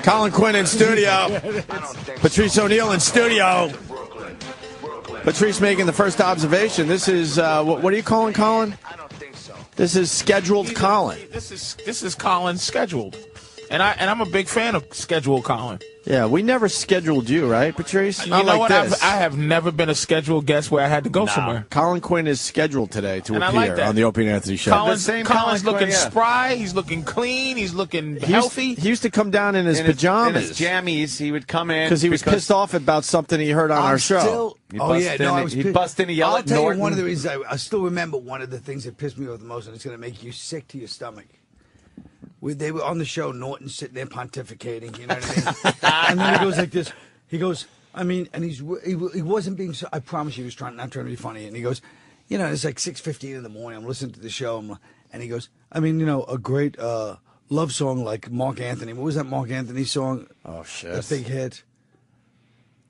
Colin Quinn in studio. Patrice O'Neal in studio. Patrice making the first observation. This is, what are you calling Colin? This is scheduled Colin. This is Colin scheduled. And I'm a big fan of scheduled Colin. Yeah, we never scheduled you, right, Patrice? Not you know like what? this. I have never been a scheduled guest where I had to go somewhere. Colin Quinn is scheduled today to And I appear like that. on the Opie and Anthony show. Colin's looking spry. He's looking clean. He's looking healthy. He used to come down in his pajamas. In his jammies. He would come in. Because he was pissed off about something he heard on our show. He'd bust in and yell I'll at tell Norton. you one of the reasons I still remember one of the things that pissed me off the most, and it's going to make you sick to your stomach. They were on the show, Norton sitting there pontificating, you know what I mean? And then he goes like this. He goes, I mean, and he wasn't being so, I promise you he was not trying to be funny. And he goes, you know, it's like 6:15 in the morning. I'm listening to the show. And he goes, I mean, you know, a great love song like Mark Anthony. What was that Mark Anthony song? Oh, shit. That big hit.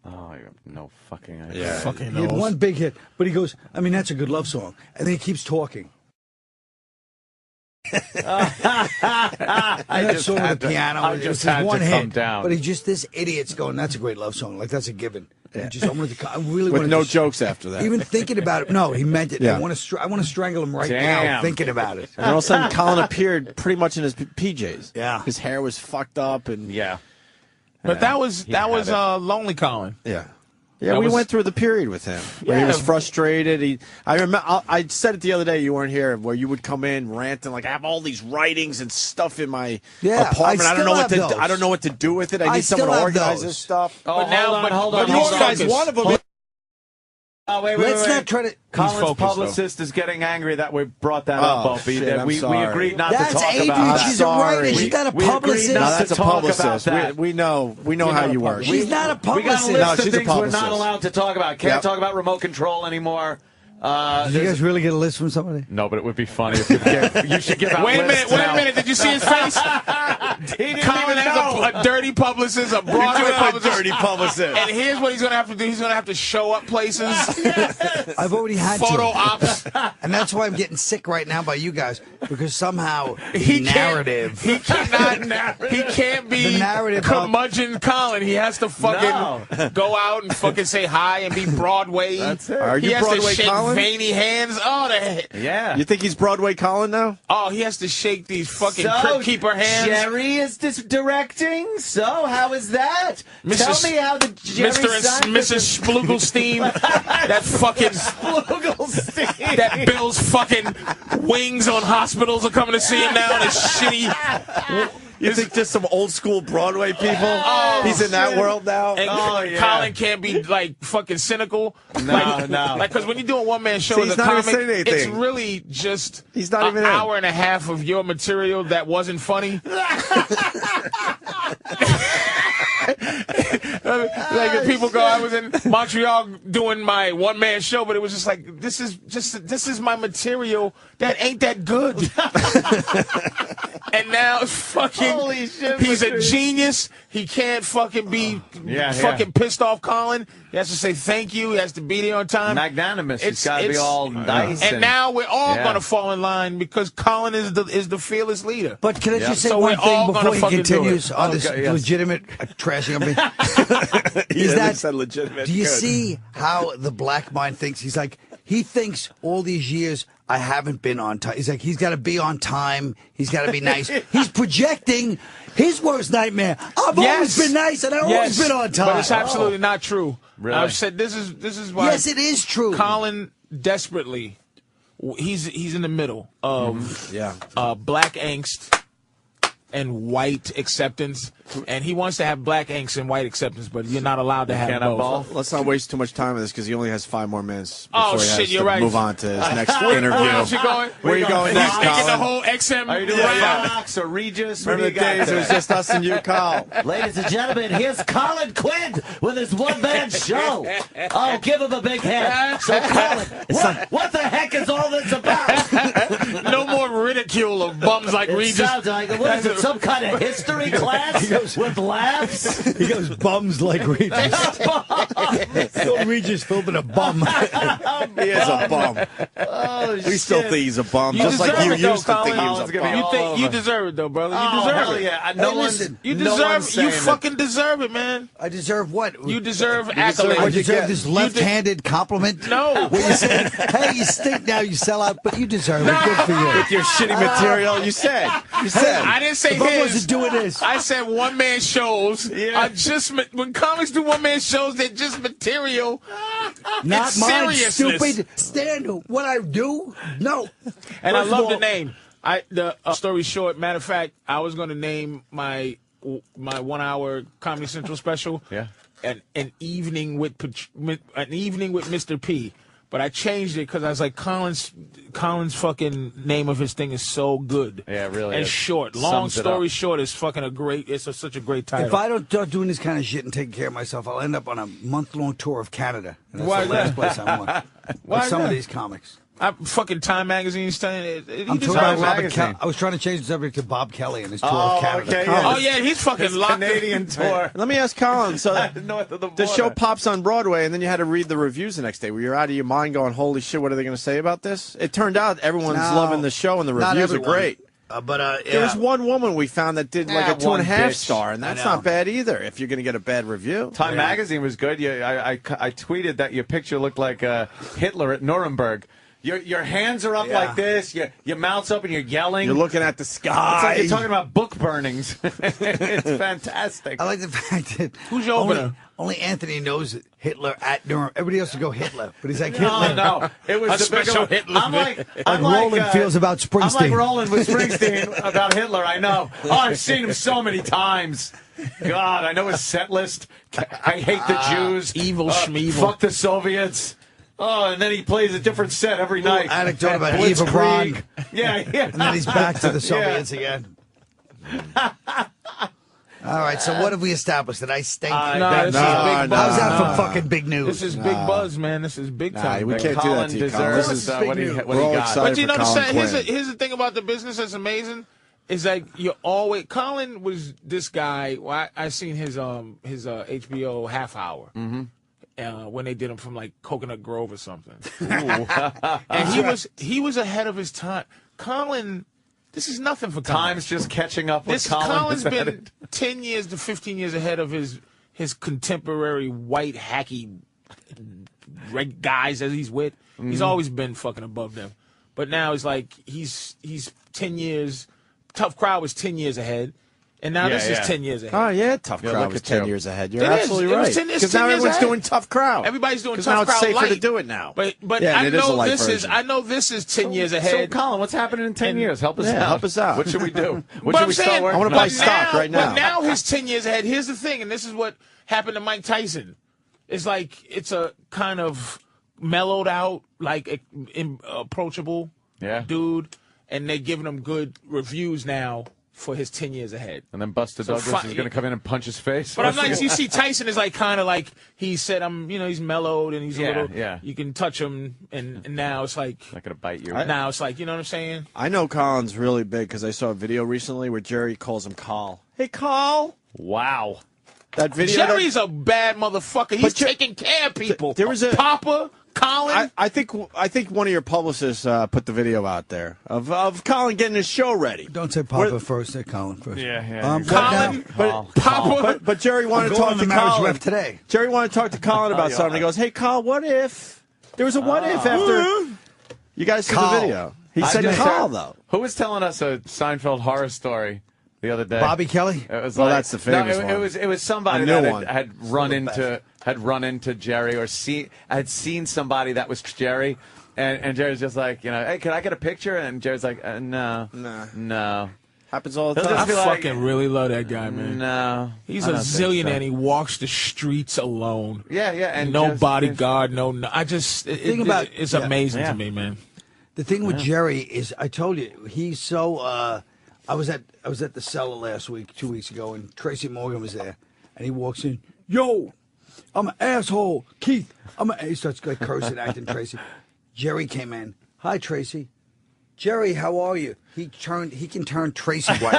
Oh, I have no fucking idea. Yeah. Fucking He had one big hit. But he goes, I mean, that's a good love song. And then he keeps talking. I just saw the piano. I just had one to hit, come down. But he just this idiot's going. That's a great love song. Like that's a given. Yeah. I really With wanted no to, jokes after that. Even thinking about it. No, he meant it. Yeah. I want to strangle him right now thinking about it. And all of a sudden, Colin appeared pretty much in his PJs. Yeah. His hair was fucked up. And But that was Lonely Colin. Yeah. Yeah, we went through the period with him where he was frustrated. I remember I said it the other day. You weren't here, where you would come in ranting like, I have all these writings and stuff in my apartment. I don't know what to do with it. I need someone to organize this stuff. Oh, hold on. You organized one of them. Oh, wait. Let's not try to. Colin's publicist is getting angry that we brought that up, Opie. Shit, we agreed not That's to talk Adrian. about that. She's a writer. She's not a publicist. We agreed not That's to a talk about publicist. that. We know how you work. She's not a publicist. We got a list of she's a things we're publicist. not allowed to talk about. Can't talk about remote control anymore. Did you guys really get a list from somebody? No, but it would be funny if you should give out Wait a lists minute. now. Did you see his face? Colin has a dirty publicist, a Broadway publicist. Dirty publicist. And here's what he's going to have to do. He's going to have to show up places. I've already had Photo to. ops. And that's why I'm getting sick right now by you guys, because somehow He narrative. He can't be The narrative curmudgeon Colin. He has to fucking go out and fucking say hi and be Broadway. That's it. Are He you has Broadway to shake Colin? veiny hands. Yeah. You think he's Broadway Colin now? Oh, he has to shake these fucking So, Crypt Keeper hands. Jerry is directing. So how is that? Tell me how the Jerry Mr. and Seinfeld Mrs. Splugelstein. That fucking Splugelstein. that Bill's fucking wings on hospitals are coming to see him now. This shitty. You think just some old school Broadway people? He's in that world now? And Colin can't be like fucking cynical. No. Like, because when you're doing one man show See, as he's a not even comic, saying anything. it's really just He's not an even in. hour and a half of your material that wasn't funny. Like if people go, I was in Montreal doing my one man show, but it was just like this is my material that ain't that good. And now fucking Holy shit, he's a genius. He can't fucking be fucking pissed off Colin. He has to say thank you. He has to be there on time. Magnanimous. He's got to be all nice. And now we're all gonna fall in line because Colin is the fearless leader. But can I just say So one we're thing all before gonna he fucking do continues it. on this legitimate trashing of me? Is that said legitimate. Do you Good. see how the black mind thinks? He's like, he thinks all these years I haven't been on time. He's like, he's got to be on time. He's got to be nice. He's projecting his worst nightmare. I've always been nice and I've always been on time. But it's absolutely not true. Really? I've said this is why. Yes, it is true. Colin desperately, he's in the middle of black angst and white acceptance, and he wants to have black angst and white acceptance, but you're not allowed to have both. Let's not waste too much time on this because he only has 5 more minutes Oh, before he shit, has you're to right. move on to his next interview. Where else you going? Where are you going next, He's making the Colin? whole XM Are you doing round. Fox or Regis? Remember the days it was just us and you, Carl? Ladies and gentlemen, here's Colin Quinn with his one-man show. Oh, give him a big hand. So, Colin, what the heck is all this about? No more ridicule of bums like It Regis. sounds like, what is it, some kind of history class? with laughs. He goes, bums like Regis. Regis filming a bum. He is a bum. Oh, we still think he's a bum, You just like you deserve it, used to though, think he Colin. was a bum. You think you deserve it, though, brother? You deserve it. Yeah. You deserve. You fucking deserve it, man. I deserve what? You deserve I accolades. deserve this left-handed compliment? No. Where you say, hey, you stink now, you sell out, but you deserve it. Good for you. With your shitty material, you said. I didn't say If I his. wasn't doing this. I said one-man shows are just when comics do one-man shows, they're just material. Not It's mine, seriousness. stupid. Stand what I do? No. And I First of love all, the name. The story short. Matter of fact, I was going to name my 1 hour Comedy Central special. Yeah. An evening with Mr. P. But I changed it because I was like, Colin's fucking name of his thing is so good. Yeah, it really and is. short. Long Sums it story up. short is fucking such a great title. If I don't start doing this kind of shit and taking care of myself, I'll end up on a month-long tour of Canada. And that's Why the last that? place I want. Why With some of that? these comics. Fucking Time Magazine's telling it. I'm talking about Robert Kelly. I was trying to change the subject to Bob Kelly and his tour of Canada. okay, yeah. Oh yeah, he's fucking locked. Canadian tour. Let me ask Colin. So North of the the show border. pops on Broadway, and then you had to read the reviews the next day. Were you out of your mind going, holy shit, what are they going to say about this? It turned out everyone's No, loving the show, and the not reviews are everyone. great. There was one woman we found that did like a 2.5 bitch. star, and that's I know. not bad either if you're going to get a bad review. Time Magazine was good. I tweeted that your picture looked like Hitler at Nuremberg. Your hands are up like this. Your mouth's open. You're yelling. You're looking at the It's sky. like you're talking about book burnings. It's fantastic. I like the fact that Who's your opener? only Anthony knows Hitler at Nuremberg. Everybody else would go Hitler, but he's like Hitler. No. It was A the big special one. Hitler I'm like Roland feels about Springsteen. I'm like Roland with Springsteen about Hitler. I know. Oh, I've seen him so many times. God, I know his set list. I hate the Jews. Evil Schmeevil. Fuck the Soviets. Oh, and then he plays a different set every night. Anecdote about Blitzkrieg. Eva Braun. Yeah. And then he's back to the Soviets again. All right, so what have we established? That I stink? This is big How's buzz. that for fucking big news? This is big buzz, man. This is big time. we man. can't do that Colin to you, Colin. deserves This is what he We're all got. excited But you for know, Colin Quinn. here's the thing about the business that's amazing is like you always. Colin was this guy. Well, I seen his HBO half hour. When they did him from like Coconut Grove or something, and he was ahead of his time. Colin, this is nothing for Colin. Time's just catching up with This Colin. Colin's been 10 years to 15 years ahead of his contemporary white hacky guys that he's with. He's always been fucking above them, but now it's like he's 10 years. Tough Crowd was 10 years ahead. And now this is 10 years ahead. Oh, yeah, Tough Crowd look was at 10 you. years ahead. You're It is. absolutely It was right. 10 it's Because 10 now years everyone's ahead. doing Tough Crowd. Everybody's doing now Tough it's Crowd safer light. to do it now. But Yeah, and I it is a know light this is version. I know this is 10 years ahead. So, Colin, what's happening in 10 years? Help us out. help us out. What should we do? What But should I'm we saying, start working I wanna on? buy stock right now. But now he's 10 years ahead. Here's the thing, and this is what happened to Mike Tyson. It's like it's a kind of mellowed out, like approachable dude, and they're giving him good reviews now for his 10 years ahead. And then Buster Douglas is going to come in and punch his face. But I'm like, you see, Tyson is like kind of like he said, he's mellowed and he's a little. You can touch him, and now it's like not going to bite you. now it's like, you know what I'm saying? I know Colin's really big because I saw a video recently where Jerry calls him Carl. Hey, Carl. Wow. That video. Jerry's a bad motherfucker. He's taking care of people. There was a Papa, Colin. I think one of your publicists put the video out there of Colin getting his show ready. Don't say Papa first, say Colin first. Yeah. Colin, Papa. But Jerry wanted to talk to marriage Colin rep today. Jerry wanted to talk to Colin about something. He goes, "Hey, Carl, what if there was a what if after you guys see Carl. the video?" He said Carl though. Who was telling us a Seinfeld horror story the other day? Bobby Kelly? It was Well, that's the famous no, one. It was somebody A new that one. had run into Jerry or had seen somebody that was Jerry, and Jerry's just like, hey, can I get a picture? And Jerry's like, no. Happens all the He'll time. just I be like, fucking really love that guy, man. No. He's I a don't think zillionaire so. and he walks the streets alone. Yeah, and no just- bodyguard, I just it's amazing Yeah. to me, man. The thing with Jerry is, I told you, he's so. I was at the cellar 2 weeks ago, and Tracy Morgan was there, and he walks in. Yo, I'm an asshole, Keith. He starts like cursing, acting Tracy. Jerry came in. Hi, Tracy. Jerry, how are you? He can turn Tracy white.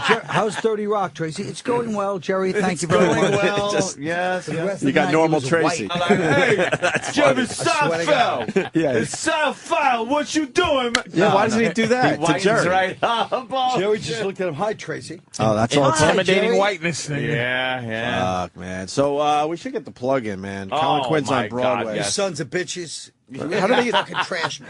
How's 30 Rock, Tracy? It's going well, Jerry. Thank you very much. Well, yes. You got normal Tracy. Hey, Jerry Seinfeld. Yeah. It's Seinfeld. What you doing? Yeah, why doesn't he do that He to Jerry? right up. Jerry just looked at him. Hi, Tracy. Oh, that's all. Intimidating whiteness. Yeah. Fuck, man. So we should get the plug in, man. Colin Quinn's on Broadway. God, You yes. sons of bitches. How do they fucking trash me?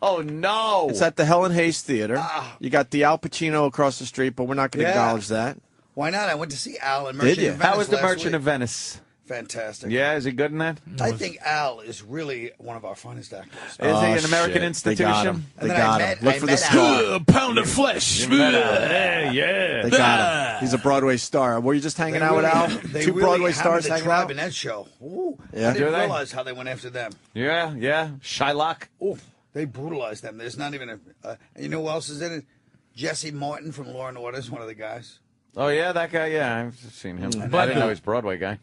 Oh, no. It's at the Helen Hayes Theater. You got the Al Pacino across the street, but we're not going to acknowledge that. Why not? I went to see Al in Did Merchant you? of Venice. How was the last Merchant week. of Venice? Fantastic. Yeah, is he good in that? I think Al is really one of our finest actors. Is he an American institution? They got him. And They then got I him. met- Look I for the met star. A pound of flesh. Yeah. They got him. He's a Broadway star. Were you just hanging out with Al? They Two really Broadway hammered stars the hanging tribe out? in that show. Ooh, Yeah. I didn't Do they? realize how they went after them. Yeah. Shylock. Ooh, they brutalized them. There's not even a. And you know who else is in it? Jesse Martin from Law and Order is one of the guys. Oh, yeah, that guy. Yeah, I've seen him. I didn't know he's a Broadway guy.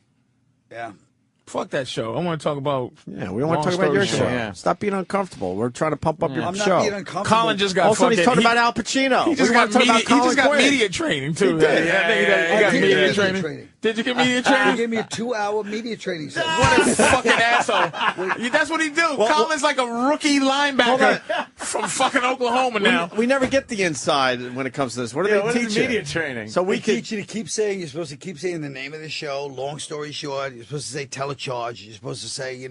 Yeah. Fuck that show. I want to talk about. Yeah, we don't want to talk about your show. Yeah. Stop being uncomfortable. We're trying to pump up your I'm not show. being uncomfortable. Colin just got Also, he's fucking- talking about Al Pacino. He just We got wanna talk media. about He Colin just got Quinn. media training too. He did. I think he got I did media media training. training. Did you get media He training? gave me a 2-hour media training session. What a fucking asshole! That's what he do. Colin's like a rookie linebacker from fucking Oklahoma now. We never get the inside when it comes to this. What do What they is teach you? media training? So we They could. teach you to keep saying, you're supposed to keep saying the name of the show, long story short. You're supposed to say telecharge. You're supposed to say,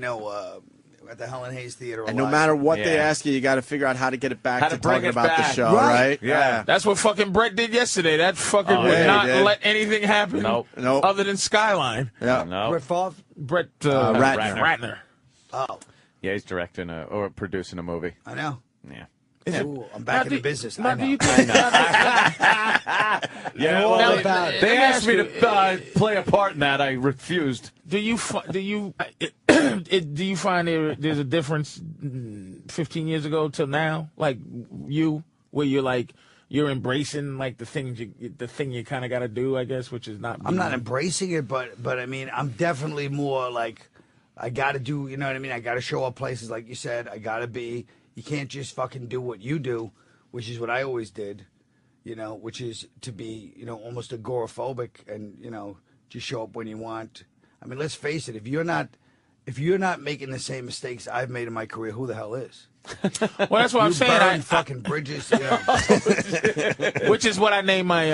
at the Helen Hayes Theater. And no matter what they Yeah. ask you, you got to figure out how to get it back How to to bring talking it about the back. show, right? Yeah. That's what fucking Brett did yesterday. That fucker Oh, would yeah, he not did. let anything happen. Nope. Other than Skyline. Yeah. No. Brett Favre? Brett Ratner. Oh, Yeah, he's directing or producing a movie. I know. Yeah. Ooh, I'm back in the business. Now, I do know. you think? Yeah, all well, about it. they asked me to play a part in that. I refused. Do you find there's a difference 15 years ago till now, like where you're like you're embracing like the thing you kind of got to do, I guess, which is not. I'm not embracing it, but I mean, I'm definitely more like, I got to do, you know what I mean? I got to show up places, like you said. I got to be, you can't just fucking do what you do, which is what I always did, which is to be, almost agoraphobic and, just show up when you want. I mean, let's face it, if you're not making the same mistakes I've made in my career, who the hell is? Well, that's what I'm saying. Burn fucking bridges, Which is what I named my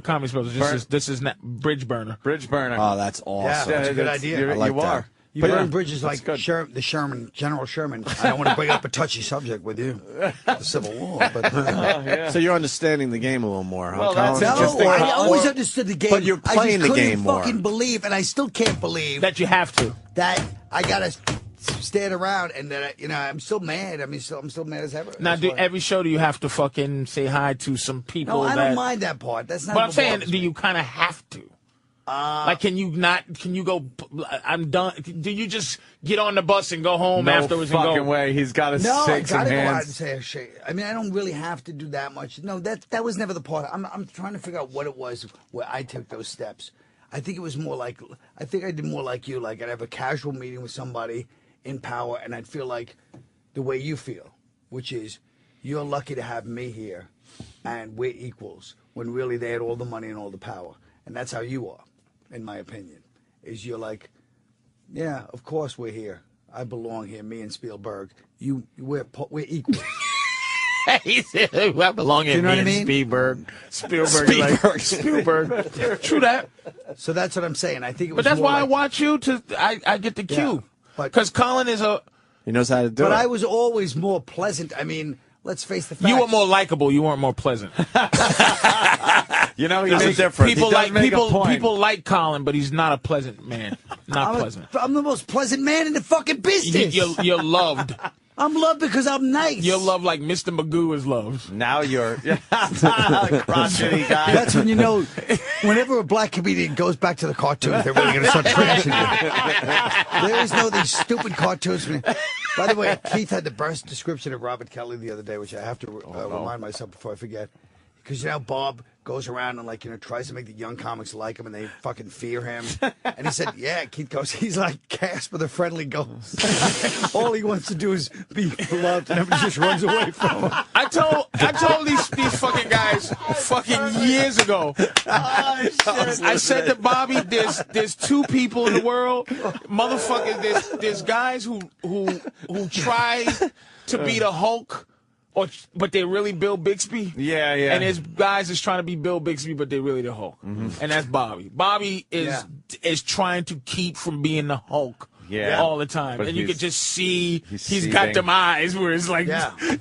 comedy special. This is not Bridge Burner. Bridge burner. Oh, that's Yeah, awesome. that's a good idea. I like you that. are. You But burn yeah, bridges like good. General Sherman. I don't want to bring up a touchy subject with you, the Civil War. But So you're understanding the game a little more, huh? Well, Colin? that's no, interesting. I always understood the game. But you're playing the I just game couldn't more. fucking believe, and I still can't believe That you have to. that I gotta stand around and that I'm still mad. I mean, I'm still mad as ever. Now, That's why. every show do you have to fucking say hi to some people? No, I that, don't mind that part. That's not. But I'm what saying, bothers do me. you kind of have to? Like, can you not? Can you go? I'm done. Do you just get on the bus and go home No afterwards and fucking go? way. He's got to No, I shake some gotta go out and hands. say a shit. I mean, I don't really have to do that much. No, that was never the part. I'm trying to figure out what it was where I took those steps. I think it was more like, I think I did more like you. Like, I'd have a casual meeting with somebody in power, and I'd feel like the way you feel, which is you're lucky to have me here, and we're equals. When really they had all the money and all the power, and that's how you are, in my opinion. Is you're like, yeah, of course we're here. I belong here. Me and Spielberg. We're equal. He said, I belong in You know what I me and mean? Spielberg. Spielberg. True that. So that's what I'm saying. I think it was. But that's more why I like, watch you to. I get the cue. but- Because Colin is a. He knows how to do it. But I was always more pleasant. I mean, let's face the facts. You were more likable. You weren't more pleasant. You know, There's a difference. People He does like make a point. people like Colin, but he's not a pleasant man. Not pleasant. I'm the most pleasant man in the fucking business. You're loved. I'm loved because I'm nice. You're loved like Mr. Magoo is loved. now you're crotchety guy. That's when you know, whenever a black comedian goes back to the cartoons, they're really going to start trashing you. There is no these stupid cartoons. By the way, Keith had the best description of Robert Kelly the other day, which I have to remind myself before I forget. He because Bob goes around and like tries to make the young comics like him, and they fucking fear him. And he said, "Yeah." Keith goes, "He's like Casper the Friendly Ghost. All he wants to do is be loved, and everybody just runs away from him." I told these fucking guys fucking years ago. I said to Bobby, there's two people in the world, motherfuckers. There's guys who try to be the Hulk. But they're really Bill Bixby. Yeah. And there's guys that's trying to be Bill Bixby, but they're really the Hulk. And that's Bobby. Bobby is trying to keep from being the Hulk all the time. But and you can just see he's seething. Got them eyes where it's like,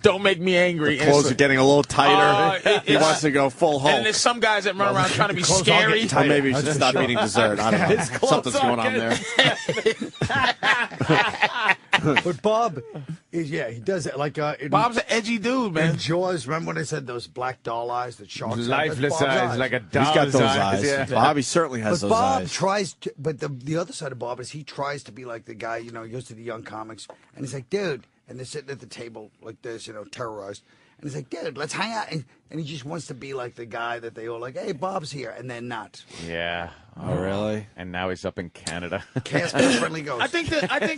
don't make me angry. The clothes are getting a little tighter. He wants to go full Hulk. And there's some guys that run around trying to be scary. Or maybe he should stop eating dessert. I don't know. Something's going on there. But Bob is he does it like Bob's an edgy dude, man. in Jaws. Remember when I said those black doll eyes that sharks have? Lifeless That's Bob's eyes, like a doll's He's got those eyes. Yeah. Bobby certainly has But those Bob eyes. tries to, but the other side of Bob is he tries to be like the guy, he goes to the young comics and he's like, dude, and they're sitting at the table like this, terrorized. And he's like, dude, let's hang out. And he just wants to be like the guy that they all like, hey, Bob's here. And they're not. Yeah. Oh, really? And now he's up in Canada. Casper the Friendly Ghost. I think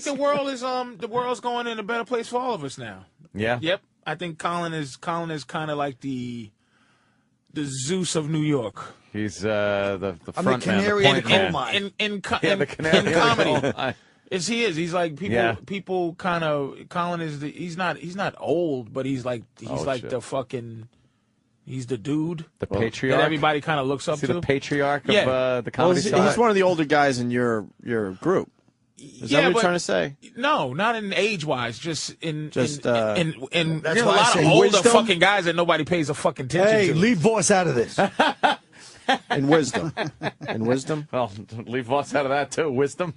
the world is the world's going in a better place for all of us now. Yeah. Yep. I think Colin is kind of like the Zeus of New York. He's the I'm front the man, canary the in the point man. coal mine. In The canary in comedy. mine. He is. He's like people. Yeah. People kind of. Colin is the. He's not old, but he's like shit. the fucking. He's the dude. The patriarch. That everybody kind of looks up Is he to. the patriarch of the Well, comedy he's side? one of the older guys in your group. Is that what you're trying to say? No, not in age wise. Just in That's there's a why I lot say of older wisdom. fucking guys that nobody pays a fucking attention Hey, to. leave Vos out of this. In wisdom. In wisdom? Well, leave Vos out of that too. Wisdom.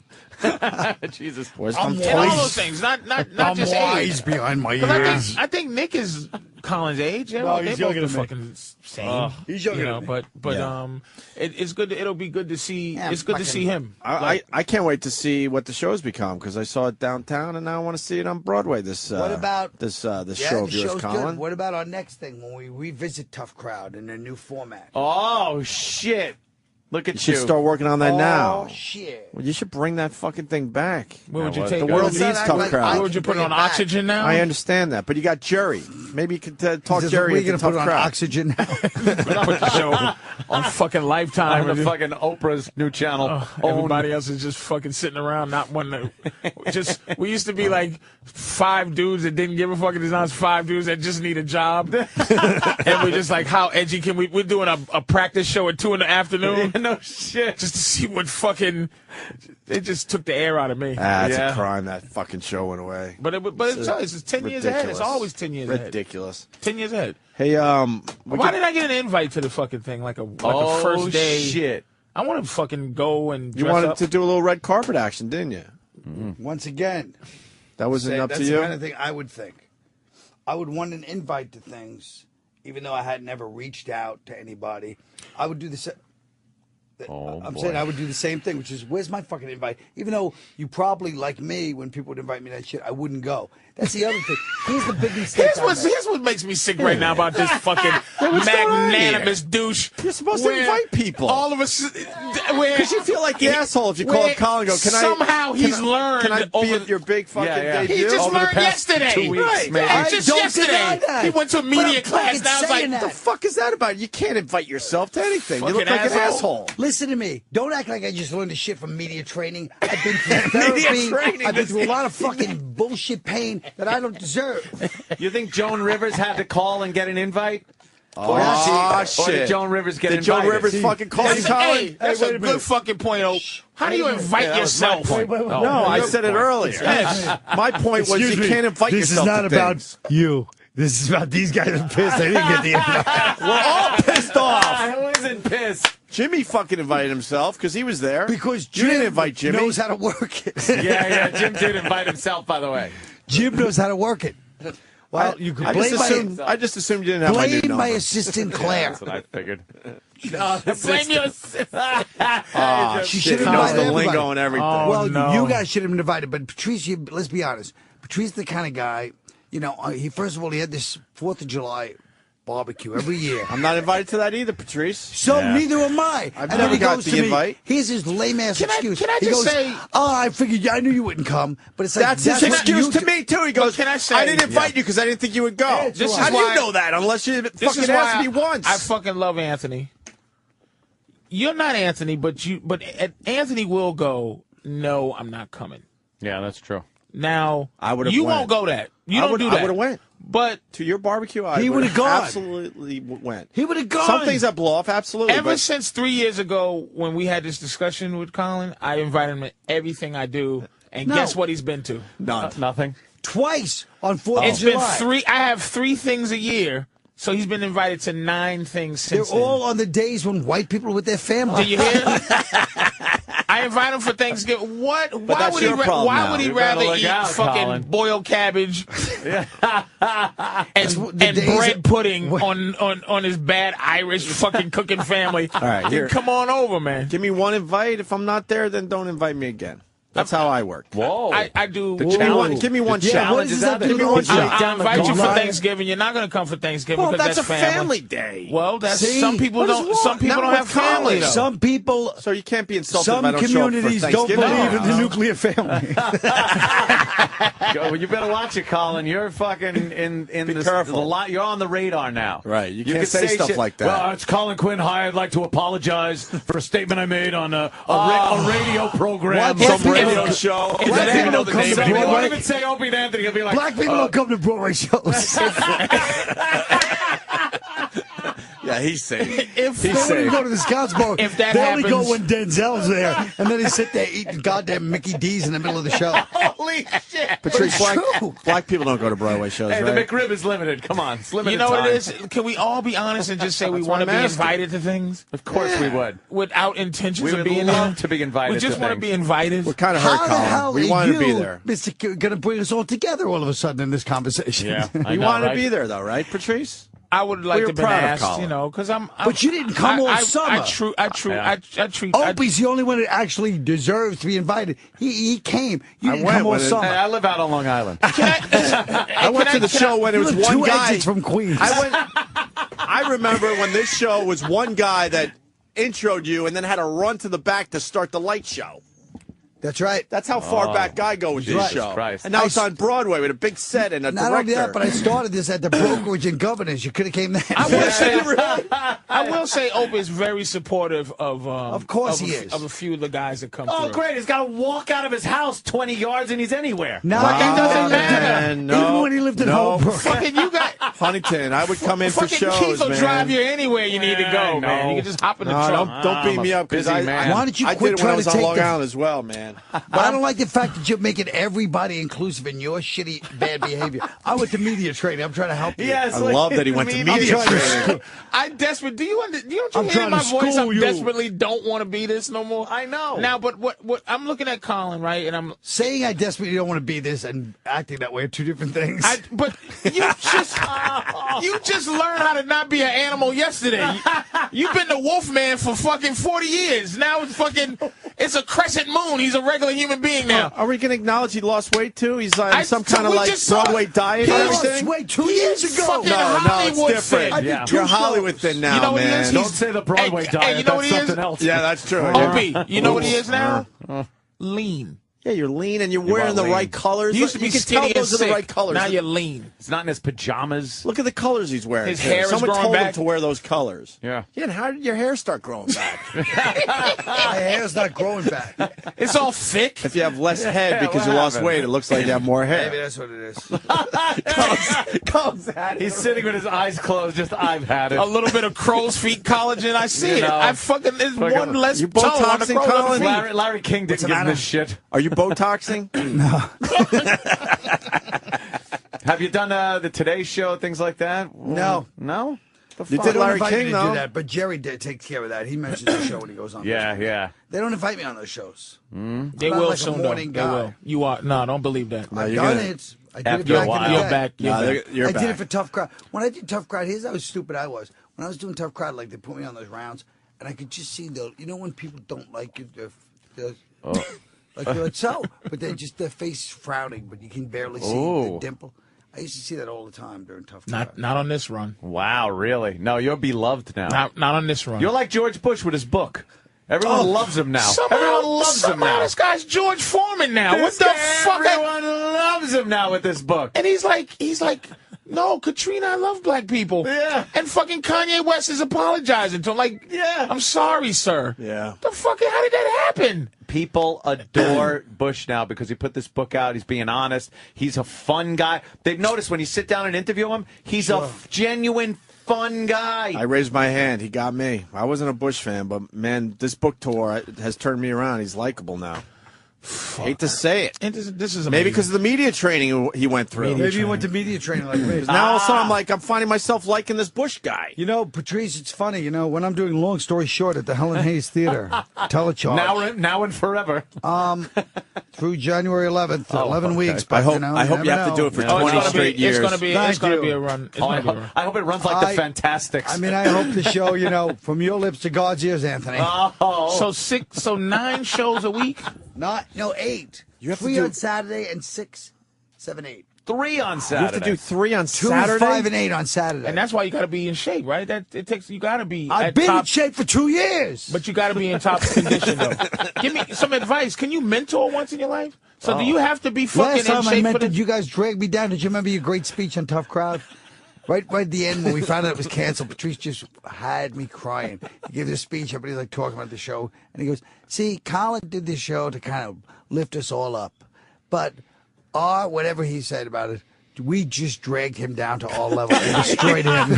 Jesus. Wisdom. And all those things, not I'm just wise age. behind my 'Cause ears. I think Nick is Colin's age. No, he's they're both younger the than me. fucking same. He's younger than me. But it's good. It'll be good to see. Yeah, it's good to see him. I can't wait to see what the show's become because I saw it downtown and now I want to see it on Broadway. This What about this show the of yours, show's Colin? good. What about our next thing when we revisit Tough Crowd in their new format? Oh shit! Look You at should start working on that now. Oh shit! Well, you should bring that fucking thing back. Where would you what? take The it? world Let's not needs act Tough like Crowd. I Where would you put it bring on it back. oxygen now? I understand that, but you got Jerry. Maybe you could talk Jerry We're into gonna Tough put it on Crowd. oxygen now. Put the show on fucking Lifetime. on the fucking Oprah's new channel. Everybody else is just fucking sitting around, not wanting to. We used to be like 5 dudes that didn't give a fuck. There's now 5 dudes that just need a job, and we're just like, how edgy can we? We're doing a practice show at 2 in the afternoon. No shit. Just to see what fucking. They just took the air out of me. It's Yeah. a crime that fucking show went away. But it's 10 years ahead. It's always 10 years ahead. Ridiculous. 10 years ahead. Hey, Why did I get an invite to the fucking thing like a first day? Shit. I want to fucking go and you dress wanted up. to do a little red carpet action, didn't you? Once again, That wasn't up that's to the you. kind of thing I would think. I would want an invite to things, even though I had never reached out to anybody. I would do the same. I'm saying I would do the same thing, which is, where's my fucking invite? Even though you probably, like me, when people would invite me to that shit, I wouldn't go. That's the other thing. Here's the big mistake. Here's what makes me sick right now about this fucking magnanimous douche. You're supposed to invite people. All of us, Because you feel like the asshole if you call up Colin and go, somehow he's learned Can I be over at your big fucking Yeah. debut? He just Over the learned past yesterday. 2 weeks, Right. maybe. Yeah, I just don't yesterday. deny that. He went to a But media I'm class. fucking Now it's like, saying that. What the fuck is that about? You can't invite yourself to anything. You Fucking look like an asshole. asshole. Listen to me. Don't act like I just learned this shit from media training. I've been through therapy. training. I've been through a lot of fucking bullshit pain that I don't deserve. You think Joan Rivers had to call and get an invite? Oh, Or shit. did Joan Rivers get Did invited? Joan Rivers fucking call you, Colin? Hey, that's wait a a good minute. fucking point, O. How do you invite yourself? No, I said it earlier. My point was you can't invite This is yourself not to about things. you. This is about these guys are pissed. They didn't get the invite. We're all pissed off. Who isn't pissed? Jimmy fucking invited himself because he was there. Because you didn't Jim invite Jimmy. knows how to work it. Yeah, Jim did invite himself, by the way. Jim knows how to work it. Well, you could blame I just assumed you didn't have my new blame number. my assistant Claire. That's what I figured. Blame your She Shit, should he have knows invited the everybody. lingo and everything. Well, no. you guys should have been invited, but Patrice, let's be honest. Patrice, the kind of guy, he first of all he had this 4th of July barbecue every year. I'm not invited to that either, Patrice. So neither am I. I've and never then he got goes the to invite. me. Here's his lame-ass excuse. Can I he just goes, say... Oh, I figured I knew you wouldn't come. But it's like, That's his excuse to me, too. He goes, can I say... I didn't invite you because I didn't think you would go. Yeah, How do you know that unless you fucking asked me once? I fucking love Anthony. You're not Anthony, but Anthony will go, no, I'm not coming. Yeah, that's true. Now, I would have you went. won't go that. You don't do that. I would have went. But to your barbecue, He would have gone. Absolutely went. He would have gone. Some things that blow off, absolutely. Ever since 3 years ago when we had this discussion with Colin, I invited him to everything I do, and guess what he's been to? None. Nothing. Twice on 4th It's of been July. 3. I have 3 things a year, so he's been invited to 9 things They're since then. all on the days when white people are with their family. Do you hear? I invite him for Thanksgiving. What? Why that's would he? your problem Why now. would he You better rather look eat out, fucking Colin. boiled cabbage and the days bread that- pudding on his bad Irish fucking cooking family? All right, Then here. come on over, man. Give me one invite. If I'm not there, then don't invite me again. That's how I work. Whoa. I do. The Give me challenge. one, give me one Yeah, challenge. what does that do? Give me one Straight challenge. I invite you for Right. Thanksgiving. You're not going to come for Thanksgiving Well, because that's a family day. Well, that's See? some people What is don't. wrong? Some people Not don't with have family. college. Though. Some people, So you can't be insulted some if I don't show up for communities don't Thanksgiving. believe in the No. nuclear family. Well, you better watch it, Colin. You're fucking in Be this, careful. the lot. You're on the radar now. Right. You can can't say stuff shit. like that. Well, it's Colin Quinn. Hi, I'd like to apologize for a statement I made on a radio program. What? Some radio show. Black Doesn't even know the people name come He to anymore. won't even say Opie and Anthony. He'll be like, Black people don't come to Broadway shows. Yeah, he's safe. If They don't even go to the Scouts Bar. If that they only go happens- when Denzel's there, and then they sit there eating goddamn Mickey D's in the middle of the show. holy shit. Patrice, true. black people don't go to Broadway shows, Hey, right? the McRib is limited. Come on, it's limited You know what time. it is? Can we all be honest and just say we That's want to what be I'm asking. invited to things Of course we would. without intentions We of would being love there? to be invited We just to want to things. be invited. We're kind of hurt, How the hell Colin. We are wanted you, to be there. Mr. Going to bring us all together all of a sudden in this conversation? Yeah, I You know, wanted right? to be there, though, right, Patrice? I would like We're to be proud of asked, Colin. you know, because I'm. But you didn't come all summer. I treat. Opie's the only one that actually deserves to be invited. He came. You I didn't went come all with it. summer. Hey, I live out on Long Island. I went to the show when it You was live one two guy. exits from Queens. I remember when this show was one guy that introed you and then had to run to the back to start the light show. That's right. That's how far back I go with this Right. show. Christ. And now it's on Broadway with a big set and a Not director. only that, but I started this at the brokerage in Governors. You could have came there. I will say, Opie is very supportive of course he is. of a few of the guys that come Oh, through. great. He's got to walk out of his house 20 yards and he's anywhere. No, It doesn't matter. Man, no, Even when he lived in no. Holbrook. Fucking you got. Huntington, I would come in for Fucking shows, Keith will man. drive you anywhere you need to go, Yeah, man. no. You can just hop in the No, truck. don't beat me up because busy I, man. Why don't you I quit did it when I trying was to on take Long the- Island as well, man. But I don't like the fact that you're making everybody inclusive in your shitty bad behavior. I went to media training. I'm trying to help you. Yes, I love that he went to me media I'm trying to training. I desperate. Do you I'm hear trying my to voice? school I you. desperately don't want to be this no more. I know. Now, but what I'm looking at Colin, right? And I'm. Saying I desperately don't want to be this and acting that way are two different things. But you just learned how to not be an animal yesterday. You've been the Wolfman for fucking 40 years. Now it's a crescent moon. He's a regular human being now. Are we going to acknowledge he lost weight too? He's on I- some kind of we like just saw- Broadway diet he and lost everything? Wait, 2 He years is ago. fucking No, it's Hollywood different. thin. Yeah. You're Hollywood thin now, You know what he man. is? Don't say the Broadway Hey, diet. you know That's what he is? something else. Yeah, that's true. Opie, you know what he is now? Lean. Yeah, you're lean and you're wearing the lean. right colors. You used to be you can skinny tell and those are the sick. right colors. Now you're lean. It's not in his pajamas. Look at the colors he's wearing. His too. hair is Someone growing told him back. to wear those colors. Yeah. Yeah, and how did your hair start growing back? My hair's not growing back. It's all thick. If you have less head because what you lost happened? weight, it looks like you have more Maybe hair. that's what it is. He's sitting with his eyes closed, just I've had it. A little bit of crow's feet collagen. I see it. know. I fucking there's Fucking- one less You toe on the Botoxing, crow's Colin? feet. Larry King didn't give him this shit. Are you Botoxing? Have you done the Today Show, things like that? No. No? You They did don't Larry invite me King, to though. do that, but Jerry takes care of that. He mentions the show when he goes on. Yeah, yeah. They don't invite me on those shows. They I'm will like a soon, though. morning They guy. will. You are. No, don't believe that. No, I've you're done gonna- it. I did After it a back in while. the You're day. back. You're No, back. you're I back. did it for Tough Crowd. When I did Tough Crowd, here's how stupid I was. When I was doing Tough Crowd, like they put me on those rounds, and I could just see you know when people don't like you, like you're like so, but they're just their face frowning, but you can barely see the dimple. I used to see that all the time during Tough Crowd. Not on this run. Wow, really? No, you're beloved now. Not on this run. You're like George Bush with his book. Everyone loves him now. Everyone loves him now. This guy's George Foreman now. What the fuck? Everyone loves him now with this book. And he's like, no, Katrina, I love black people. Yeah. And fucking Kanye West is apologizing to him. Like, yeah, I'm sorry, sir. Yeah. The fuck? How did that happen? People adore Bush now because he put this book out. He's being honest. He's a fun guy. They've noticed when you sit down and interview him, he's a genuine fun guy. I raised my hand. He got me. I wasn't a Bush fan, but, man, this book tour has turned me around. He's likable now. Hate to say it. And this is maybe because of the media training he went through. Maybe he went to media training like me. Now all of a sudden I'm finding myself liking this Bush guy. You know, Patrice, it's funny. You know, when I'm doing Long Story Short at the Helen Hayes Theater, telecharge. Now and forever. Through January 11th, 11 weeks. But, I hope you have to do it for 20 straight years. It's going to be a run. I hope it runs like the Fantastics. I mean, I hope the show, you know, from your lips to God's ears, Anthony. So 9 shows a week? 8. You have 3 to do on Saturday and 6, 7, 8. 3 on Saturday. You have to do 3 on 2, Saturday? 5, and 8 on Saturday. And that's why you got to be in shape, right? You got to be. I've been in shape for 2 years. But you got to be in top condition, though. Give me some advice. Can you mentor once in your life? So do you have to be fucking Last time in shape I for mentored, you guys dragged me down. Did you remember your great speech on Tough Crowd? Right at the end, when we found out it was canceled, Patrice just had me crying. He gave this speech, everybody's like talking about the show, and he goes, see, Colin did this show to kind of lift us all up. But whatever he said about it, we just dragged him down to all levels and destroyed him.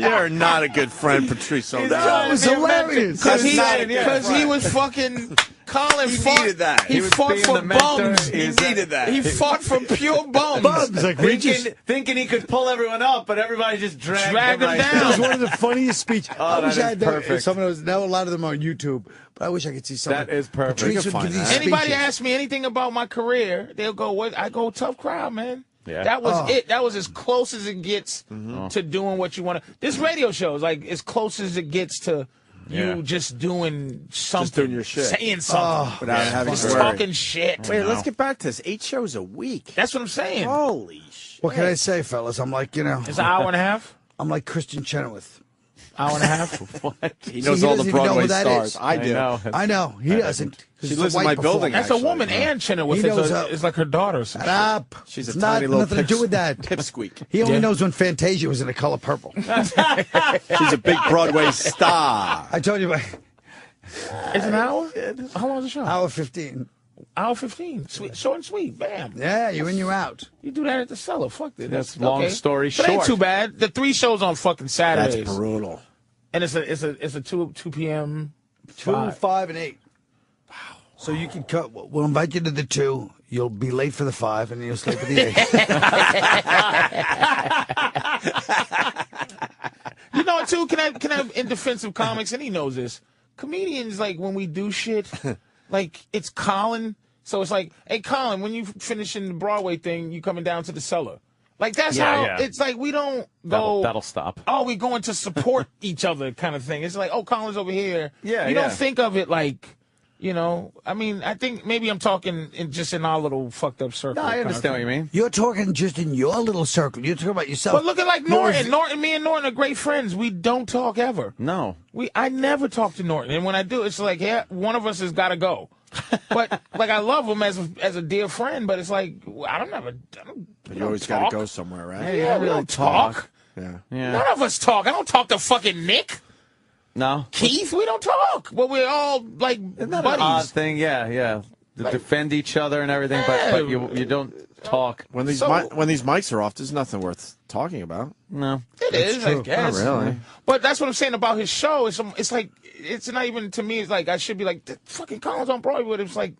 You're not a good friend, Patrice. It was hilarious. Because he was fucking... Colin needed that. He fought for bums. He needed that. He fought for pure bums. Like thinking he could pull everyone up, but everybody just dragged him down. It was one of the funniest speeches. I wish I had perfect. Some of those. Now a lot of them are on YouTube, but I wish I could see some. That is perfect. Anybody ask me anything about my career, they'll go, "What? I go Tough Crowd, man." Yeah. That was it. That was as close as it gets to doing what you want to. This radio show is like as close as it gets to. You just doing something, just doing your shit, saying something without having to worry. Talking shit. Wait, let's get back to this. 8 shows a week. That's what I'm saying. Holy shit! What can I say, fellas? I'm like, it's an hour and a half. I'm like Christian Chenoweth. Hour and a half. What? He knows all the Broadway stars. I do. I know. He doesn't. She lives in my building. That's a woman, and Chenoweth is like her daughter. Shut up. She's a tiny little nothing to do with that. pipsqueak. He only knows when Fantasia was in The Color Purple. She's a big Broadway star. I told you. It's an hour? How long is the show? Hour 15. Hour 15. Sweet, short and sweet. Bam. Yeah, you in, you out. You do that at the cellar. Fuck it. That's long story short. But ain't too bad. The 3 shows on fucking Saturdays. That's brutal. And it's a 2 p.m. 2, 5, and 8. Wow. So you can cut. We'll invite you to the 2. You'll be late for the 5, and you'll stay for the 8. You know what, too? Can I in defense of comics, and he knows this. Comedians, like, when we do shit, like, it's Colin. So it's like, hey, Colin, when you finishing the Broadway thing, you coming down to the cellar. Like, that's how it's like we don't go. That'll stop. Oh, we're going to support each other kind of thing. It's like, oh, Colin's over here. Yeah, you don't think of it like, I mean, I think maybe I'm talking just in our little fucked up circle. No, I understand what you mean. You're talking just in your little circle. You're talking about yourself. But look at like Norton. Me and Norton are great friends. We don't talk ever. No. I never talk to Norton. And when I do, it's like, one of us has got to go. But like I love him as a dear friend, but it's like I don't. You always got to go somewhere, right? Yeah, we don't talk. Yeah. None of us talk. I don't talk to fucking Nick. No. Keith, we don't talk. But we're all like Isn't that buddies. An odd thing, yeah. To defend each other and everything, but you don't talk. When these mics are off, there's nothing worth talking about. No. It is, I guess. Not really. But that's what I'm saying about his show. It's like it's not even to me. It's like I should be like fucking Colin's on Broadway. But it's like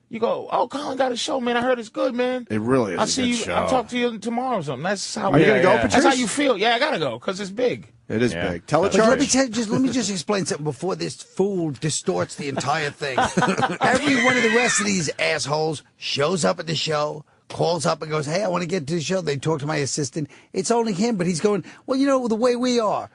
you go, oh, Colin got a show, man. I heard it's good, man. It really is. I'll see you. Show. I'll talk to you tomorrow or something. That's how. Are you gonna go, Patrice? That's how you feel. Yeah, I gotta go because it's big. It is big. Let me just explain something before this fool distorts the entire thing. Every one of the rest of these assholes shows up at the show, calls up and goes, hey, I want to get to the show. They talk to my assistant. It's only him, but he's going, well, the way we are.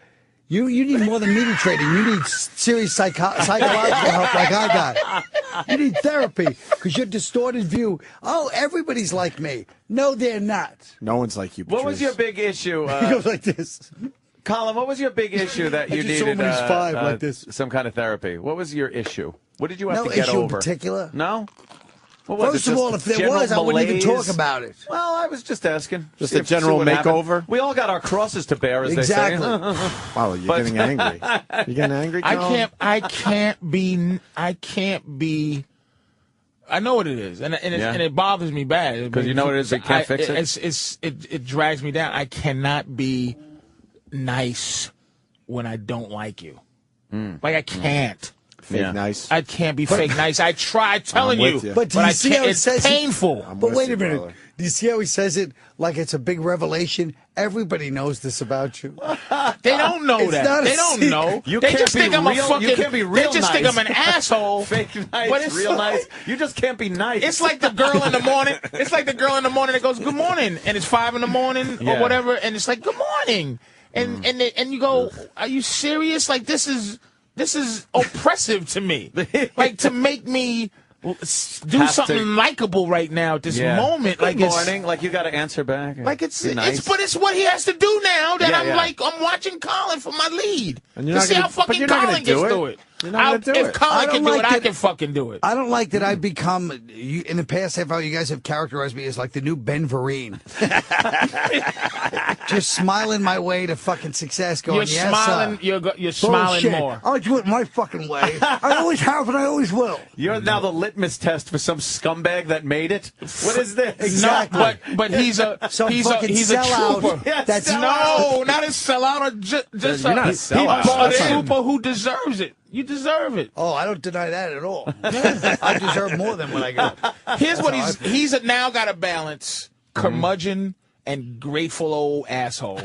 You need more than media trading. You need serious psychological help like I got. You need therapy because your distorted view. Oh, everybody's like me. No, they're not. No one's like you, Patrice. What was your big issue? He goes like this. Colin, what was your big issue that you needed like this. some kind of therapy? What was your issue? What did you have No to get issue over? in particular. No? What was First it, of just all, if there general was, I wouldn't even malaise? talk about it. Well, I was just asking. Just See a general see what happened. makeover? We all got our crosses to bear, as Exactly. they say. Wow, you're getting angry. You getting angry, Colin? I can't be. I know what it is, and it bothers me bad Because you know what it is, they can't fix it? It drags me down. I cannot be nice when I don't like you. Like I can't. Fake nice. I can't be fake nice. I try telling you, But do you see how it it's says painful. But wait a minute. Do you see how he says it like it's a big revelation? Everybody knows this about you. They don't know It's that. not a They don't secret. know. You They can't just be think I'm a real- fucking. you can't be real They just think nice. I'm an asshole. Fake nice, But it's real nice. You just can't be nice. It's like the girl in the morning. It's like the girl in the morning that goes, "Good morning," and it's 5 in the morning Yeah. or whatever, and it's like, "Good morning," and you go, "Are you serious? Like this is oppressive to me. Like to make me do Have something to- likable right now at this moment. Good Like morning. Like you got to answer back. Like it's nice. but it's what he has to do now that Yeah, I'm watching Colin for my lead And you're to not see gonna- how but fucking you're not gonna Colin gets do it. to it. You're not gonna do If it. Colin I can don't do like it, I that- can fucking do it. I don't like that I've become, in the past half hour, you guys have characterized me as like the new Ben Vereen. Just smiling my way to fucking success going, You're yes, smiling. sir. You're smiling Bullshit. more. I'll do it my fucking way. I always have and I always will. You're now the litmus test for some scumbag that made it. What is this? Exactly. No, but he's a Some he's fucking a sellout. trooper. Yeah, That's No, not a sellout. Or just You're not a sellout. a trooper who deserves it. You deserve it. Oh, I don't deny that at all. I deserve more than what I got. Here's what he's now got to balance: curmudgeon and grateful old asshole.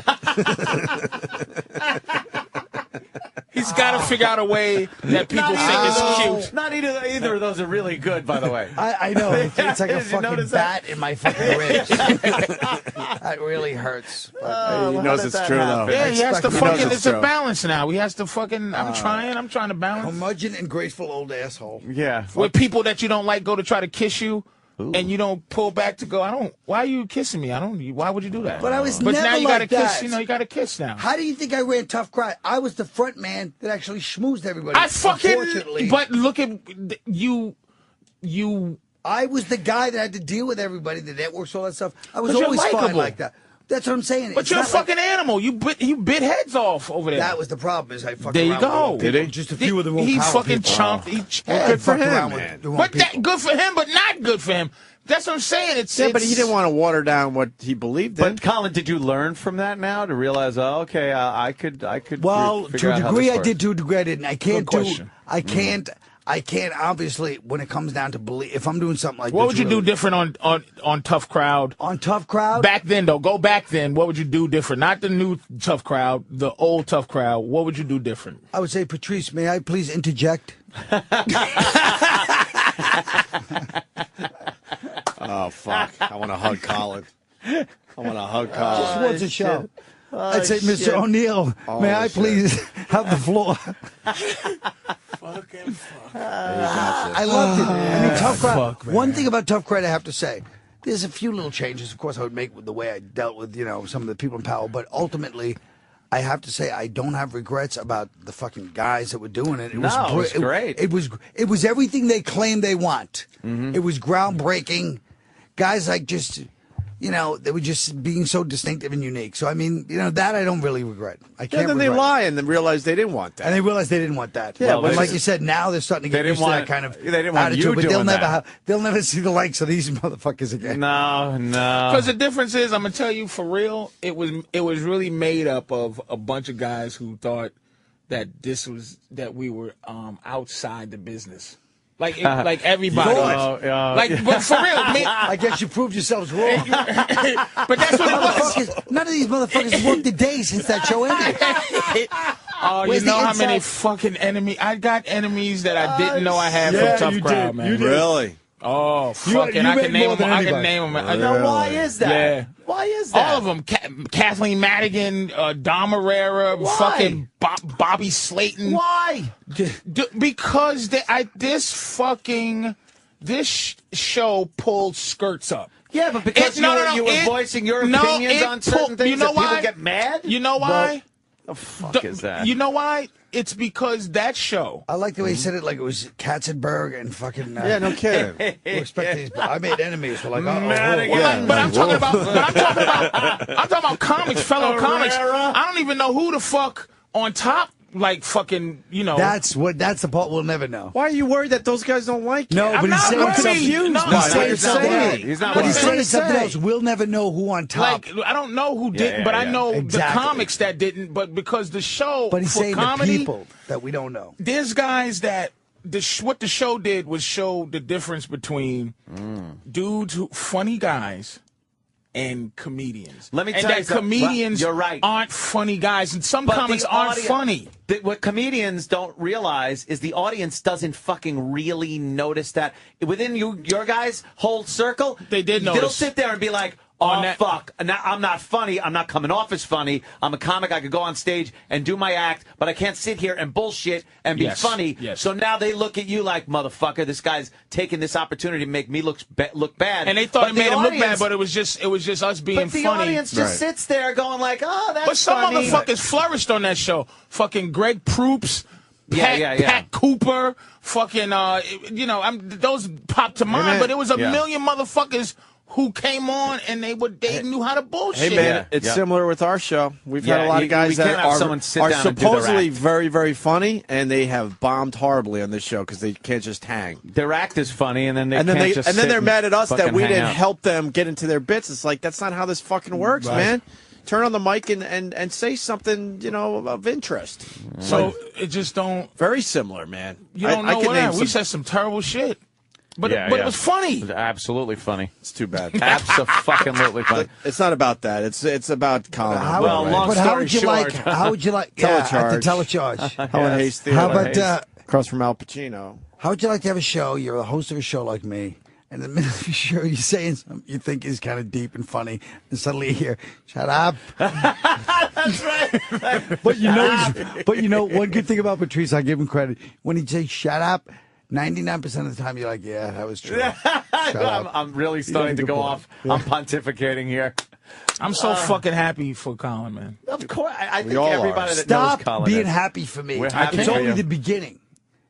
He's got to figure out a way that people think is cute. Not either of those are really good, by the way. I know. It's like a Did you fucking notice bat in my fucking ribs. That really hurts. He knows it's true, though. Yeah, he has to He knows fucking. it's It's a true. balance now. He has to fucking. I'm trying to balance. Curmudgeon and graceful old asshole. Yeah. With people that you don't like go to try to kiss you. And you don't pull back to go. Why are you kissing me? Why would you do that? But I was But never now you like gotta kiss. that. You got to kiss now. How do you think I ran Tough Crowd? I was the front man that actually schmoozed everybody. I fucking. Unfortunately, But look at you. I was the guy that had to deal with everybody, the networks, all that stuff. I was But you're always fine likable. like that. That's what I'm saying. But It's you're a not like- fucking animal. You bit heads off over there. That was the problem. Is I fucking There you around go. with Did he? Just a few of the wrong He power fucking people. chomped. He Yeah, good for fucked him, around with man. the wrong But people. that good for him, but not good for him. That's what I'm saying. It's But he didn't want to water down what he believed in. But Colin, did you learn from that now to realize? Oh, okay, I could. Well, figure to a out how degree, this I works. did. To a degree, I didn't. I can't Good do. question. I can't. Obviously, when it comes down to belief, if I'm doing something like What this, would you do really- different on Tough Crowd? on Tough Crowd? Back then, though, go back then. What would you do different? Not the new Tough Crowd, the old Tough Crowd. What would you do different? I would say, Patrice, may I please interject? Oh, fuck. I want to hug Colin. I want to hug Colin. Just once a show. I'd say, Mr. O'Neill, may I shit. please have the floor? I loved it. I mean, Tough Crowd. Fuck, man. One thing about Tough Crowd I have to say, there's a few little changes, of course, I would make with the way I dealt with, some of the people in power, but ultimately, I have to say I don't have regrets about the fucking guys that were doing it. It was No, it was great. It was everything they claim they want. It was groundbreaking. Guys like just, they were just being so distinctive and unique. So I mean, that I don't really regret. I can't. Yeah, then they regret. lie and then realize they didn't want that. And they realized they didn't want that. Yeah, but well, like they- you said, now they're starting to They get didn't used to that want- kind of they didn't want attitude. you But they'll doing never that. they'll never see the likes of these motherfuckers again. No. Because the difference is, I'm gonna tell you for real, it was really made up of a bunch of guys who thought that that we were outside the business. Like everybody. But for real, I guess you proved yourselves wrong. but that's what it was. Motherfuckers, none of these motherfuckers have worked a day since that show ended. Oh, you Where's know the how many inside? fucking enemies? I got enemies that I didn't know I had Yeah, from you Tough Crowd, did. man. You did. Really? Oh, fucking! I can name them. I can name them. Now, why is that? Yeah. Why is that? All of them. Kathleen Madigan, Dom Herrera, Why? fucking Bobby Slayton. Why? Because this show pulled skirts up. Yeah, but because you were voicing your opinions on certain things, you know that people why? get mad? You know why? The fuck is that? You know why? It's because that show. I like the way he said it, like it was Katzenberg and fucking. Yeah, no kidding. I made enemies. We're like, But I'm talking about comics, fellow comics. I don't even know who the fuck on top. Like fucking, That's the part we'll never know. Why are you worried that those guys don't like you? No, but he's saying something. He's saying He's not. But he's saying worried. something else. We'll never know who on top. Like, I don't know who didn't, but I know the comics that didn't. But because the show, But he's for saying comedy, the people that we don't know. there's guys that what the show did was show the difference between funny guys and comedians. Let me and tell that you something. comedians You're right. aren't funny guys, and some But comics aren't funny. What comedians don't realize is the audience doesn't fucking really notice that. Within your guys' whole circle, They did They'll notice. sit there and be like, fuck, I'm not funny. I'm not coming off as funny. I'm a comic. I could go on stage and do my act, but I can't sit here and bullshit and be funny. Yes. So now they look at you like, motherfucker, this guy's taking this opportunity to make me look bad. And they thought it made him look bad, but it was just us being But the funny. audience just sits there going like, oh, that's But some funny. motherfuckers flourished on that show. Fucking Greg Proops, Yeah. Pat Cooper, fucking, those popped to mind, but it was a million motherfuckers who came on and they knew how to bullshit. Hey man, it's similar with our show. We've had a lot of guys that are supposedly very, very funny, and they have bombed horribly on this show because they can't just hang. Their act is funny, and then they're mad at us that we didn't out. help them get into their bits. It's like that's not how this fucking works, man. Turn on the mic and say something, of interest. So it just don't. Very similar, man. You don't know what we said some terrible shit. But it was funny. It was absolutely funny. It's too bad. Absolutely funny. It's not about that. It's about Colin. How would you like? Telecharge. At the Telecharge. Helen Hayes Theater. How about across from Al Pacino? How would you like to have a show? You're a host of a show like me, and in the middle of your show, you're saying something you think is kind of deep and funny, and suddenly you hear, "Shut up." That's right. But one good thing about Patrice, I give him credit. When he says "shut up," 99% of the time, you're like, yeah, that was true. I'm really starting to go off. I'm pontificating here. I'm so fucking happy for Colin, man. Of course. I think everybody that Stop knows Colin being is. happy for me. Happy it's for only you. the beginning.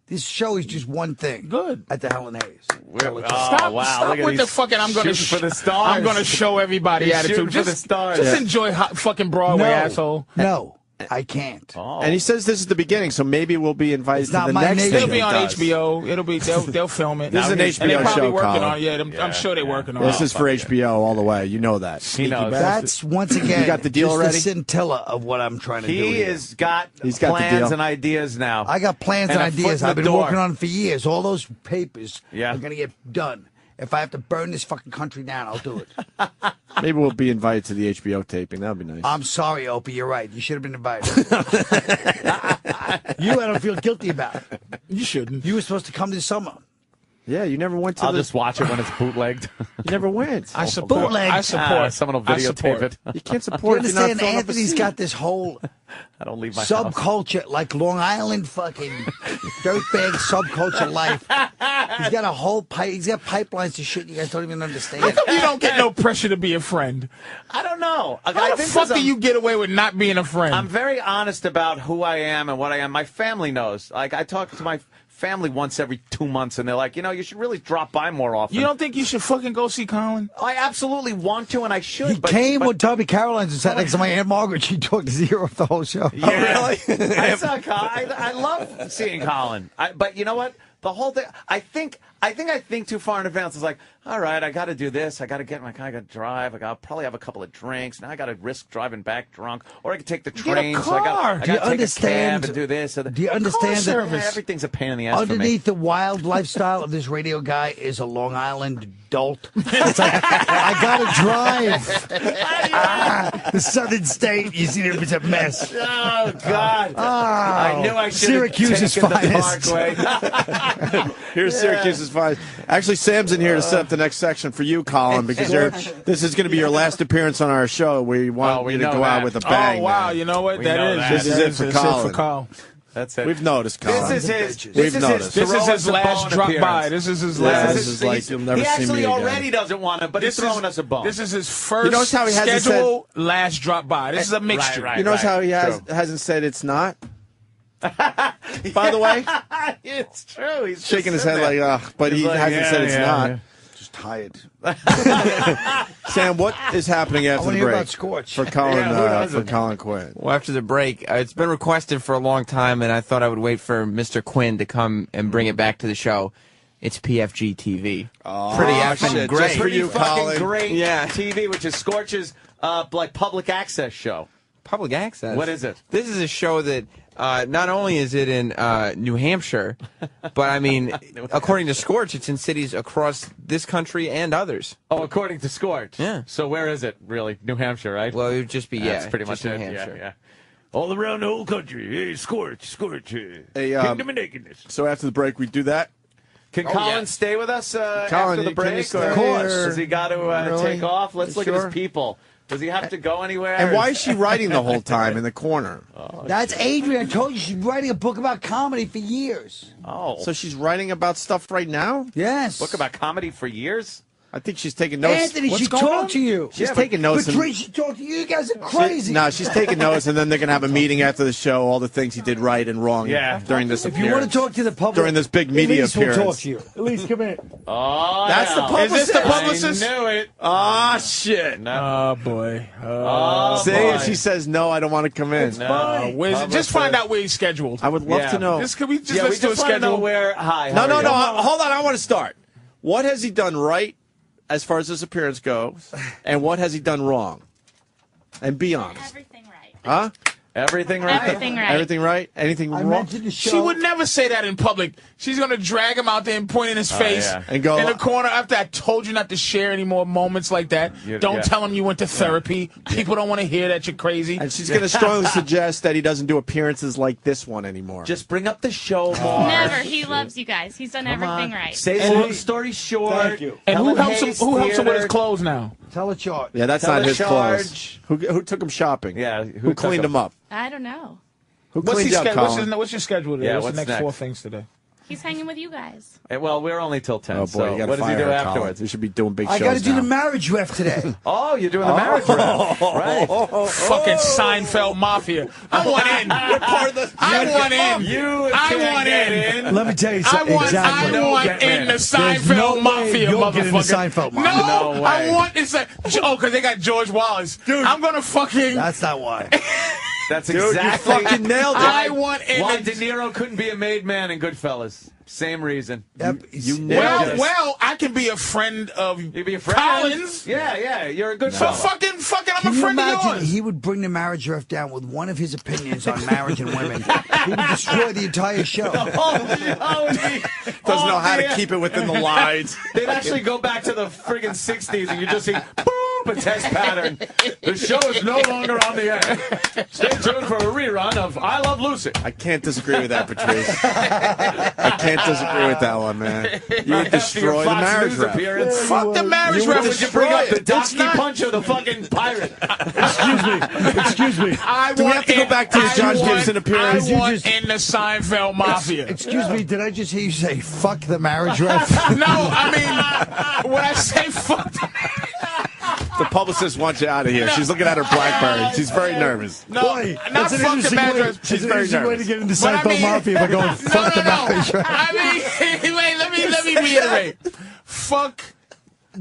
This show is just one thing. Good. At the Helen Hayes. Stop with the fucking I'm going to for the stars. I'm going to show everybody attitude. Just for the stars. Just enjoy fucking Broadway, asshole. No, I can't. And he says this is the beginning, so maybe we'll be invited to the next thing. It'll be on HBO. It'll be they'll film it. This is an HBO and they're probably show, working Colin. on it. I'm sure they're working on it. This is for HBO all the way. You know that. He knows. That's once again. You got the deal just already? the scintilla of what I'm trying to do. He's got the plans deal. and ideas now. I got plans and a foot ideas. in the I've been door. working on it for years. All those papers Yeah. are going to get done. If I have to burn this fucking country down, I'll do it. Maybe we'll be invited to the HBO taping. That would be nice. I'm sorry, Opie. You're right. You should have been invited. I don't feel guilty about. You shouldn't. You were supposed to come this summer. Yeah, you never went to I'll just watch it when it's bootlegged. You never went. I support. Bootleg. I support. Someone will I videotape support. it. You can't You support if you're not understand? filling up a Anthony's seat. got this whole I don't leave my house. subculture, like Long Island fucking dirtbag subculture life. He's got a whole pipe. He's got pipelines to shit you guys don't even understand. How come you don't get no pressure to be a friend? I don't know. How the fuck do you get away with not being a friend? I'm very honest about who I am and what I am. My family knows. Like, I talk to my family once every 2 months, and they're like, you should really drop by more often. You don't think you should fucking go see Colin? I absolutely want to, and I should. He came with Toby Caroline's and sat next to my Aunt Margaret. She talked zero of the whole show. Yeah. Really? I saw Colin. I love seeing Colin. But you know what? The whole thing, I think too far in advance. It's like, all right, I got to do this. I got to get in my car. I got to drive. I got to probably have a couple of drinks. Now I got to risk driving back drunk, or I could take the train. Get a So I car. got Do you to take understand? a cab and do this. Do you understand that everything's a pain in the ass underneath the wild lifestyle of this radio guy is a Long Island dolt? It's like, I gotta drive. The southern state, you see, it's a mess. for me? Oh God! I knew I should have Syracuse's taken the finest. Parkway. Here's Syracuse's fine. Actually, Sam's in here to set up the next section for you, Colin, because this is going to be your last appearance on our show. We want you to go out with a bang. Oh, wow. Man. You know what? This is it for Colin. That's it. We've noticed, Colin. This is his last drop by. This is his last. This is like, you'll never he see me actually again. already doesn't want to, but he's throwing us a bone. This is his first You notice how he hasn't scheduled last drop by. This is a mixture. You notice how he hasn't said it's not? By the way? It's true. He's shaking his head like, ugh, but he hasn't said it's not. Just tired. Sam, what is happening after the break about Scorch. for Colin Quinn? Well, after the break, it's been requested for a long time, and I thought I would wait for Mr. Quinn to come and bring it back to the show. It's PFG TV. Oh, pretty effing great. Just for you, Colin. Great TV, which is Scorch's like public access show. Public access? What is it? This is a show that not only is it in New Hampshire, but I mean, according to Scorch, it's in cities across this country and others. Oh, according to Scorch. Yeah. So where is it, really? New Hampshire, right? Well, it would just be, That's pretty just much New it. Hampshire. Yeah. All around the whole country. Hey, Scorch. Kingdom of Nakedness. So after the break, we do that? Can Colin stay with us after Colin, the break? of course. Does he got to take off? Let's look at his people. Does he have to go anywhere? And why is she writing the whole time in the corner? That's Adrian. I told you she's writing a book about comedy for years. Oh. So she's writing about stuff right now? Yes. Book about comedy for years? I think she's taking notes. Anthony, she talked to you. She's taking notes. Patrice, she talked to you. You guys are crazy. She's taking notes, and then they're going to have a meeting after the show, all the things he did right and wrong during this If appearance. you want to talk to the public, during this big media Elise appearance. will talk to you. Elise, come in. Oh, That's the publicist. Is this the publicist? I knew it. Ah, shit. Oh, boy. See, and she says, no, I don't want to come in. Just find out where he's scheduled. I would love to know. Could we just Yeah, let's we do a just want to know schedule? where. Hi. No, how are you? hold on. I want to start. What has he done right as far as this appearance goes, and what has he done wrong? And be honest. Everything right. Huh? Everything right? Everything right. Everything right? Anything I wrong? mentioned the show. She would never say that in public. She's going to drag him out there and point in his face yeah. And go in the corner after I told you not to share any more moments like that. Don't tell him you went to therapy. People don't want to hear that you're crazy. And she's going to strongly suggest that he doesn't do appearances like this one anymore. Just bring up the show more. Never. He loves you guys. He's done everything right. Say the long story short. Thank you. And who Helen helps him? Hayes Who helps him with his Theater. clothes now? Tell a chart. Yeah, that's Tell not the his charge. clothes. Who took him shopping? Yeah, Who took cleaned him up? I don't know. Who What's, cleaned you up, Colin? what's your schedule today? Yeah, what's what's the next next? 4 things today? He's hanging with you guys. Well, we're only till 10. Oh, boy, so you got to what does he fire do her, afterwards? Colin. We should be doing big I shows got to do now. the marriage ref today. Oh, you're doing the marriage rep. Right. Fucking Seinfeld Mafia. I want in. You're part of the. I want in. I want in. Let me tell you something. Exactly. I want in the Seinfeld no way Mafia, you'll get in the motherfucker. Seinfeld Mafia. No, No I way. want this. Because they got George Wallace. Dude, I'm gonna fucking. That's not why. That's Dude, exactly. you fucking nailed it. I want in. Why De Niro couldn't be a made man in Goodfellas. Same reason. You nailed it. Well, I can be a friend of You'd be a friend. Collins. Yeah, you're a good So fellow. fucking, I'm Can a you friend of imagine yours. he would bring the marriage ref down with one of his opinions on marriage and women? He would destroy the entire show. Doesn't know how to keep it within the lines. They'd actually go back to the friggin' 60s and you just see, boom, a test pattern. The show is no longer on the air. Stay tuned for a rerun of I Love Lucy. I can't disagree with that, Patrice. I can't disagree with that one, man. You would destroy the marriage rep. Fuck the marriage rep. Would you bring up the It's Donkey not- Punch or the fucking pirate? Excuse me. Do we have to go back to the John Gibson appearance? I want in the Seinfeld Mafia. Excuse me, did I just hear you say, fuck the marriage ref? No, I mean, when I say fuck The publicist wants you out of here. She's looking at her BlackBerry. She's very nervous. no, Boy, not that's an fuck the interesting marriage way, rep. She's very way to nervous. get into But I Seinfeld mean- Mafia by going, fuck the marriage ref. I mean, wait, let me reiterate. Fuck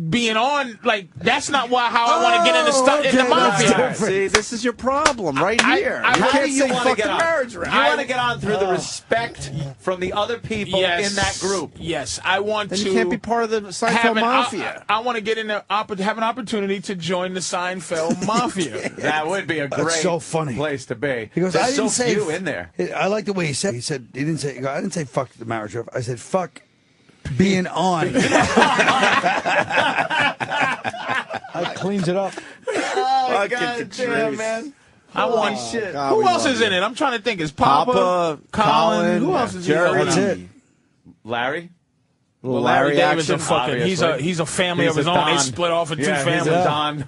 being on, like, that's not how I want to get into stuff in the mafia. See, this is your problem right here. I you How can't do you say want fuck to get the on? marriage rep. You want to get on through the respect from the other people in that group. Yes, I want Then to. you can't be part of the Seinfeld have Mafia. I want to get in have an opportunity to join the Seinfeld Mafia. That would be a great so funny. place to be. He goes, There's I didn't so say few in there. I like the way he said. He said he didn't say. I didn't say fuck the marriage ref. I said fuck being on. That cleans it up. Oh, God damn, man. I want shit. God, Who we else love is you. in it? I'm trying to think. Is Papa, Colin? Who else is Jerry. in it? That's it. Larry? Well, Larry David's a action, fucking. He's a family of his own. They split off in two families. He's a Don.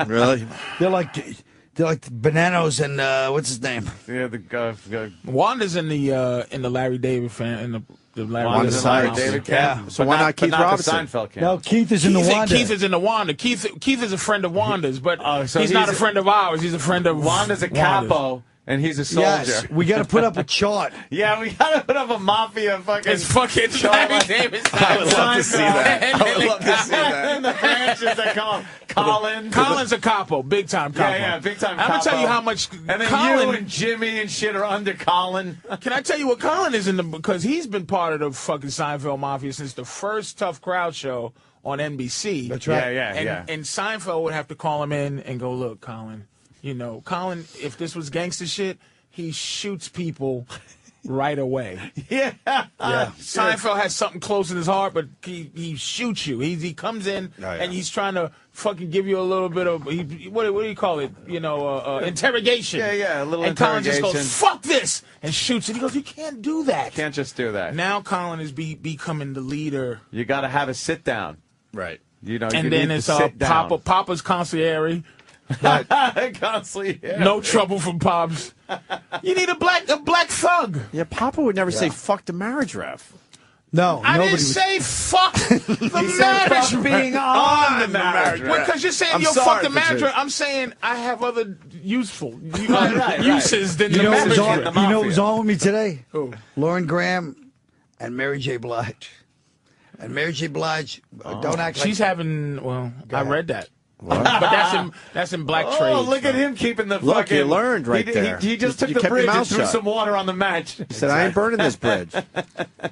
Really? They're like Bananos and what's his name? Yeah, the Wanda's in the Larry David fan in the Larry Wanda's David. David Yeah. So why not Keith Robinson? The Seinfeld camp. No, Keith is in the Wanda. Keith is in the Wanda. Keith is a friend of Wanda's, but so he's not a friend of ours. He's a friend of Wanda's a capo, and he's a soldier. Yes, we got to put up a chart. Yeah, we gotta put up a mafia fucking. It's fucking Larry David. I would love to see that. I would love to see And that. the branches that come. Colin's a capo, big time capo. Yeah, big time. I'm gonna tell you how much. And then Colin, you and Jimmy and shit are under Colin. Can I tell you what Colin is in the? Because he's been part of the fucking Seinfeld Mafia since the first Tough Crowd show on NBC. That's right. Yeah. And Seinfeld would have to call him in and go, look, Colin, Colin, if this was gangster shit, he shoots people right away. Yeah. Seinfeld has something close in his heart, but he shoots you. He comes in and he's trying to fucking give you a little bit of what do you call it? Interrogation. Yeah, a little and Colin interrogation. just goes, "Fuck this," and shoots it. He goes, "You can't do that. Can't just do that. Now Colin is becoming the leader. You got to have a sit down. Right. You know. And you then need it's to sit down. Papa's concierge. Constantly. Yeah. No trouble from Pops. You need a black thug. Yeah, Papa would never say "fuck the marriage ref." No, I nobody didn't say fuck the marriage ref. Being on the marriage. Because you're saying fuck the marriage ref. I'm saying I have other useful uses than the marriage ref. You know who's on with me today? Who? Lauren Graham and Mary J. Blige. And Mary J. Blige, don't act like... She's having, well, I read that. What? But that's in black trade. Oh, look at him keeping the Look, fucking... you learned right there. He just took You the kept your bridge and mouth threw shut. some water on the match. He said, "I ain't burning this bridge."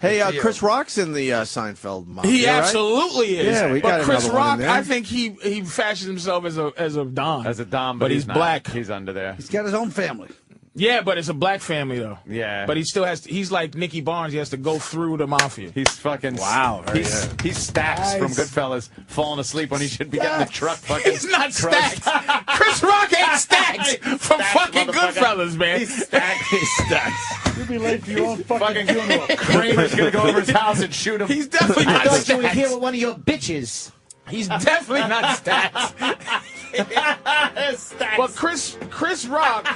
Hey, Chris Rock's in the Seinfeld Mafia, He right? absolutely is. Yeah, we got but Chris another one in Rock, there. I think he fashions himself as a Don. As a Dom, but he's not. black. He's under there. He's got his own family. Yeah, but it's a black family though. Yeah. But he still has to, he's like Nicky Barnes, he has to go through the mafia. He's fucking... Wow. He's Stacks from Goodfellas falling asleep when he should be getting the truck fucking... He's not Stacks. Chris Rock ain't Stacks from fucking Goodfellas, man. He's Stacks. He's Stacks. You'll be late for your own fucking funeral. Kramer's gonna go over his house and shoot him. He's definitely not You were Stacks. here with one of your bitches. He's definitely not Stacks. But Chris Rock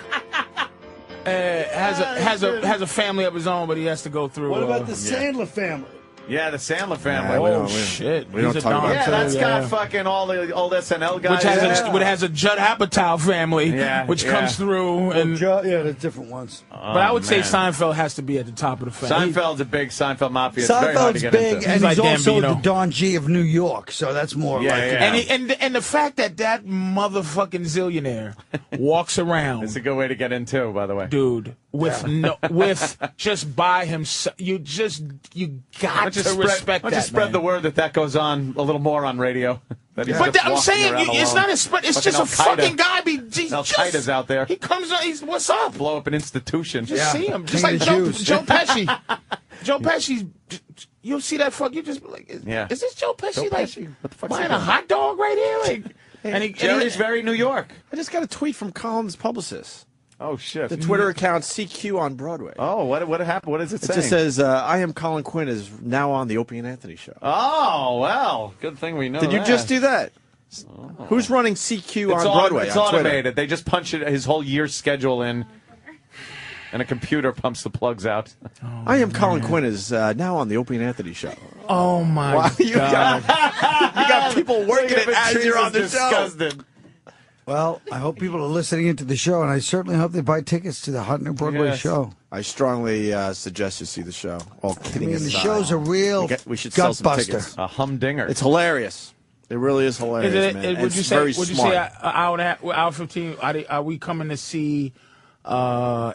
has a family of his own, but he has to go through. What about the Sandler family? Yeah, the Sandler family. Oh shit! We don't He's a talk Don, about Yeah, too, that's got yeah. fucking all the old SNL guys. Which has a Judd Apatow family, which comes through, and Yeah, there's different ones. but I would say Seinfeld has to be at the top of the family. Seinfeld's a big Seinfeld Mafia. It's very hard to Seinfeld's get big, into. and He's he's like also Gambino. the Don G of New York, so that's more Yeah, like... yeah. And the fact that motherfucking zillionaire walks around, It's a good way to get in too, by the way. dude, with just by himself. You got to respect that. Just spread man. the word that goes on a little more on radio. That he's But just I'm walking saying around it's alone. not a spread. It's Fucking just a Al-Qaeda. fucking guy. Al-Qaeda's out there. He comes on. He's what's up? Blow up an institution. Just see him. Just King like of the Jews. Joe Pesci. Joe Pesci. You'll see that fuck. You just be like, is this Joe Pesci? Joe Like Pesci? What the fuck's buying he a doing? hot dog right here? Like, and Jerry's very New York. I just got a tweet from Colin's publicist. Oh shit. The Twitter account CQ on Broadway. Oh, what happened? What does it It say? just says, "I am Colin Quinn is now on the Opie and Anthony show." Oh well, good thing we know. Did you that. just do that? Who's running CQ on Broadway? It's on Twitter? automated. They just punch his whole year's schedule in, and a computer pumps the plugs out. I am Colin Quinn is now on the Opie and Anthony show. oh my Wow, you god. you got people working it as you're on the show. Disgusted. Well, I hope people are listening into the show, and I certainly hope they buy tickets to the Hot New Broadway Yes. show. I strongly suggest you see the show. All I kidding mean, the aside. show's a real We should sell some gutbuster. tickets. A humdinger. It's hilarious. It really is hilarious, man. Would It's you say? very Would you smart. say an hour and a half, hour 15? Are we coming to see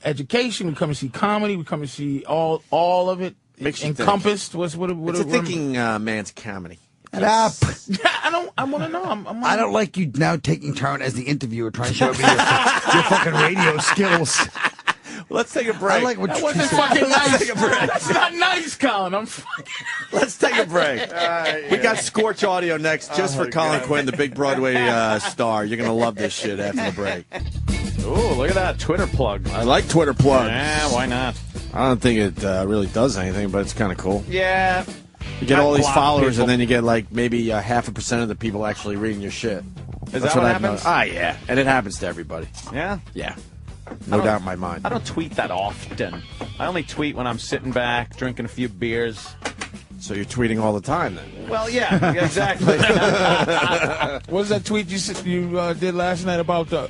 education? We coming to see comedy? We coming to see all of it Makes you think. encompassed? It's a thinking man's comedy. Shut up. I want to know. I don't like you now taking turn as the interviewer trying to show me your fucking radio skills. Let's take a break. I like what That you wasn't said. fucking nice. Take a break. That's not nice, Colin. I'm fucking. Let's take a break. We got Scorch Audio next just for Colin Quinn, the big Broadway star. You're going to love this shit after the break. Ooh, look at that Twitter plug. I like Twitter plugs. Yeah, why not? I don't think it really does anything, but it's kind of cool. Yeah. You get all these followers, people. and then you get like maybe 0.5% of the people actually reading your shit. Is that what happens? Yeah. And it happens to everybody. Yeah? Yeah. No doubt in my mind. I don't tweet that often. I only tweet when I'm sitting back, drinking a few beers. So you're tweeting all the time then? Well, yeah, exactly. What was that tweet you did last night about the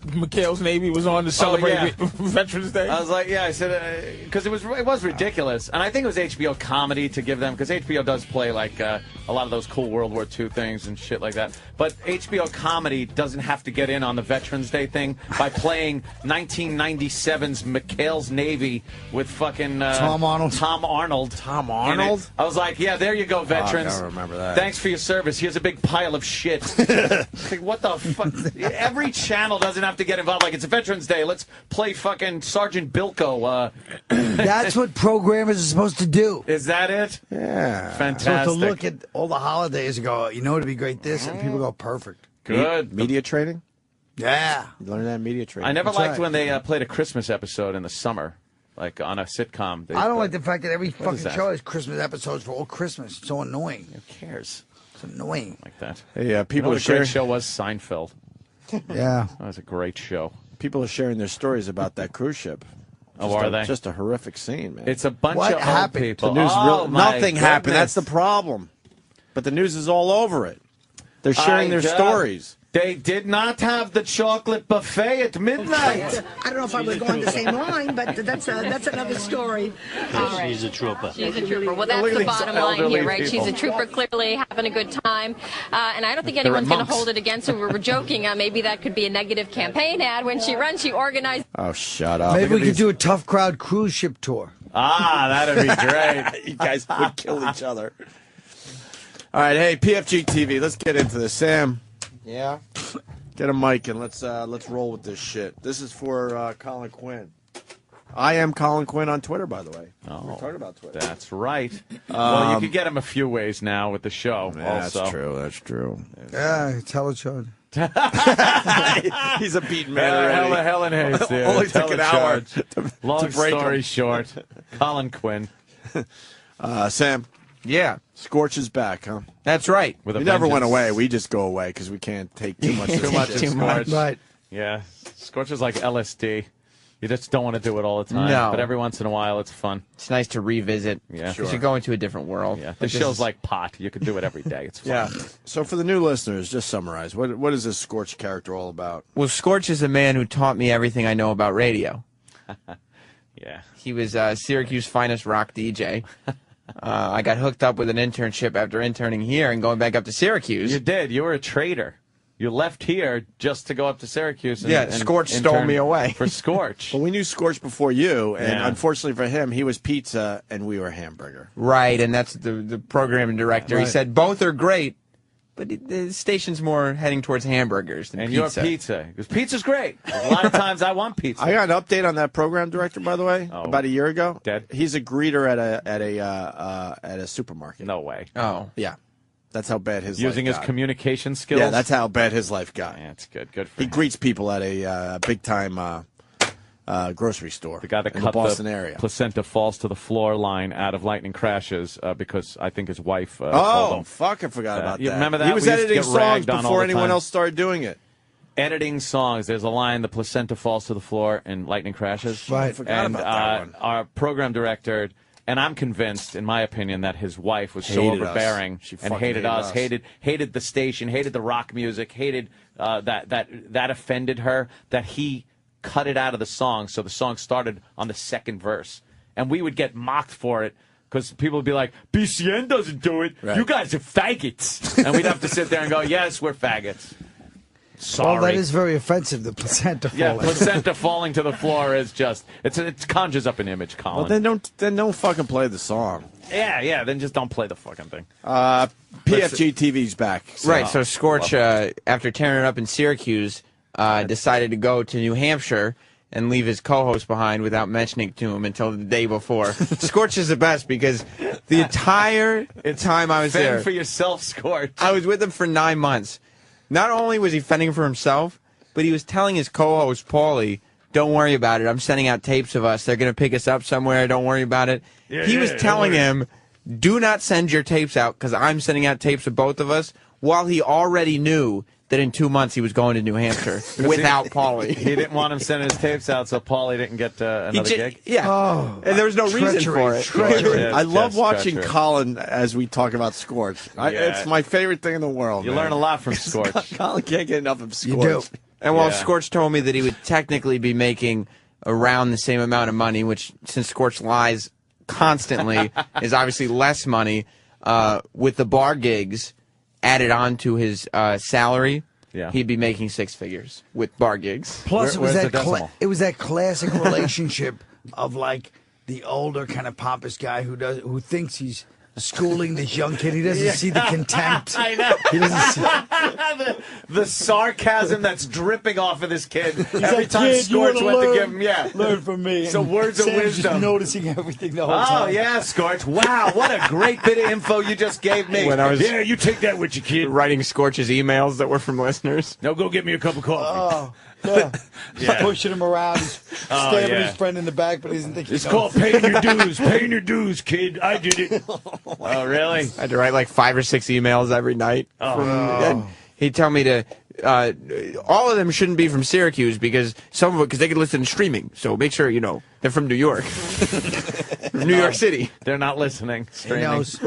McHale's Navy was on to celebrate Veterans Day? I was like, I said, because it was ridiculous. And I think it was HBO comedy to give them, because HBO does play like a lot of those cool World War II things and shit like that. But HBO comedy doesn't have to get in on the Veterans Day thing by playing 1997's McHale's Navy with fucking Tom Arnold. Tom Arnold? I was like, yeah, there you go, veterans. I don't remember that. Thanks for your service. Here's a big pile of shit. Like, what the fuck? Every channel doesn't have to get involved. Like, it's a Veterans Day. Let's play fucking Sergeant Bilko. That's what programmers are supposed to do. Is that it? Yeah. Fantastic. So to look at all the holidays and go, you know, it'd be great this, and people go, perfect. Good. Media training? Yeah. You learn that in media training. I never liked when they played a Christmas episode in the summer, like on a sitcom. I don't like the fact that every fucking that? show has Christmas episodes for all Christmas. It's so annoying. Who cares? It's annoying. Like that. Hey, You know people what are a great sharing. show was? Seinfeld. Yeah. That was a great show. People are sharing their stories about that cruise ship. Oh, are they? Just a horrific scene, man. It's a bunch What of happened? old people. The news. Oh, my Nothing happened. goodness. That's the problem. But the news is all over it. They're sharing their stories. They did not have the chocolate buffet at midnight. I don't know if I would go on the same line, but that's another story. She's a trooper. She's a trooper. Well, that's the bottom line here, right? She's a trooper, clearly having a good time. And I don't think anyone's going to hold it against her. We were joking. Maybe that could be a negative campaign ad. When she runs, she organized. Oh, shut up. Maybe we could do a tough crowd cruise ship tour. Ah, that'd be great. You guys would kill each other. All right, hey, PFG TV, let's get into this. Sam. Yeah. Get a mic and let's roll with this shit. This is for Colin Quinn. I am Colin Quinn on Twitter, by the way. Oh, we're talking about Twitter. That's right. Well, you could get him a few ways now with the show. Yeah, also. that's true. That's true. Yeah, tell it, Sean. He's a beaten man already. Helen Hayes there. Only took an hour Long to break story him. short, Colin Quinn. Sam. Yeah. Scorch is back, huh? That's right. With a We never went vengeance. away. We just go away because we can't take too much. Too much shit. of Scorch. Right. Yeah. Scorch is like LSD. You just don't want to do it all the time. No. But every once in a while, it's fun. It's nice to revisit. Yeah. Because you go into a different world. Yeah. Like This this show's is- like pot. You can do it every day. It's fun. Yeah. So for the new listeners, just summarize. What is this Scorch character all about? Well, Scorch is a man who taught me everything I know about radio. Yeah. He was Syracuse's finest rock DJ. I got hooked up with an internship after interning here and going back up to Syracuse. You did. You were a traitor. You left here just to go up to Syracuse. And, and Scorch stole intern me away. For Scorch. Well, we knew Scorch before you, and Yeah. unfortunately for him, he was pizza and we were hamburger. Right, and that's the programming director. He said both are great, but the station's more heading towards hamburgers than And pizza. you're pizza. Because pizza's great. A lot of times I want pizza. I got an update on that program director, by the way, Oh. about a year ago. Dead? He's a greeter at a supermarket. No way. Oh. Yeah, that's how bad his Using life his got. communication skills? Yeah, that's how bad his life got. Yeah, it's good. Good for He him. greets people at a big time grocery store. The guy that in cut the Boston area. placenta falls to the floor line out of Lightning Crashes because I think his wife called Oh, him. fuck! I forgot about you that. remember that? He was We used to editing get songs ragged on all before the anyone time. else started doing it. Editing songs. There's a line, the placenta falls to the floor in Lightning Crashes. Right. I forgot And about that one. our program director, and I'm convinced, in my opinion, that his wife was so Hated us. overbearing She and fucking hated hated us, us. hated the station, hated the rock music, hated that offended her, that he cut it out of the song, so the song started on the second verse. And we would get mocked for it because people would be like, BCN doesn't do it. Right. You guys are faggots. And we'd have to sit there and go, yes, we're faggots. Sorry. Well, that is very offensive, the placenta Yeah, falling. placenta falling to the floor is just it conjures up an image, Colin. Well, then don't fucking play the song. yeah, then just don't play the fucking thing. PFG TV's back. Right, so Scorch, after tearing it up in Syracuse, decided to go to New Hampshire and leave his co-host behind without mentioning it to him until the day before. Scorch is the best because the entire time I was Fend there, for yourself, Scorch. I was with him for 9 months. Not only was he fending for himself, but he was telling his co-host, Paulie, don't worry about it. I'm sending out tapes of us. They're going to pick us up somewhere. Don't worry about it. He was telling him, do not send your tapes out because I'm sending out tapes of both of us, while he already knew that in 2 months he was going to New Hampshire without Paulie. He didn't want him sending his tapes out, so Paulie didn't get another gig? Yeah. Oh, and there was no reason for it. I love watching Colin as we talk about Scorch. It's my favorite thing in the world. You learn a lot from Scorch. Colin can't get enough of Scorch. You do. And while Scorch told me that he would technically be making around the same amount of money, which, since Scorch lies constantly, is obviously less money, with the bar gigs added on to his salary, he'd be making 6 figures with bar gigs. Plus, it was that classic relationship of like the older kind of pompous guy who thinks he's schooling this young kid. He doesn't see the contempt. I know. He doesn't see the sarcasm that's dripping off of this kid every like, time kid, Scorch went to give him, learn from me. Some words of Sam's wisdom. Just noticing everything the whole time. Oh yeah, Scorch! Wow, what a great bit of info you just gave me. When I was you take that with you, kid. Writing Scorch's emails that were from listeners. Now go get me a cup of coffee. Yeah. Pushing him around, stabbing his friend in the back, but he doesn't think it's called paying your dues. Paying your dues, kid. I did it. Oh, really? I had to write like 5 or 6 emails every night. And he'd tell me to, all of them shouldn't be from Syracuse because because they could listen to streaming. So make sure, they're from New York. From New York City. They're not listening. Streaming. He knows.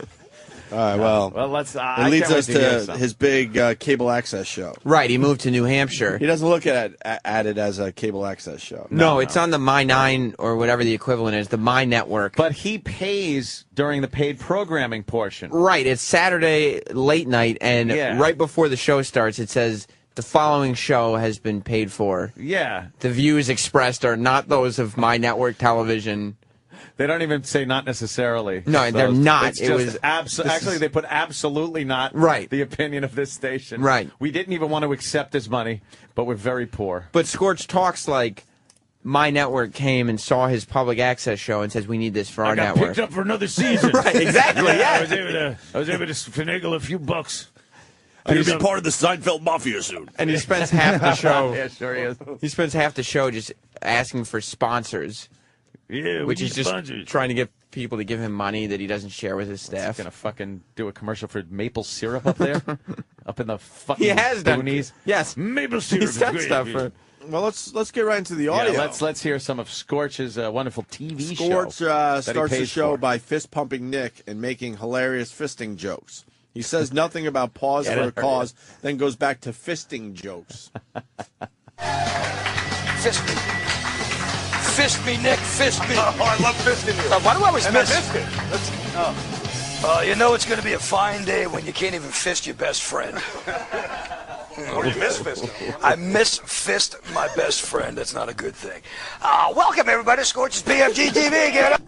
All right, well, let's. It leads us to his big cable access show. Right, he moved to New Hampshire. He doesn't look at it as a cable access show. No, it's on the My 9 or whatever the equivalent is, the My Network. But he pays during the paid programming portion. Right, it's Saturday late night, and right before the show starts, it says the following show has been paid for. Yeah. The views expressed are not those of My Network Television. They don't even say not necessarily. No, they're not. It's actually, they put absolutely not the opinion of this station. Right. We didn't even want to accept his money, but we're very poor. But Scorch talks like My Network came and saw his public access show and says, we need this for our network. I got picked up for another season. Right, exactly, I was able to finagle a few bucks. He's part of the Seinfeld Mafia soon. And he spends half the show. Yeah, sure he is. He spends half the show just asking for sponsors. Yeah, which is just sponsors. Trying to get people to give him money that he doesn't share with his staff. He's gonna fucking do a commercial for maple syrup up there, up in the fucking. He has done. boonies. Yes, maple syrup. He's done stuff for. Well, let's get right into the audio. Yeah, let's hear some of Scorch's wonderful TV show. Scorch starts the show for. by fist pumping Nick and making hilarious fisting jokes. He says nothing about pause for a cause, then goes back to fisting jokes. Fist me. Fist me, Nick. Fist me. Oh, I love fisting you. Why do I always miss it? You know it's going to be a fine day when you can't even fist your best friend. Or you miss fisting. I miss fist my best friend. That's not a good thing. Welcome, everybody. Scorch's PFG TV. Get up.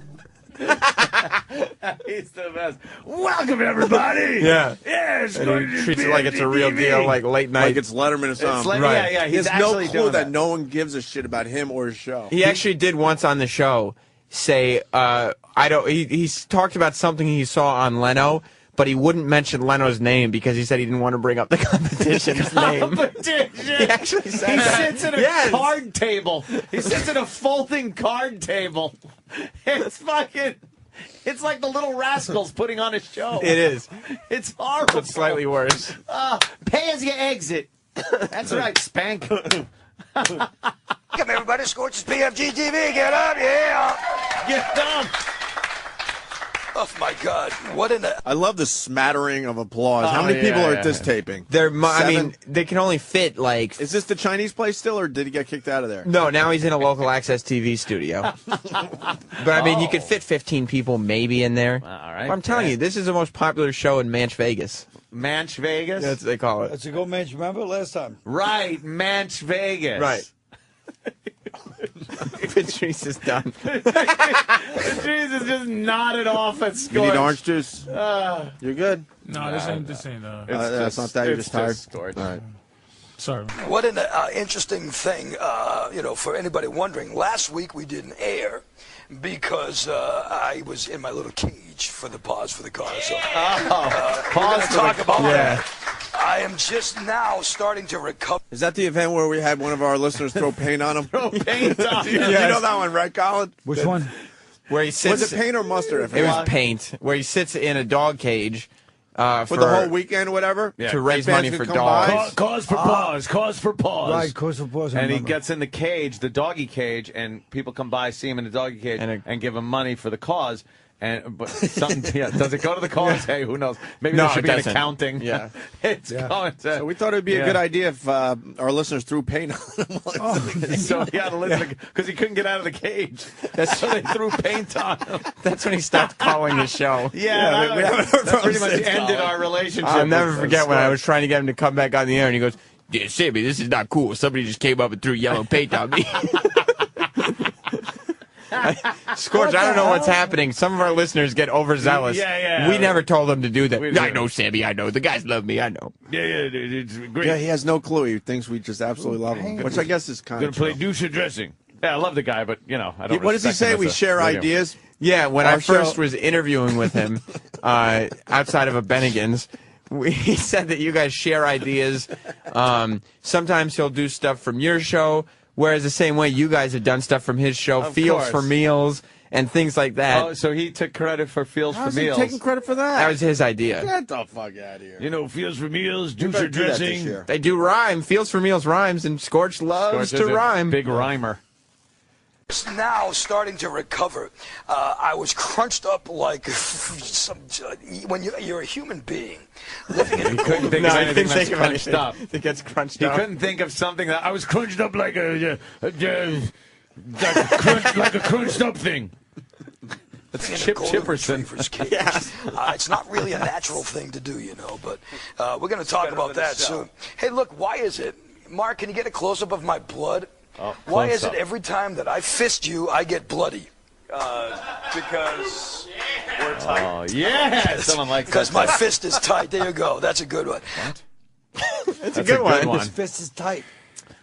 He's the best. Welcome, everybody. Yeah. Yes. And he treats it like it's a real deal, like late night. Like it's Letterman or something. Right. Yeah, he's no clue that no one gives a shit about him or his show. He actually did once on the show say, he's talked about something he saw on Leno, but he wouldn't mention Leno's name because he said he didn't want to bring up the competition's name. He actually said that. Sits at a card table. He sits at a folding card table. It's fucking... It's like the Little Rascals putting on a show. It is. It's horrible. It's slightly worse. Pay as you exit. That's right, Spank. Welcome, everybody. Scorch's PFG TV. Get up. Yeah. Get up. Oh, my God. What in the... I love the smattering of applause. How many people are at this taping? I mean, they can only fit, like... Is this the Chinese place still, or did he get kicked out of there? No, now he's in a local access TV studio. But, I mean, you could fit 15 people maybe in there. All right. But I'm telling you, this is the most popular show in Manch Vegas. Manch Vegas? That's what they call it. That's a good match. Remember last time? Right, Manch Vegas. Right. Patrice is done. Patrice is just nodded off at Scorch. You need orange juice? You're good? No, this ain't. That's not that. You're just tired? Scorch. All right. Sorry. What an interesting thing, for anybody wondering. Last week we didn't air because I was in my little cage for the pause for the car. So, pause talk about that. I am just now starting to recover. Is that the event where we had one of our listeners throw paint on him? Throw paint on him. You know that one, right, Colin? Which one? Where he sits. Was it paint or mustard? It was paint. Where he sits in a dog cage. For the whole weekend or whatever? Yeah. To raise money for dogs. Cause for pause. Cause for pause. Right, cause for pause. And he gets in the cage, the doggy cage, and people come by, see him in the doggy cage, and give him money for the cause. But something, does it go to the cause? Hey, who knows? Maybe there should be an accounting. Yeah, it's going to. So we thought it'd be a good idea if our listeners threw paint on him. So he had to listen because he couldn't get out of the cage. So they threw paint on him. That's when he stopped calling the show. Yeah, we haven't heard from pretty much ended our relationship. I'll never forget when I was trying to get him to come back on the air, and he goes, "Yeah, Sammy, this is not cool. Somebody just came up and threw yellow paint on me." Scorch, I don't know what's happening. Some of our listeners get overzealous. Yeah. We never told them to do that. I know, Sammy, I know. The guys love me, I know. Yeah, it's great. Yeah, he has no clue. He thinks we just absolutely love him, which I guess is kind of Gonna play douche dressing. Yeah, I love the guy, but, I don't What does he say? We share ideas? Yeah, when I first was interviewing with him outside of a Bennigan's, he said that you guys share ideas. Sometimes he'll do stuff from your show. Whereas the same way you guys have done stuff from his show, Fields for Meals, and things like that. Oh, so he took credit for Fields for Meals. How's he taking credit for that? That was his idea. Get the fuck out of here. You know, Fields for Meals, douche dressing. They do rhyme. Fields for Meals rhymes, and Scorch loves to rhyme. Big rhymer. Now starting to recover. I was crunched up like when you're a human being living in He couldn't think of anything that's crunched up. It gets crunched He up. couldn't think of something that I was crunched up like a crunched up thing. That's in a Chip golden Chipperson. retriever's cage. It's not really a natural thing to do, but we're going to talk about that soon. Hey, look, why is it, Mark, can you get a close-up of my blood? Why is it every time that I fist you, I get bloody? Because we're tight. Oh, yeah. Someone likes that. Because my fist is tight. There you go. That's a good one. That's a good one. His fist is tight.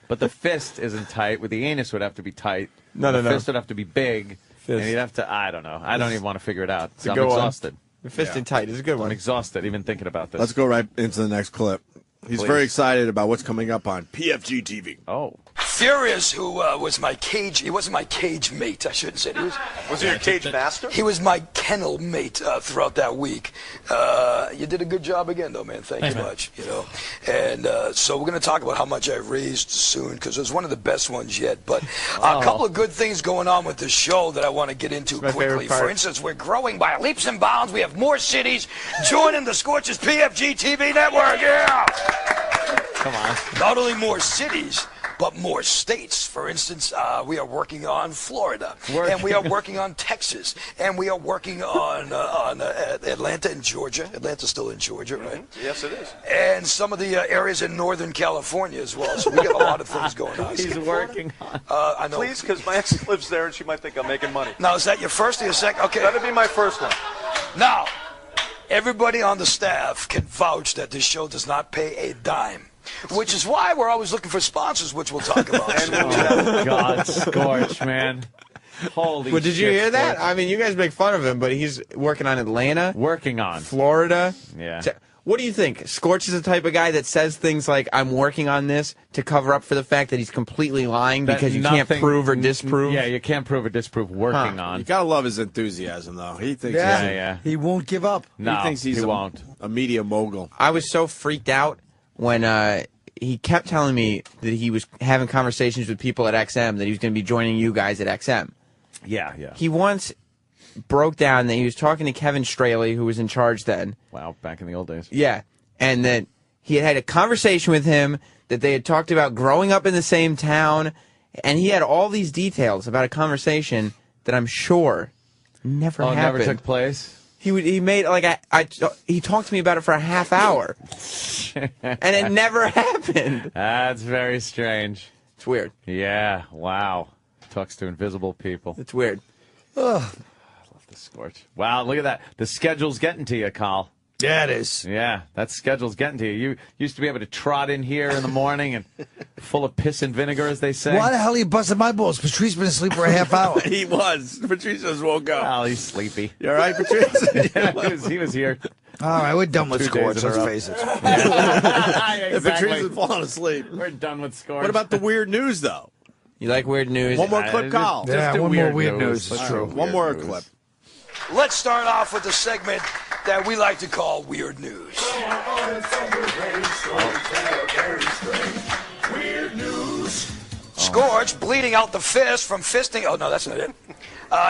But the fist isn't tight. With the anus would have to be tight. No. The fist would have to be big. And you'd have to, I don't know. I don't even want to figure it out. I'm exhausted. The fist and tight is a good one. I'm exhausted even thinking about this. Let's go right into the next clip. He's very excited about what's coming up on PFG TV. Oh. Furious, who was my cage, he wasn't my cage mate, I shouldn't say. Was he your cage master? He was my kennel mate throughout that week. You did a good job again, though, man. Thank you much. And so we're going to talk about how much I raised soon, because it was one of the best ones yet. But a couple of good things going on with the show that I want to get into quickly. For instance, we're growing by leaps and bounds. We have more cities joining the Scorch's PFG TV network. Yeah! Come on. Not only more cities, but more states. For instance, we are working on Florida, and we are working on Texas, and we are working on Atlanta and Georgia. Atlanta's still in Georgia, right? Yes, it is. And some of the areas in Northern California as well. So we got a lot of things going on. He's working on. I know. Please, because my ex lives there, and she might think I'm making money. Now, is that your first or your second? Okay. That'd be my first one. Now, everybody on the staff can vouch that this show does not pay a dime. Which is why we're always looking for sponsors, which we'll talk about. God, Scorch, man. Holy Well, did you shit, hear that? Scorch. I mean, you guys make fun of him, but he's working on Atlanta. Working on. Florida. Yeah. What do you think? Scorch is the type of guy that says things like, I'm working on this to cover up for the fact that he's completely lying because you can't prove or disprove? Yeah, you can't prove or disprove working on. You gotta love his enthusiasm, though. He thinks He won't give up. No, he thinks he's a media mogul. I was so freaked out when he kept telling me that he was having conversations with people at XM, that he was going to be joining you guys at XM. Yeah. He once broke down that he was talking to Kevin Straley, who was in charge then. Wow, back in the old days. Yeah, and that he had a conversation with him, that they had talked about growing up in the same town, and he had all these details about a conversation that I'm sure never happened. Never took place? He made he talked to me about it for a half hour, and it never happened. That's very strange. It's weird. Yeah. Wow. Talks to invisible people. It's weird. Ugh. I love the Scorch. Wow. Look at that. The schedule's getting to you, Carl. Yeah, it is. Yeah, that schedule's getting to you. You used to be able to trot in here in the morning and full of piss and vinegar, as they say. Why the hell are you busting my balls? Patrice been asleep for a half hour. He was. Patrice just woke up. Oh, he's sleepy. You all right, Patrice? Yeah, he was here. All right, we're done with 2 days Scorch. in a Let's row. face it. If Patrice is falling asleep. We're done with Scorch. What about the weird news, though? You like weird news? One more clip, Kyle. Yeah, one more weird news. It's true. One more clip. Let's start off with the segment that we like to call Weird News. Weird News. Scorch bleeding out the fist from fisting. Oh, no, that's not it.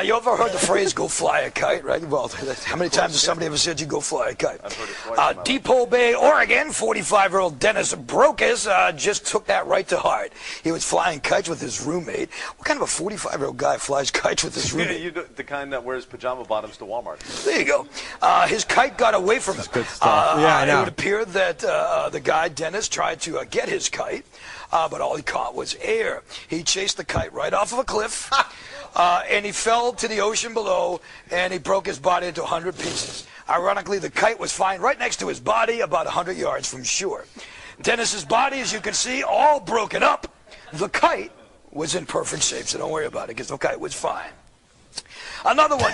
You ever heard the phrase, go fly a kite, right? Well, how many times has somebody ever said you go fly a kite? I've heard it twice. Depot Bay, Oregon, 45-year-old Dennis Brokis just took that right to heart. He was flying kites with his roommate. What kind of a 45-year-old guy flies kites with his roommate? The kind that wears pajama bottoms to Walmart. There you go. His kite got away from him. Good stuff. Yeah, I know. It would appear that the guy, Dennis, tried to get his kite, but all he caught was air. He chased the kite right off of a cliff, and he fell to the ocean below, and he broke his body into 100 pieces. Ironically, the kite was found right next to his body, about 100 yards from shore. Dennis's body, as you can see, all broken up. The kite was in perfect shape, so don't worry about it, because the kite was fine. Another one.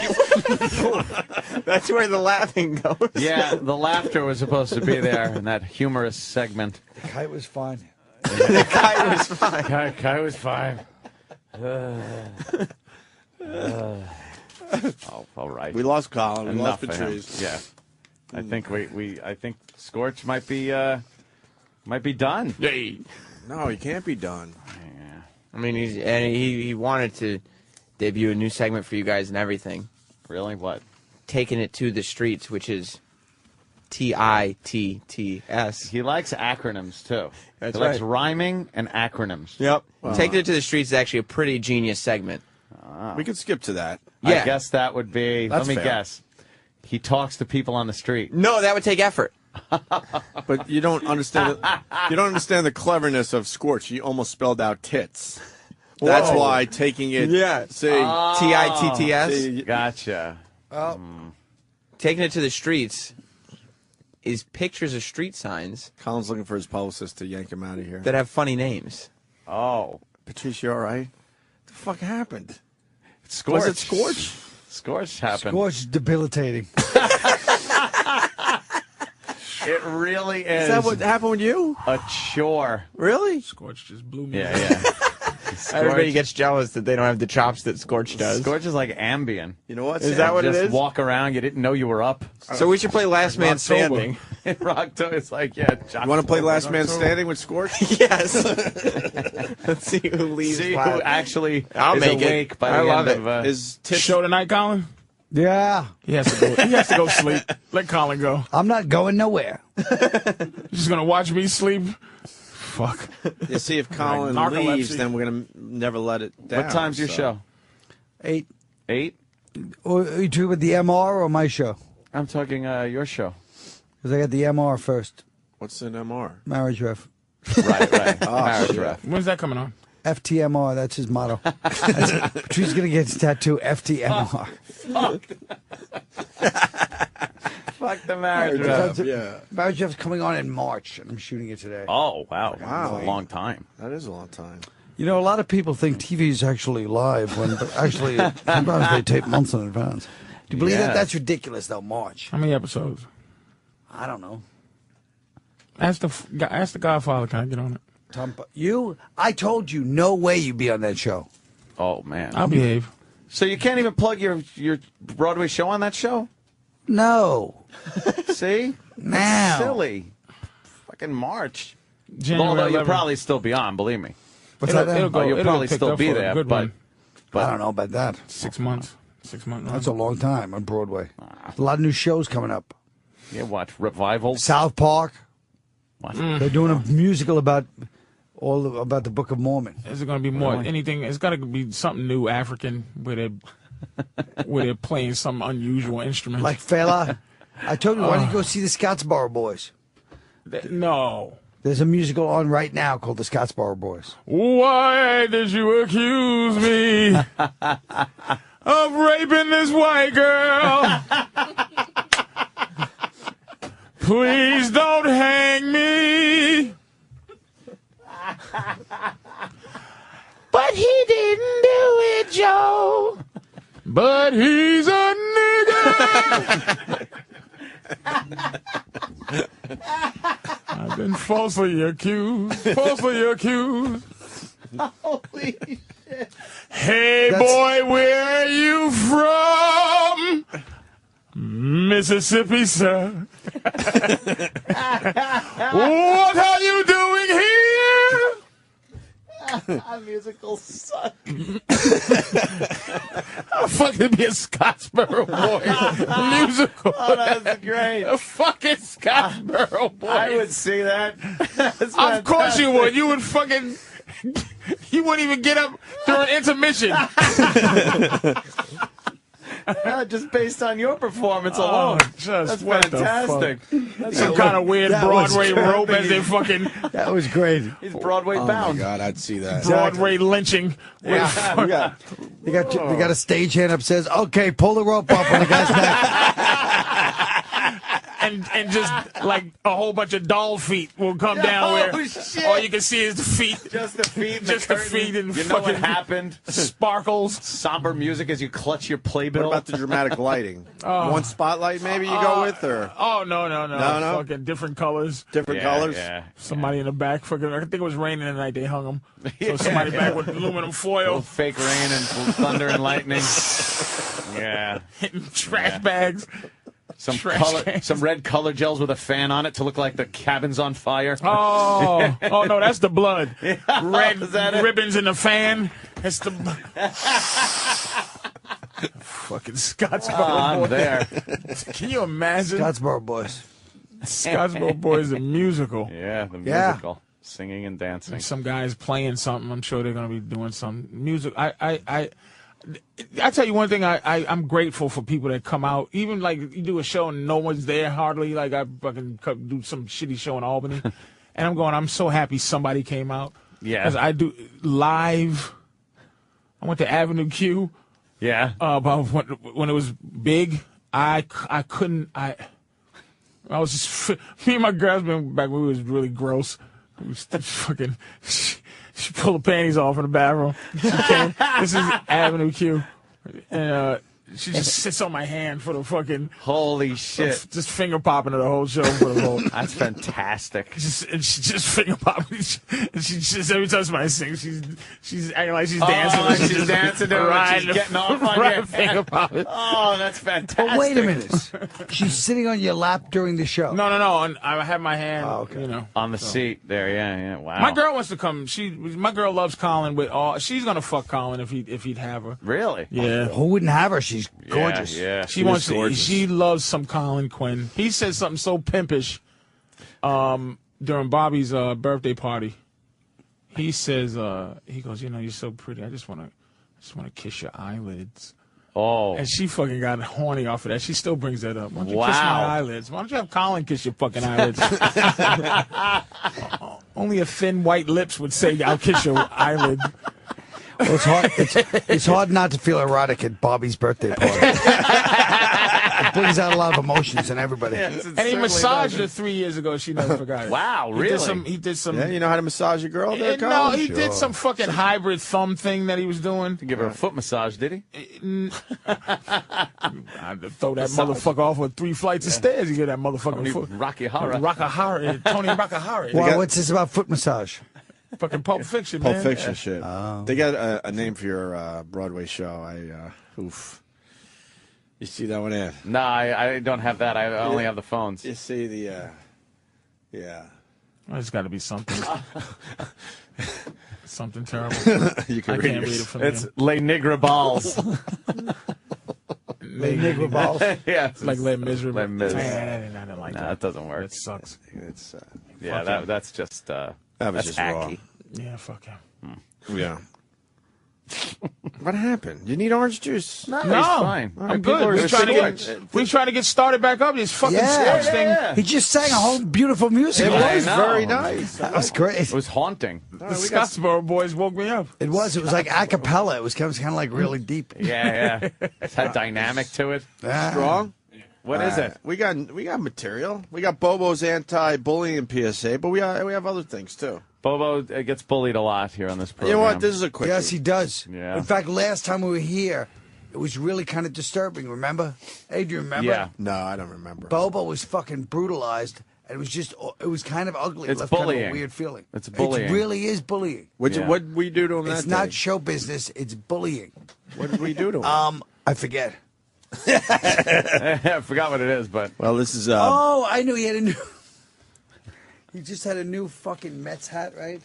That's where the laughing goes. Yeah, the laughter was supposed to be there in that humorous segment. The kite was fine. The kite was fine. Kite was fine. Oh, all right. We lost Colin. We Enough lost of him. Patrice. Yeah, I think I think Scorch might be done. Hey. No, he can't be done. Yeah. I mean, he wanted to debut a new segment for you guys and everything. Really? What? Taking it to the streets, which is TITTS. He likes acronyms too. That's he likes right. rhyming and acronyms. Yep. Taking it to the streets is actually a pretty genius segment. We could skip to that. Yeah. I guess that would be. That's let me fair. guess. He talks to people on the street. No, that would take effort. But you don't understand. You don't understand the cleverness of Scorch. He almost spelled out tits. That's Whoa. why taking it. Yeah. See. TITTS. See, Gotcha. Taking it to the streets is pictures of street signs Colin's looking for his publicist to yank him out of here. that have funny names. Oh. Patrice, you all right? What the fuck happened? Scorch. Was it Scorch? Scorch happened. Scorch is debilitating. It really is. Is that what happened with you? A chore. Really? Scorch just blew me. Yeah, yeah. Everybody gets jealous that they don't have the chops that Scorch does. Scorch is like Ambien. You know what? Is that what it Just is? walk around, you didn't know you were up. So we should play Last Man October. Standing. In Rockto, it's like, yeah. You want to play Last Man Standing with Scorch? Yes. Let's see who leaves. See who last. actually I'll is make it. awake by the I end love of it. Is tits Show tonight, Colin? Yeah. He has to go. He has to go sleep. Let Colin go. I'm not going nowhere. You're just gonna watch me sleep. Fuck. You see, if Colin Narcolepsy. leaves, then we're gonna never let it down. What time's your show? 8. 8? Or are you talking about the MR or my show? I'm talking your show. Because I got the MR first. What's an MR? Marriage ref. Right. Marriage shit. ref. When's that coming on? FTMR, that's his motto. Patrice's going to get his tattoo, FTMR. Fuck the marriage ref. Yeah. Marriage ref's coming on in March, and I'm shooting it today. Oh, wow. Wow. That's a long time. That is a long time. You know, a lot of people think TV is actually live, but actually, sometimes they tape months in advance. Do you believe that? Yes. That's ridiculous, though, March. How many episodes? I don't know. Ask the Godfather. Can I get on it? I told you, no way you'd be on that show. Oh, man. I'll behave. So you can't even plug your Broadway show on that show? No. See? Now. That's silly. Fucking March. January Although you'll 11th. probably still be on, believe me. What's that? It'll go. You'll It'll probably get picked still up be for a there, good but one. I don't know about that. 6 months. 6 months. That's a long time on Broadway. A lot of new shows coming up. Yeah, what? Revivals? South Park. What? They're doing a musical about the Book of Mormon. Is it going to be more anything? It's got to be something new, African, where they're playing some unusual instrument. Like Fela. I told you, why don't you go see the Scottsboro Boys? No. There's a musical on right now called the Scottsboro Boys. Why did you accuse me of raping this white girl? Please don't hang me. But he didn't do it, Joe. But he's a nigga. Been falsely accused. Falsely accused. Holy shit. Hey, boy, where are you from? Mississippi, sir. What are you doing here? Musical suck. I'll fucking be a Scottsboro boy. Musical. Oh, that's great. A fucking Scottsboro boy. I would see that. Of course you would. You would fucking... You wouldn't even get up during intermission. Just based on your performance alone. That's fantastic. That's some kind of weird Broadway rope as they fucking... That was great. He's Broadway bound. Oh, my God, I'd see that. Broadway lynching. Yeah. They got a stagehand up says, okay, pull the rope up on the guy's neck. And just like a whole bunch of doll feet will come down where shit. all you can see is the feet. Just the feet. Just the feet and you know fucking what happened? Sparkles. Somber music as you clutch your playbill. What about the dramatic lighting? One spotlight maybe you go with, or no. Fucking different colors. Different colors. Yeah. Somebody in the back. Fucking. I think it was raining the night they hung them. So somebody back with aluminum foil. Fake rain and thunder and lightning. Yeah. Hitting trash bags. Some red color gels with a fan on it to look like the cabin's on fire. Oh no, that's the blood. Red ribbons in the fan. It's the fucking Scottsboro boys. I'm there. Can you imagine? Scottsboro boys. Scottsboro boys, the musical. Yeah, the musical. Singing and dancing. Some guys playing something. I'm sure they're gonna be doing some music. I tell you one thing, I'm grateful for people that come out. Even like you do a show and no one's there hardly. Like I fucking do some shitty show in Albany, and I'm so happy somebody came out. Yeah, because I do live. I went to Avenue Q. Yeah, about when it was big. I was just me and my girl's been back when we was really gross. We was fucking. She pulled the panties off in the bathroom. This is Avenue Q. And she just sits on my hand for the fucking... Holy shit. Just finger popping her the whole show for the whole... That's fantastic. And she just finger popping. And she just, every time somebody sings, she's acting like she's dancing. Like she's dancing to her. She's getting off on your finger popping. Oh, that's fantastic. But wait a minute. She's sitting on your lap during the show. No. I have my hand, on the seat there. Yeah. Wow. My girl wants to come. My girl loves Colin with all. She's gonna fuck Colin if he'd have her. Really? Yeah. Who wouldn't have her? She's gorgeous. Yeah. She wants. She loves some Colin Quinn. He said something so pimpish during Bobby's birthday party. He says, he goes, you're so pretty. I just wanna kiss your eyelids. Oh. And she fucking got horny off of that. She still brings that up. Why don't you kiss my eyelids? Why don't you have Colin kiss your fucking eyelids? Only a thin white lips would say, I'll kiss your eyelids. Well, it's hard not to feel erotic at Bobby's birthday party. It brings out a lot of emotions in everybody. Yes, and he massaged her 3 years ago. She never forgot it. Wow, really? He did some. Yeah, you know how to massage a girl there, Colin? No, he did some fucking hybrid thumb thing that he was doing. To give her a foot massage, did he? I'd throw that motherfucker off with 3 flights of stairs. You get that motherfucking foot. Rocky Horror. Tony Rockahara. Well, what's this about foot massage? Fucking Pulp Fiction, man. Pulp Fiction shit. They got a name for your Broadway show. Oof. You see that one there? No, I don't have that. I only have the phones. You see the, yeah. Well, it's got to be something. Something terrible. You can I read can't read it from It's him. Les Nigre Balls. Les Nigre Balls? Yeah. It's like Les Miserables. Les Miserables. I didn't like that. That doesn't work. It sucks. It's, that's just, that was that's just hacky. wrong. Yeah, fuck him. Yeah. What happened? You need orange juice? No, he's fine. I'm good. We're trying to get started back up. This fucking sports thing. He just sang a whole beautiful music. It was very nice. That was great. It was haunting. The Scottsboro boys woke me up. It was like a cappella. It was kind of like really deep. Yeah. It had dynamic to it. Strong? What is it? We got material. We got Bobo's anti-bullying PSA, but we have other things too. Bobo gets bullied a lot here on this program. You know what? This is a quick. Yes, he does. Yeah. In fact, last time we were here, it was really kind of disturbing. Remember? Hey, do you remember? Yeah. No, I don't remember. Bobo was fucking brutalized, And it was kind of ugly. It's it left bullying. Kind of a weird feeling. It's bullying. It really is bullying. What we do to him that It's day? not show business. It's bullying. What did we do to him? I forget. I forgot what it is, but well, this is. Oh, I knew he had a new. He just had a new fucking Mets hat, right?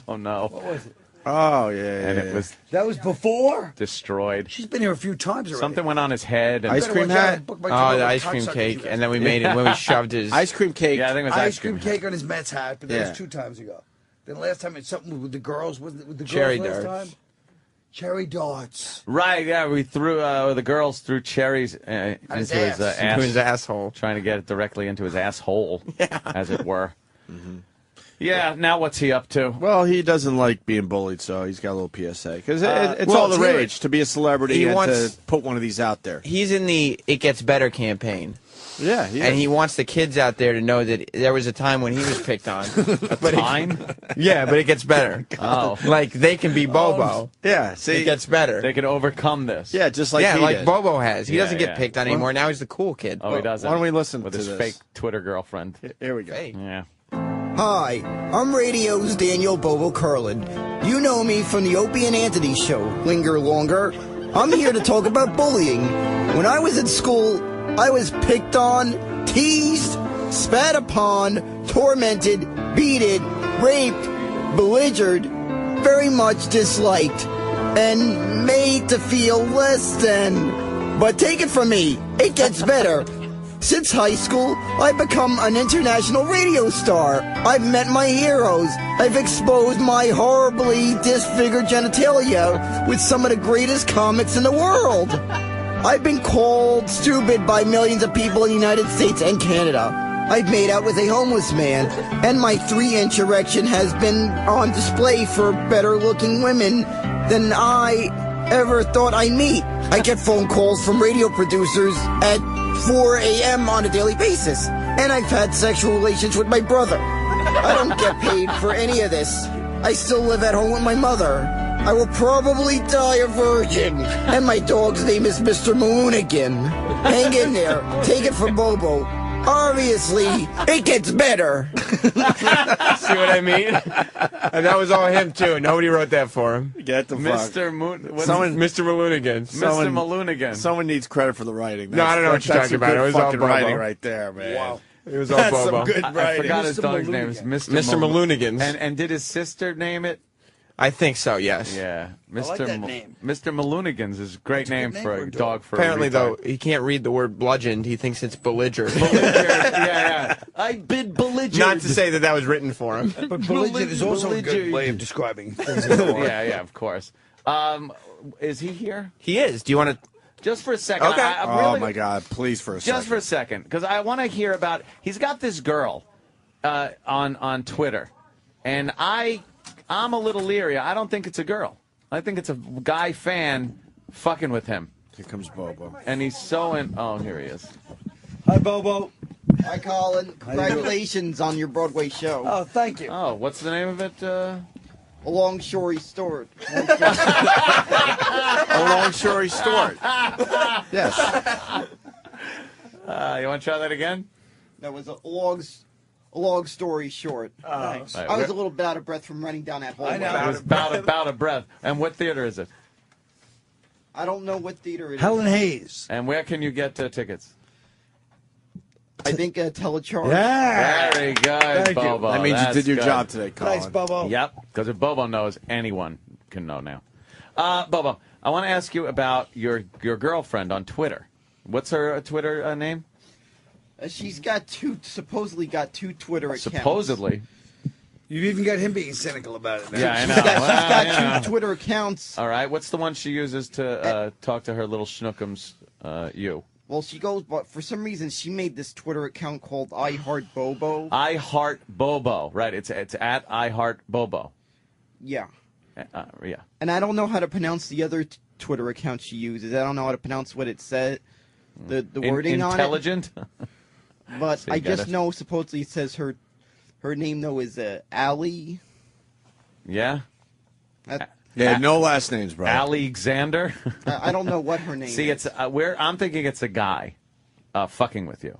Oh no! What was it? Oh yeah, and it was that was before destroyed. She's been here a few times already. Something went on his head. And Ice cream hat. Oh, the ice cream cake, and then we made it when we shoved his ice cream cake. Yeah, I think it was ice cream cake on his Mets hat, but that Yeah. was 2 times ago. Then last time it's something with the girls. Was it with the Cherry girls last darts. time? Cherry darts. Right, yeah, we threw the girls threw cherries into his his ass. ass, into his asshole, trying to get it directly into his asshole, as it were. Yeah. Now what's he up to? Well, he doesn't like being bullied, so he's got a little PSA because it's well, all the let's hear rage to be a celebrity He and wants- to put one of these out there. He's in the It Gets Better campaign. Yeah, And he wants the kids out there to know that there was a time when he was picked on. But yeah, but it gets better. Oh. Like, they can be Bobo. Yeah, see, It gets better. They can overcome this. yeah, just like yeah, he like did. Bobo has. He Yeah, doesn't get yeah. picked on anymore. Now he's the cool kid. Oh, he doesn't. Why don't we listen with to his this? fake Twitter girlfriend? Here we go. Yeah. Hi, I'm radio's Daniel Bobo Curlin. You know me from the Opie and Anthony show, Linger Longer. I'm here to talk about bullying. When I was at school, I was picked on, teased, spat upon, tormented, beaten, raped, belligered, very much disliked, and made to feel less than. But take it from me, it gets better. Since high school, I've become an international radio star. I've met my heroes. I've exposed my horribly disfigured genitalia with some of the greatest comics in the world. I've been called stupid by millions of people in the United States and Canada. I've made out with a homeless man, and my 3-inch erection has been on display for better-looking women than I ever thought I'd meet. I get phone calls from radio producers at 4 a.m. on a daily basis, and I've had sexual relations with my brother. I don't get paid for any of this. I still live at home with my mother. I will probably die a virgin, and my dog's name is Mr. Maloonigan. Hang in there. Take it from Bobo. Obviously, it gets better. See what I mean? And that was all him, too. Nobody wrote that for him. Get the fuck. Mr. Mr. Maloonigan. Mr. Maloonigan. Someone needs credit for the writing. No, I don't know what you're That's talking some about. good It was all fucking Bobo. writing right there, man. Wow. It was all That's Bobo. some good I writing. forgot his Mr. dog's name is Mr. Maloonigans. And did his sister name it? I think so, yes. Yeah. Mr. like that name. Mr. Maloonigans is a great name name for for a a dog for Apparently, a though, retard. he can't read the word bludgeoned. He thinks it's belligerent. yeah. I've been belligerent. Not to say that that was written for him. But belligerent is also a good way of describing things. in the war. yeah, of course. Is he here? He is. Do you want to? Just for a second. Okay. I really, Oh my God! Please, for a second. Just for a second, because I want to hear about. He's got this girl on Twitter, and I'm a little leery. I don't think it's a girl. I think it's a guy fan fucking with him. Here comes Bobo. And he's so in. Oh, here he is. Hi, Bobo. Hi, Colin. Congratulations on your Broadway show. Oh, thank you. Oh, what's the name of it? A long story short. A long story short. Yes. You want to try that again? That was a long story short. Nice. I was a little bit out of breath from running down that hallway. It was about a breath. And what theater is it? I don't know what theater it is. Helen Hayes. And where can you get tickets? I think Telecharge. Yeah. Very good, Thank you. Bobo. That means you That's did your good. job today, Colin. Nice, Bobo. Yep, because if Bobo knows, anyone can know now. Bobo, I want to ask you about your girlfriend on Twitter. What's her Twitter name? She's got supposedly got 2 Twitter accounts. Supposedly. You've even got him being cynical about it now. Yeah, I know. She's got Well, 2 Twitter accounts. All right, what's the one she uses to talk to her little schnookums, you? Well, she goes, but for some reason, she made this Twitter account called I Heart Bobo. I Heart Bobo. Right, it's at I Heart Bobo. Yeah. Yeah. And I don't know how to pronounce the other Twitter account she uses. I don't know how to pronounce what it said, the wording on it. Intelligent? But So you I just gotta- know supposedly it says her name though is Allie. Yeah? Yeah, no last names, bro. Alexander? I don't know what her name See, is. I'm thinking it's a guy fucking with you.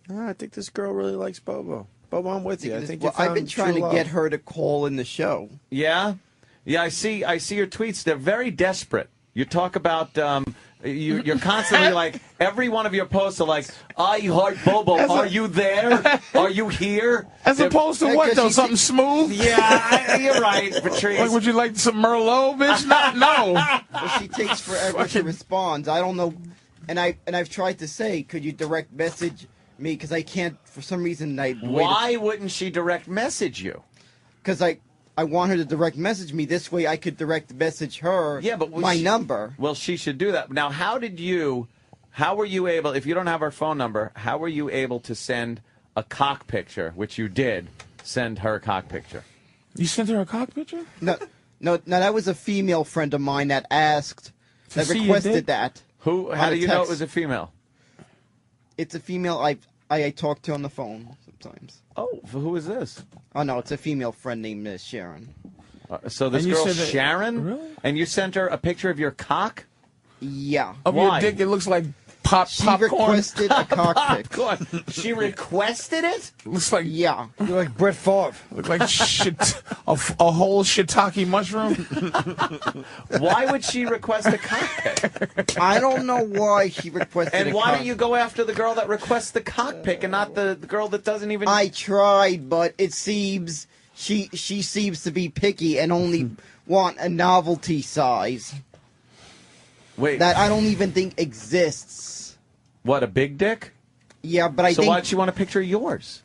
I think this girl really likes Bobo. Bobo, I'm with you. I think I've been trying to get her to call in the show. Yeah? Yeah, I see your tweets. They're very desperate. You talk about you're constantly like, every one of your posts are like, I heart Bobo. Are you there? Are you here? As opposed to what, though? Something smooth? Yeah, you're right, Patrice. Like, would you like some Merlot, bitch? No. Well, she takes forever to respond. I don't know. And I've tried to say, could you direct message me? Because I can't, for some reason. Why wouldn't she direct message you? Because I want her to direct message me. This way I could direct message her my number. Well, she should do that. Now, how were you able, if you don't have her phone number, how were you able to send a cock picture, which you did, send her a cock picture? You sent her a cock picture? No, that was a female friend of mine that requested that. How do you know it was a female? It's a female I talk to on the phone sometimes. Oh, who is this? Oh, no, it's a female friend named Sharon. So this girl, Sharon? Really? And you sent her a picture of your cock? Yeah. Of your dick, it looks like popcorn? She requested a cock pic. She requested it? Looks like... Yeah. You're like Brett Favre. Look like a whole shiitake mushroom. Why would she request a cock pic? I don't know why she requested And why don't you go after the girl that requests the cock pic and not the girl that doesn't even... I tried, but it seems she seems to be picky and only want a novelty size. Wait. That I don't even think exists. What, a big dick? Yeah, but I think... So why'd she want a picture of yours?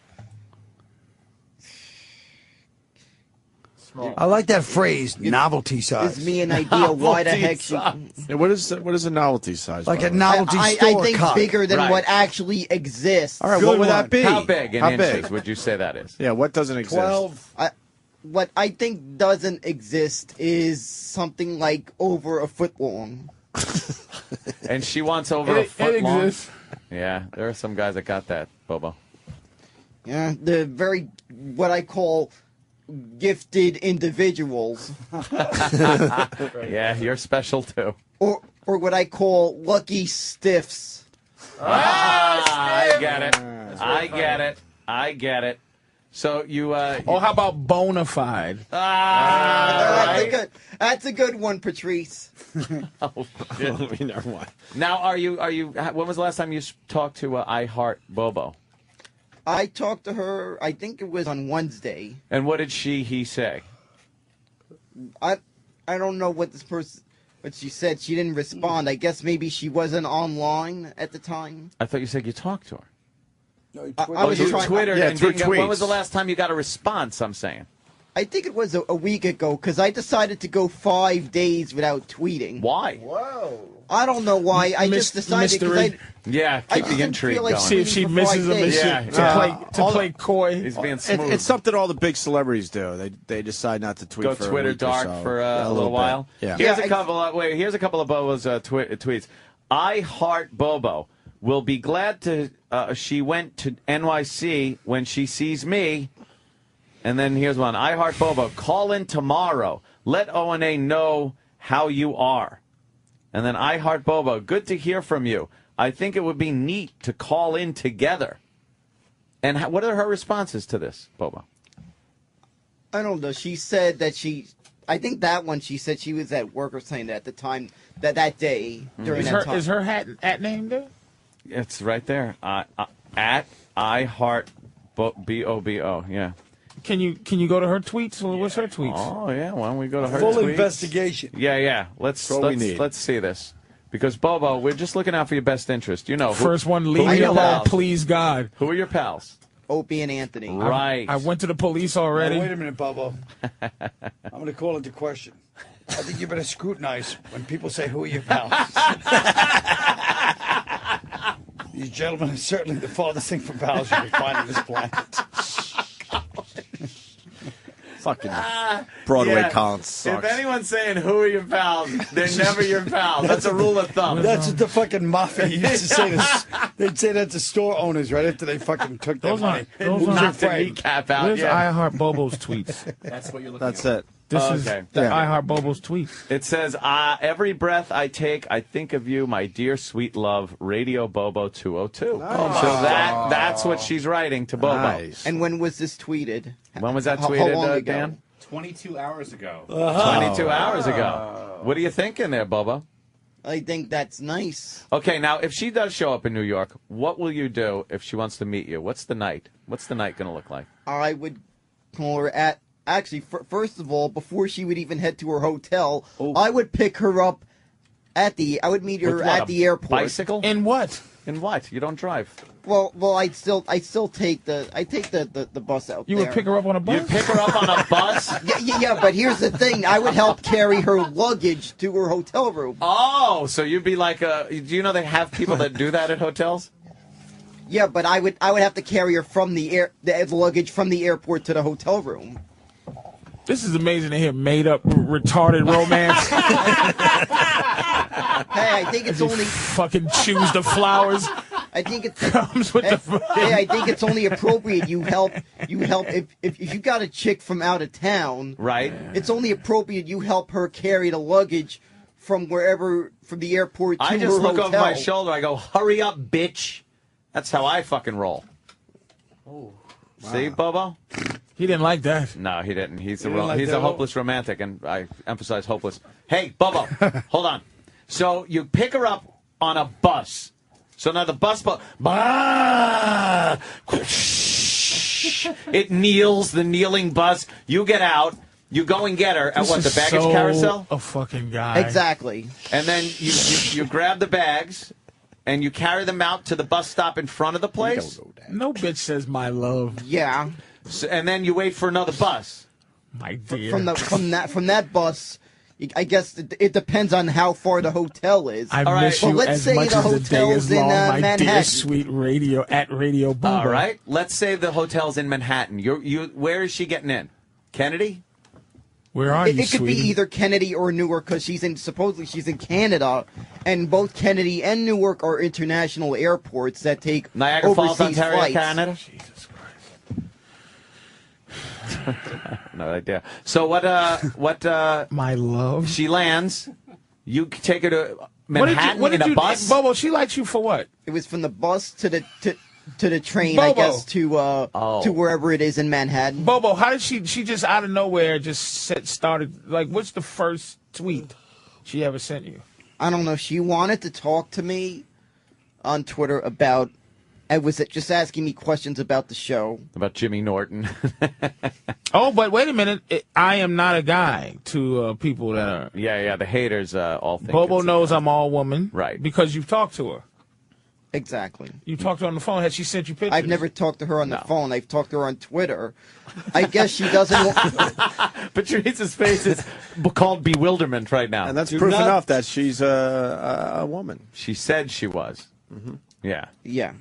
I like that phrase, novelty size. Gives me an idea why the heck she... Yeah, what is a novelty size? Like a novelty store I think cock. bigger than what actually exists. All right, what would that be? How big in inches would you say that is? Yeah, what doesn't exist? 12. What I think doesn't exist is something like over a foot long. And she wants over a foot long? Exists. Yeah, there are some guys that got that, Bobo. Yeah, the very, what I call gifted individuals. Yeah, you're special too. Or what I call lucky stiffs. I get it. I get it. So you... how about bona fide? That's a good one, Patrice. Oh, shit. Never mind. Now, are you? When was the last time you talked to I Heart Bobo? I talked to her, I think it was on Wednesday. And what did he say? I don't know what she said. She didn't respond. I guess maybe she wasn't online at the time. I thought you said you talked to her. No, you Twittered. Yeah, and through didn't get, when tweets. was the last time you got a response, I'm saying? I think it was a week ago, because I decided to go 5 days without tweeting. Why? Whoa. I don't know why. I just decided because Yeah, keep the intrigue going. See if she misses a mission to play coy. He's being smooth. It's something all the big celebrities do. They decide not to tweet Go for Twitter a week dark or so. for Yeah, a little while. Yeah. Here's a couple of Bobo's tweets. I Heart Bobo. Will be glad to she went to NYC when she sees me. And then here's one. I Heart Bobo. Call in tomorrow. Let O&A know how you are. And then I Heart Bobo. Good to hear from you. I think it would be neat to call in together. And what are her responses to this, Bobo? I don't know. She said that I think that one she said she was at work or something at the time, that day during that time. Is her at name there? It's right there. At I Heart Bobo. Yeah. Can you go to her tweets? Well, what's her tweets? Oh yeah. Why don't we go to her Full tweets? investigation. Yeah. Let's see this. Because Bobo, we're just looking out for your best interest. You know, first one, leave me alone, please God. Who are your pals? Opie and Anthony. Right. I went to the police already. Now, wait a minute, Bobo. I'm going to call into question. I think you better scrutinize when people say, who are your pals? These gentlemen are certainly the farthest thing from pals you can find on this planet. Fucking Broadway Colin sucks. If anyone's saying, who are your pals, they're never your pals. That's a rule of thumb. That's what the fucking mafia used to say. They'd say that to store owners right after they fucking took their money. Those knocked the kneecap out. Where's I Heart Bobo's tweets? That's what you're looking That's at. it. This is the iHeart Bobo's tweet. It says, every breath I take, I think of you, my dear sweet love, Radio Bobo 202. Nice. So that's what she's writing to Bobo. Nice. And when was this tweeted? When was that How tweeted, long ago? Dan? 22 hours ago. 22 hours ago. What are you thinking there, Bobo? I think that's nice. Okay, now, if she does show up in New York, what will you do if she wants to meet you? What's the night? What's the night going to look like? I would call her at... Actually, first of all, before she would even head to her hotel, I would pick her up at the... I would meet her at the airport. Bicycle? In what? In what? You don't drive. Well, I still take the bus out. You would pick her up on a bus? You'd pick her up on a bus? Yeah, but here's the thing. I would help carry her luggage to her hotel room. Oh, so you'd be like do you know they have people that do that at hotels? Yeah, but I would have to carry her from the luggage from the airport to the hotel room. This is amazing to hear made-up, retarded romance. Hey, I think it's only... Fucking choose the flowers. I think it comes with the... Hey, I think it's only appropriate you help if you got a chick from out of town. Right. It's only appropriate you help her carry the luggage from the airport to her hotel. I just look over my shoulder. I go, hurry up, bitch. That's how I fucking roll. Oh. See, Bobo? He didn't like that. No, he didn't. He's like a that hopeless romantic, and I emphasize hopeless. Hey, Bobo, hold on. So you pick her up on a bus. So now the bus, it kneels, the kneeling bus. You get out. You go and get her at the baggage carousel? A fucking guy. Exactly. And then you grab the bags. And you carry them out to the bus stop in front of the place? No bitch says my love. Yeah. So, and then you wait for another bus. My dear. From that bus, I guess it depends on how far the hotel is. I miss you as much as the day is long, my dear sweet Radio Bobo. All right. Let's say the hotel's in Manhattan. Where is she getting in? Kennedy? Where are you, It could be either Kennedy or Newark because supposedly she's in Canada, and both Kennedy and Newark are international airports that take Niagara Falls, overseas Ontario, flights. Canada. Jesus Christ. No idea. So what? My love. She lands. You take her to Manhattan in a bus. Bobo, she likes you for what? It was from the bus to the train, Bobo. I guess, to wherever it is in Manhattan. Bobo, how did she just out of nowhere started, like, what's the first tweet she ever sent you? I don't know. She wanted to talk to me on Twitter about, just asking me questions about the show. About Jimmy Norton. Oh, but wait a minute. I am not a guy to people that are... Yeah, the haters all think Bobo knows I'm all woman. Right. Because you've talked to her. Exactly. You talked to her on the phone. Has she sent you pictures? I've never talked to her on the phone. I've talked to her on Twitter. I guess she doesn't want... Patrice's face is called bewilderment right now. And that's proof enough that she's a woman. She said she was. Mm-hmm. Yeah. Yeah.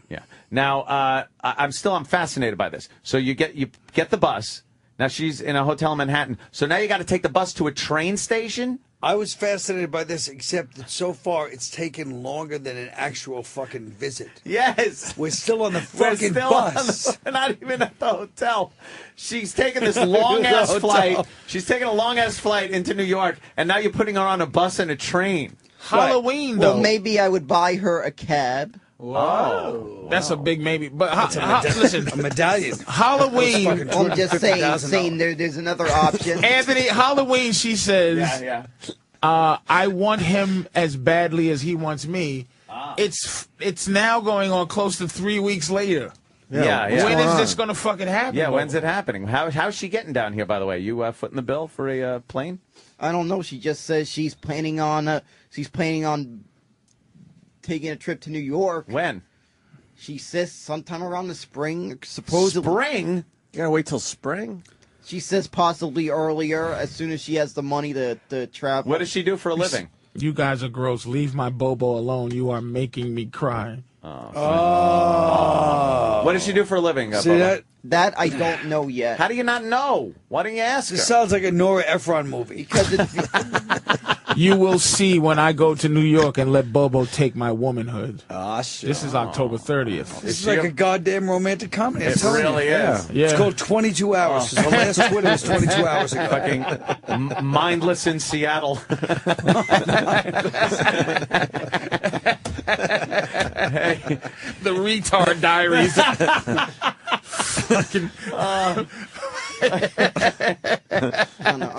Now, I'm fascinated by this. So you get the bus. Now she's in a hotel in Manhattan. So now you got to take the bus to a train station? I was fascinated by this, except that so far it's taken longer than an actual fucking visit. Yes. We're still on the fucking bus. We're not even at the hotel. She's taking this long-ass flight. She's taking a long-ass flight into New York, and now you're putting her on a bus and a train. Halloween, though. Well, maybe I would buy her a cab. Whoa. That's a big maybe. But listen, a medallion. Halloween. I'm just saying there's another option. Anthony, Halloween, she says, I want him as badly as he wants me. It's now going on close to 3 weeks later. Yeah. When is this going to fucking happen? Yeah, when's it happening? How's she getting down here, by the way? You footing the bill for a plane? I don't know. She just says she's planning on taking a trip to New York. When? She says sometime around the spring, supposedly. Spring? You gotta wait till spring? She says possibly earlier, as soon as she has the money to travel. What does she do for a living? You guys are gross. Leave my Bobo alone. You are making me cry. Oh. What does she do for a living? See that I don't know yet. How do you not know? Why don't you ask her? This sounds like a Nora Ephron movie. Because You will see when I go to New York and let Bobo take my womanhood. Ah, shit. This is October 30th. This is like a goddamn romantic comedy. It really is. Yeah. It's called 22 Hours. The last Twitter was 22 hours ago. Fucking mindless in Seattle. Hey, the retard diaries. Fucking. I don't know.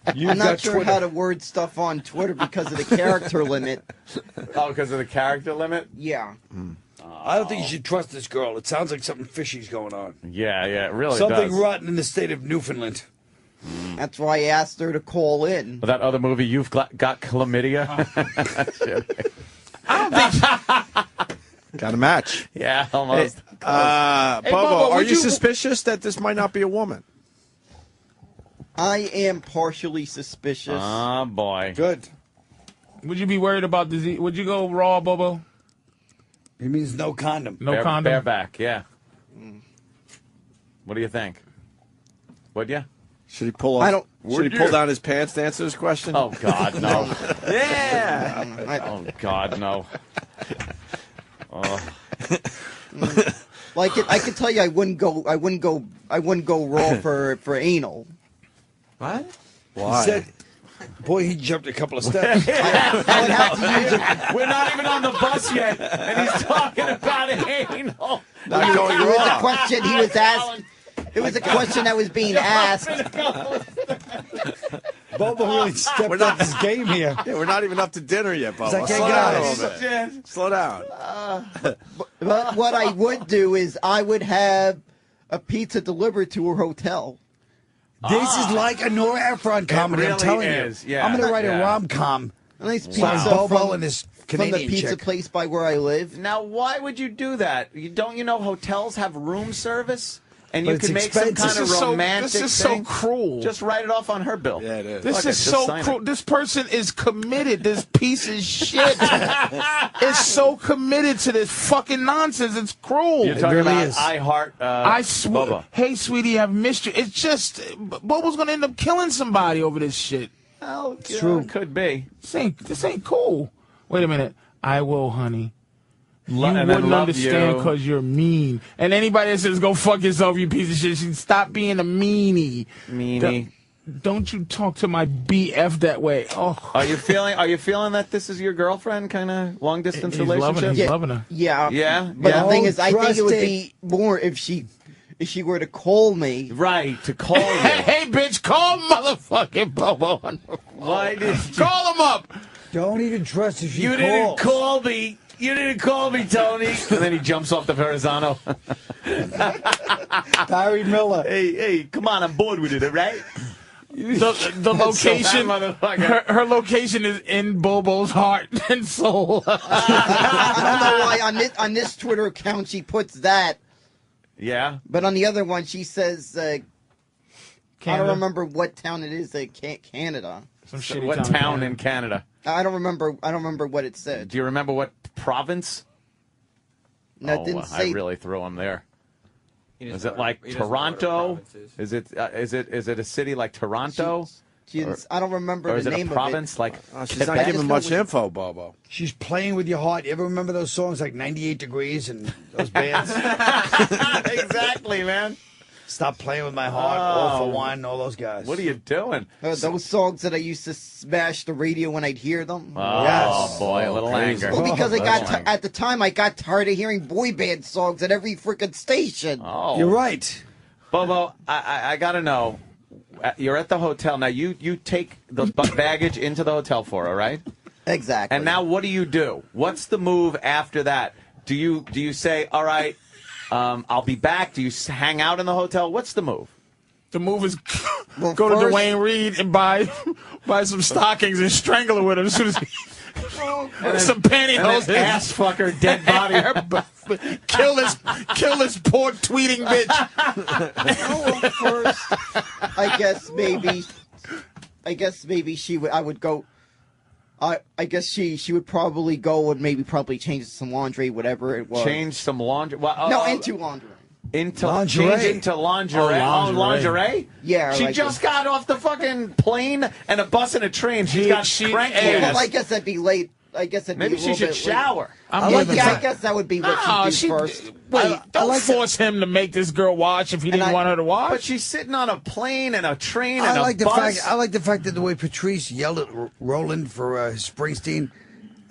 I'm not sure how to word stuff on Twitter because of the character limit. Oh, because of the character limit? Yeah. I don't think you should trust this girl. It sounds like something fishy's going on. Yeah, it really Something does. rotten in the state of Newfoundland. That's why I asked her to call in. Well, that other movie, You've Got Chlamydia. I don't think. Got a match. Yeah, almost. Bobo, are you suspicious that this might not be a woman? I am partially suspicious. Oh, boy. Good. Would you be worried about disease? Would you go raw, Bobo? He means no condom. No condom? Bareback, yeah. What do you think? Would you? Should he pull off? Should he pull down his pants to answer this question? Oh God, no! Yeah. Oh God, no! Oh. Like I could tell you, I wouldn't go raw for anal. What? Why? He said, boy, he jumped a couple of steps. We're not even on the bus yet, and he's talking about anal. It was a question he was asked. It was a question that was being asked. Bobo really stepped up his game here. Yeah, we're not even up to dinner yet, Bobo. It's like, hey, Slow down a guys. little bit. Slow down. But what I would do is I would have a pizza delivered to her hotel. This is like a Nora Ephron comedy, really I'm telling is, you. yeah. I'm going to write Yeah. a rom-com. A nice Wow. pizza Bobo and his from the Canadian pizza chick. place by where I live. Now, why would you do that? Don't you know hotels have room service? And But you it's can make some expensive. kind of romantic This is thing? so cruel. Just write it off on her bill. Yeah, it is. This Fuck is it, just so sign it. cruel. This person is committed. This piece of shit is so committed to this fucking nonsense. It's cruel. You're talking really about is. I Heart I swear. Bobo. Hey, sweetie, I've missed you. It's just Bobo's gonna end up killing somebody over this shit. Oh, It's true. Could be. This ain't cool. Wait a minute. I will, honey. You and then wouldn't love understand you. because you're mean. And anybody that says, go fuck yourself, you piece of shit, should stop being a meanie. Meanie. Don't you talk to my BF that way. Oh. Are you feeling that this is your girlfriend, kind of long distance He's loving her. relationship? He's loving her. Yeah. Yeah? But Yeah. the thing is, I think trust it would it. be more if she were to call me. Right, to call you. Hey, bitch, call motherfucking Bobo. Why did you? Call him up. Don't even trust if she You calls. didn't call me. You didn't call me, Tony. And then he jumps off the Verrazano. Barry Miller. Hey, come on, I'm bored with it, all right? The location, her location is in Bobo's heart and soul. I don't know why on this Twitter account she puts that, Yeah. but on the other one she says, I Canada. don't remember what town it is. Canada. Some shitty What town in Canada? I don't remember what it said. Do you remember what province? No, it didn't I say. really threw him there. Is it like Toronto? Is it a city like Toronto? I don't remember Or is the it name a province of it. like She's not Quebec? giving much info, Bobo. She's playing with your heart. You ever remember those songs like 98 Degrees and those bands? Exactly, man. Stop Playing With My Heart, All For One, all those guys. What are you doing? Those songs that I used to smash the radio when I'd hear them. Oh, Yes. boy, a little anger. Well, because I got Little anger. at the time I got tired of hearing boy band songs at every freaking station. Oh. You're right. Bobo, I got to know. You're at the hotel. Now, you take the baggage into the hotel for her, right? Exactly. And now what do you do? What's the move after that? Do you say, all right, I'll be back? Do you hang out in the hotel? What's the move? The move is Well, go to first- Dwayne Reed and buy some stockings and strangle her with them as soon as he, some pantyhose. And then ass fuck her dead body. kill this poor tweeting bitch. Oh, first, I guess maybe she would. I would go. I guess she would probably go and probably change some laundry, whatever it was. Change some laundry. Well, No, into laundry. Into lingerie. Changing to lingerie. Oh, lingerie? Yeah, She like just got off the fucking plane and a bus and a train. She's got crank Well, I guess that'd be late. I guess that'd Maybe be a she little should bit shower. Late. I guess that would be what No, she'd do first. Wait, don't force him to make this girl watch if he didn't want her to watch. But she's sitting on a plane and a train and I like a bus. I like the fact that the way Patrice yelled at Roland for Springsteen.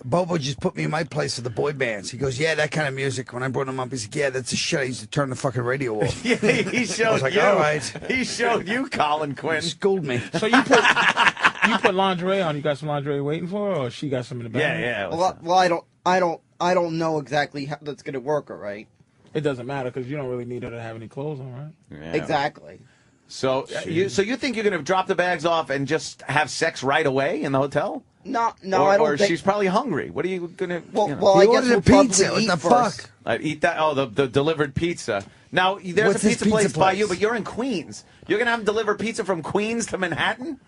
Bobo just put me in my place for the boy bands. He goes, yeah, that kind of music. When I brought him up, he's like, yeah, that's a shit. I used to turn the fucking radio off. Yeah, he showed I was like, you. all right. He showed you, Colin Quinn. Schooled me. So you put lingerie on. You got some lingerie waiting for her, or she got some in the bag? Yeah. Well, I don't know exactly how that's gonna work. All right. It doesn't matter because you don't really need her to have any clothes on, right? Yeah. Exactly. So you think you're going to drop the bags off and just have sex right away in the hotel? No, or, I don't or think. she's probably hungry. What are you going to? Well, I guess we'll pizza. probably What eat the first. fuck? I'd eat that. Oh, the delivered pizza. Now there's What's a this pizza place pizza by place? you, but you're in Queens. You're going to have delivered pizza from Queens to Manhattan?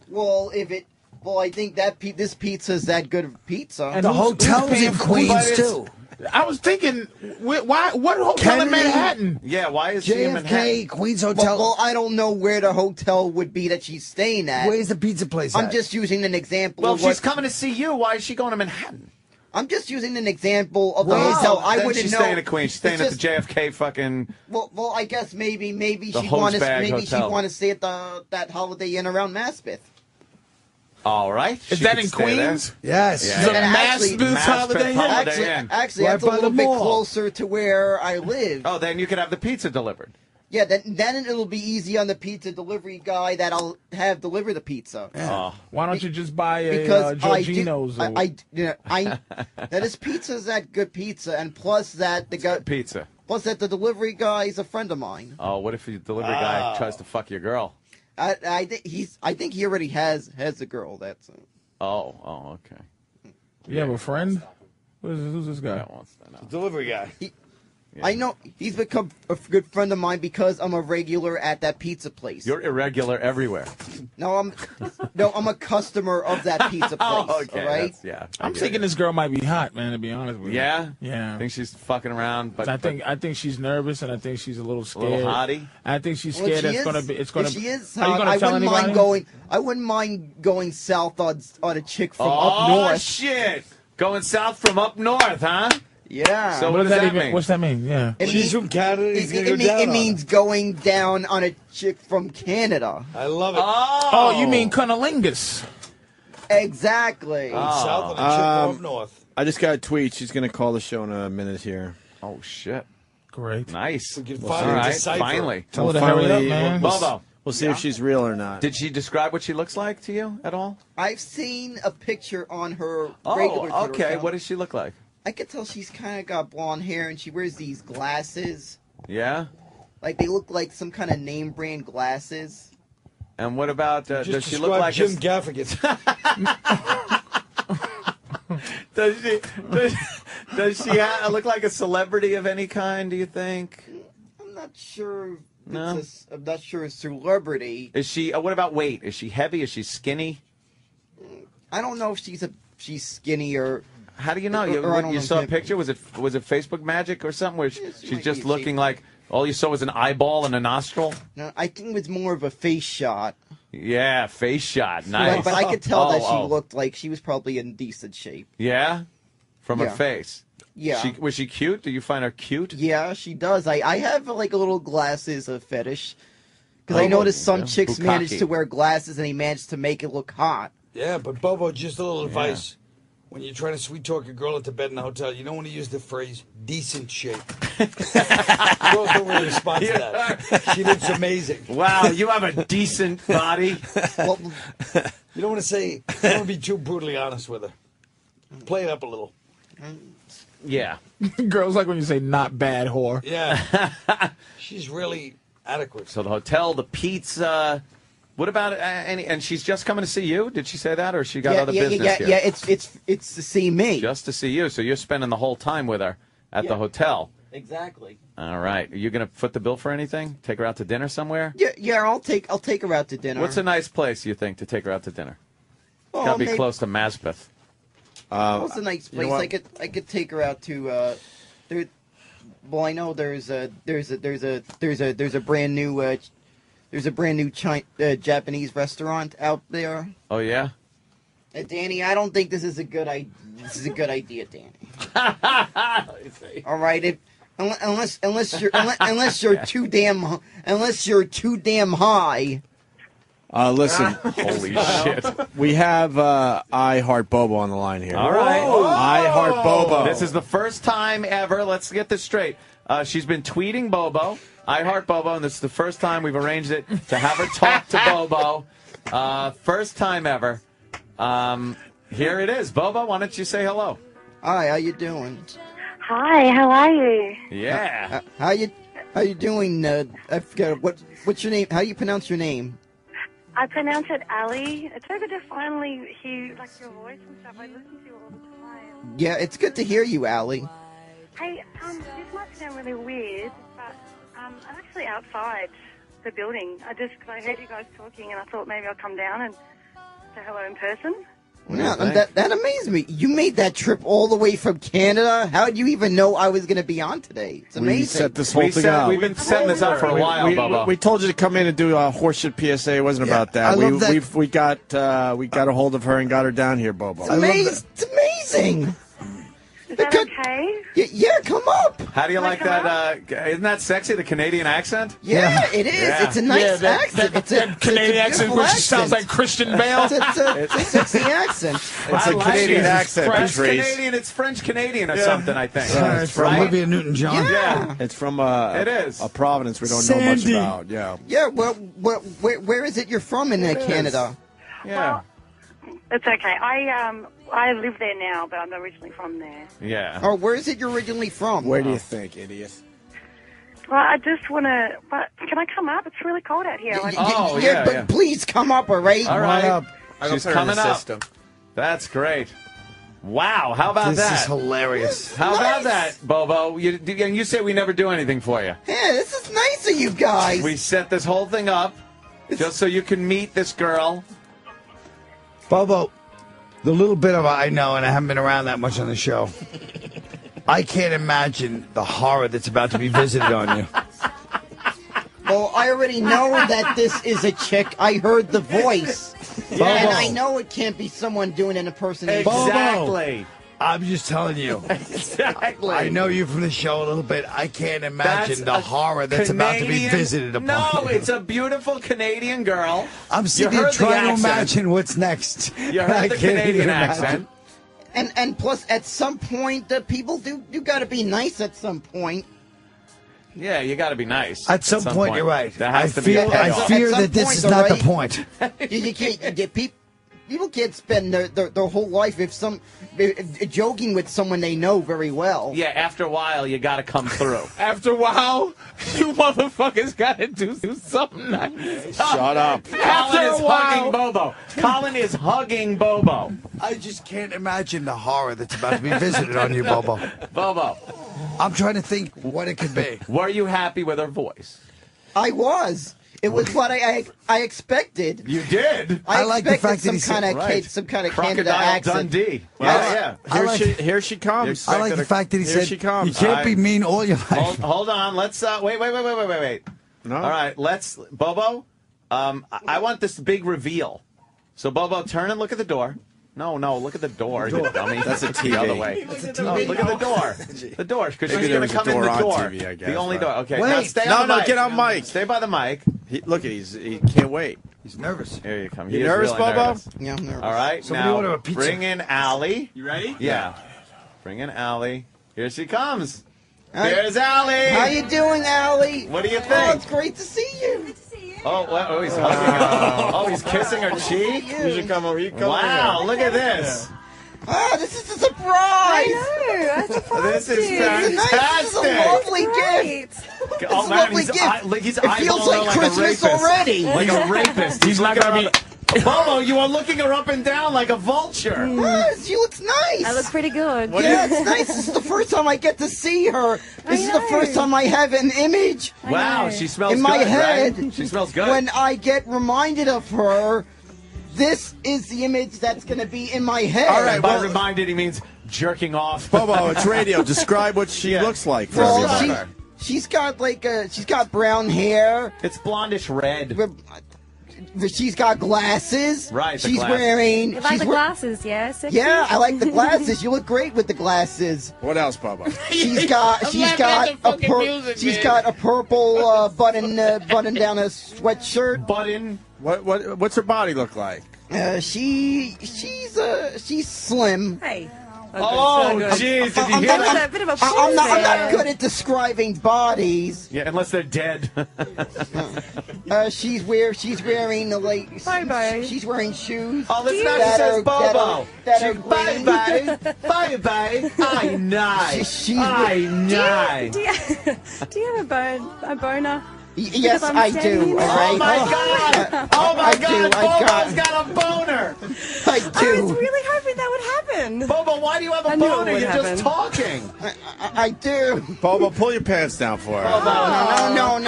Well, I think that this pizza is that good of pizza. And The who's hotel's paying in for Queens, it? too. I was thinking, why? What hotel in Kennedy? Manhattan? Yeah, why is she in Manhattan? JFK, Queens Hotel. Well, I don't know where the hotel would be that she's staying at. Where's the pizza place I'm at? just using an example. Well, of if she's coming to see you. Why is she going to Manhattan? I'm just using an example of the Oh, hotel. I then wouldn't she's know. staying at Queens. She's staying It's at the JFK fucking. Well, I guess maybe The she'd want to Hosebag Hotel. stay at that Holiday Inn around Maspeth. All right. Is She that could in stay there. Queens? Yes. Yeah. The Actually- Maspeth Holiday Inn? Actually, Right that's a by little the bit mall. closer to where I live. Oh, then you could have the pizza delivered. Yeah, then it'll be easy on the pizza delivery guy that I'll have deliver the pizza. Oh. Why don't you just buy a Because Giorgino's? that is pizza's that good pizza, and plus that Pizza. plus that the delivery guy is a friend of mine. Oh, what if the delivery guy tries to fuck your girl? I think he already has a girl. That's Oh, okay. You have a friend? Who's this guy? That wants to know. Delivery guy. I know he's become a good friend of mine because I'm a regular at that pizza place. You're irregular everywhere. No, I'm a customer of that pizza place. Oh, okay. All right. I'm thinking this girl might be hot, man. To be honest with you. Yeah. Yeah. I think she's fucking around, but I think she's nervous, and I think she's a little scared. little hottie? I think she's Well, if scared. she It's gonna is- be. It's gonna. If she is Are you hot, gonna I tell wouldn't anybody? mind going. I wouldn't mind going south on a chick from up Oh north. shit! Going south from up north, huh? Yeah. So what does that mean? What's that mean? Yeah. She's from Canada. It means going down on a chick from Canada. I love it. Oh, you mean cunnilingus? Exactly. South and a chick from up north. I just got a tweet. She's going to call the show in a minute here. Oh shit! Great. Nice. We can All finally right. decipher. Finally. Tell her to hurry up, man. Bobo. We'll see if she's real or not. Did she describe what she looks like to you at all? I've seen a picture on her regular Oh, Twitter okay. account. What does she look like? I could tell she's kind of got blonde hair and she wears these glasses. Yeah. Like they look like some kind of name brand glasses. And what about? Just does she look describe like Jim a, Gaffigan? Does she look like a celebrity of any kind? Do you think? I'm not sure. No? I'm not sure a celebrity. Is she? What about weight? Is she heavy? Is she skinny? I don't know if she's skinny or. How do you know? Or I don't You know saw a if- picture? Was it Facebook magic or something? Where she she's might just be looking like all you saw was an eyeball and a nostril? No, I think it was more of a face shot. Yeah, face shot. Nice. But I could tell that she Oh. looked like she was probably in decent shape. Yeah, from her Yeah. face. Yeah. Was she cute? Do you find her cute? Yeah, she does. I have like a little glasses of fetish. Because I Oh, noticed some yeah. chicks Bukkake. manage to wear glasses and they manage to make it look hot. Yeah, but Bobo, just a little advice. When you're trying to sweet talk a girl into bed in a hotel, you don't want to use the phrase decent shape. Girls don't really respond to that. She looks amazing. Wow, you have a decent body. Well, You don't want to say, you don't want to be too brutally honest with her. Play it up a little. Yeah. Girls like when you say "not bad whore." Yeah. She's really adequate. So the hotel, the pizza. What about any? And she's just coming to see you. Did she say that, or she got other business here? Yeah. It's to see me. Just to see you. So you're spending the whole time with her at the hotel. Exactly. All right. Are you gonna foot the bill for anything? Take her out to dinner somewhere? Yeah. I'll take her out to dinner. What's a nice place you think to take her out to dinner? Oh, Gotta be maybe- close to Maspeth. What's a nice place? know what? I could take her out to. Well, I know there's a brand new Japanese restaurant out there. Oh yeah. Danny, I don't think this is a good idea. This is a good idea, Danny. All right, unless you're too damn high. Listen. Holy shit. We have I Heart Bobo on the line here. All right. I Heart Bobo. This is the first time ever. Let's get this straight. She's been tweeting Bobo. I Heart Bobo, and this is the first time we've arranged it to have her talk to Bobo. First time ever. Here it is. Bobo, why don't you say hello? Hi, how you doing? Hi, how are you? Yeah. How you doing? I forgot what's your name? How do you pronounce your name? I pronounce it Ali. It's so good to finally hear like your voice and stuff. I listen to you all the time. Yeah, it's good to hear you, Allie. Hey, this might sound really weird, but I'm actually outside the building. I heard you guys talking, and I thought maybe I'll come down and say hello in person. Yeah, that amazed me. You made that trip all the way from Canada. How did you even know I was going to be on today? It's amazing. We set this whole thing up. We've been setting this up for a while, Bobo. We told you to come in and do a horseshit PSA. It wasn't about that. We got a hold of her and got her down here, Bobo. It's amazing. Is that okay? Yeah, come up. How do you like that? Isn't that sexy, the Canadian accent? Yeah, it is. Yeah. It's a nice accent. It's a Canadian accent, which sounds like Christian Bale. It's a sexy accent. It's a Canadian accent, French Patrice. Canadian. It's French Canadian or something, I think. It's from Olivia Newton-John. Yeah. It's from it is. a Providence we don't know much about. Yeah. Yeah, where is it you're from in Canada? Yeah. It's okay. I live there now, but I'm originally from there. Yeah. Oh, where is it you're originally from? Where do you think, idiot? Well, I just want to. But can I come up? It's really cold out here. But please come up, all right? All right. Up. She's coming up. That's great. Wow. How about that? This is hilarious. How about that, Bobo? You say we never do anything for you. Yeah, this is nice of you guys. We set this whole thing up just so you can meet this girl. Bobo, the little bit of I know, and I haven't been around that much on the show, I can't imagine the horror that's about to be visited on you. Well, I already know that this is a chick. I heard the voice. Bobo. And I know it can't be someone doing an impersonation. Exactly. I'm just telling you. Exactly. I know you from the show a little bit. I can't imagine the horror that's about to be visited upon you. No, it's a beautiful Canadian girl. I'm sitting here trying to imagine what's next. You heard the Canadian accent. And plus, at some point, the people do got to be nice at some point. Yeah, you got to be nice. At some point, you're right. There has I to be a fear payoff. that this is not the point. You can't people can't spend their whole life joking with someone they know very well. Yeah, after a while, you got to come through. After a while, you motherfuckers got to do something nice. Shut up. Colin is hugging Bobo. Colin is hugging Bobo. I just can't imagine the horror that's about to be visited on you, Bobo. Bobo. I'm trying to think what it could be. Were you happy with her voice? I was. It was what I expected. You did. I like the fact that he some kind of Canada Crocodile accent. Dundee. Yes. Yeah. Here she comes. I like the fact that he said she comes. you can't be mean all your life. Hold on. Let's wait. No. All right. Let's Bobo. I want this big reveal. So Bobo, turn and look at the door. No, look at the door, you dummy. That's a TV. The other way. Look at the door. The door, because she's going to come in the door. TV, I guess, the only door. Okay. Wait. Now stay on the mic. Get on mic. Stay by the mic. He can't wait. He's nervous. Here you come. You nervous, really Bobo? nervous. Yeah, I'm nervous. All right. Somebody now order a pizza. bring in Allie. You ready? Yeah. Bring in Allie. Here she comes. There's Allie. How you doing, Allie? What do you Oh, think? it's great to see you. Oh, he's hugging her. Oh, he's kissing her cheek. You should come over. Wow, look at this. Ah, this is a surprise. I know. This is This is a lovely gift. Oh, a man, lovely he's gift. he's It feels eyeballing her like a Christmas rapist. already. Like a rapist. He's not going to be... Bobo, you are looking her up and down like a vulture. She looks nice. I look pretty good. Yeah, it's nice. This is the first time I get to see her. This is the first time I have an image. Wow, she smells in good, my head. right? She smells good. When I get reminded of her, this is the image that's going to be in my head. All right, by reminded, he means jerking off. Bobo, it's radio. Describe what she looks like for everybody. She's got she's got brown hair. It's blondish red. She's got glasses. Right. She's wearing. You like the glasses, yeah? Sexy? Yeah, I like the glasses. You look great with the glasses. What else, Bobo? She's got a purple button down a sweatshirt. Button. What's her body look like? She's slim. Hey. Oh, jeez! Did you hear that? I'm not good at describing bodies. Yeah, unless they're dead. She's wearing she's wearing shoes. Oh, listen, now she says Bobo. Bye bye. I know. Do you have a boner? Yes, I do. All right. Oh my God! Oh my God! Bobo's got a boner. I do. I was really hoping that would happen. Bobo, why do you have a boner? You're just talking. I do. Bobo, pull your pants down for her. No.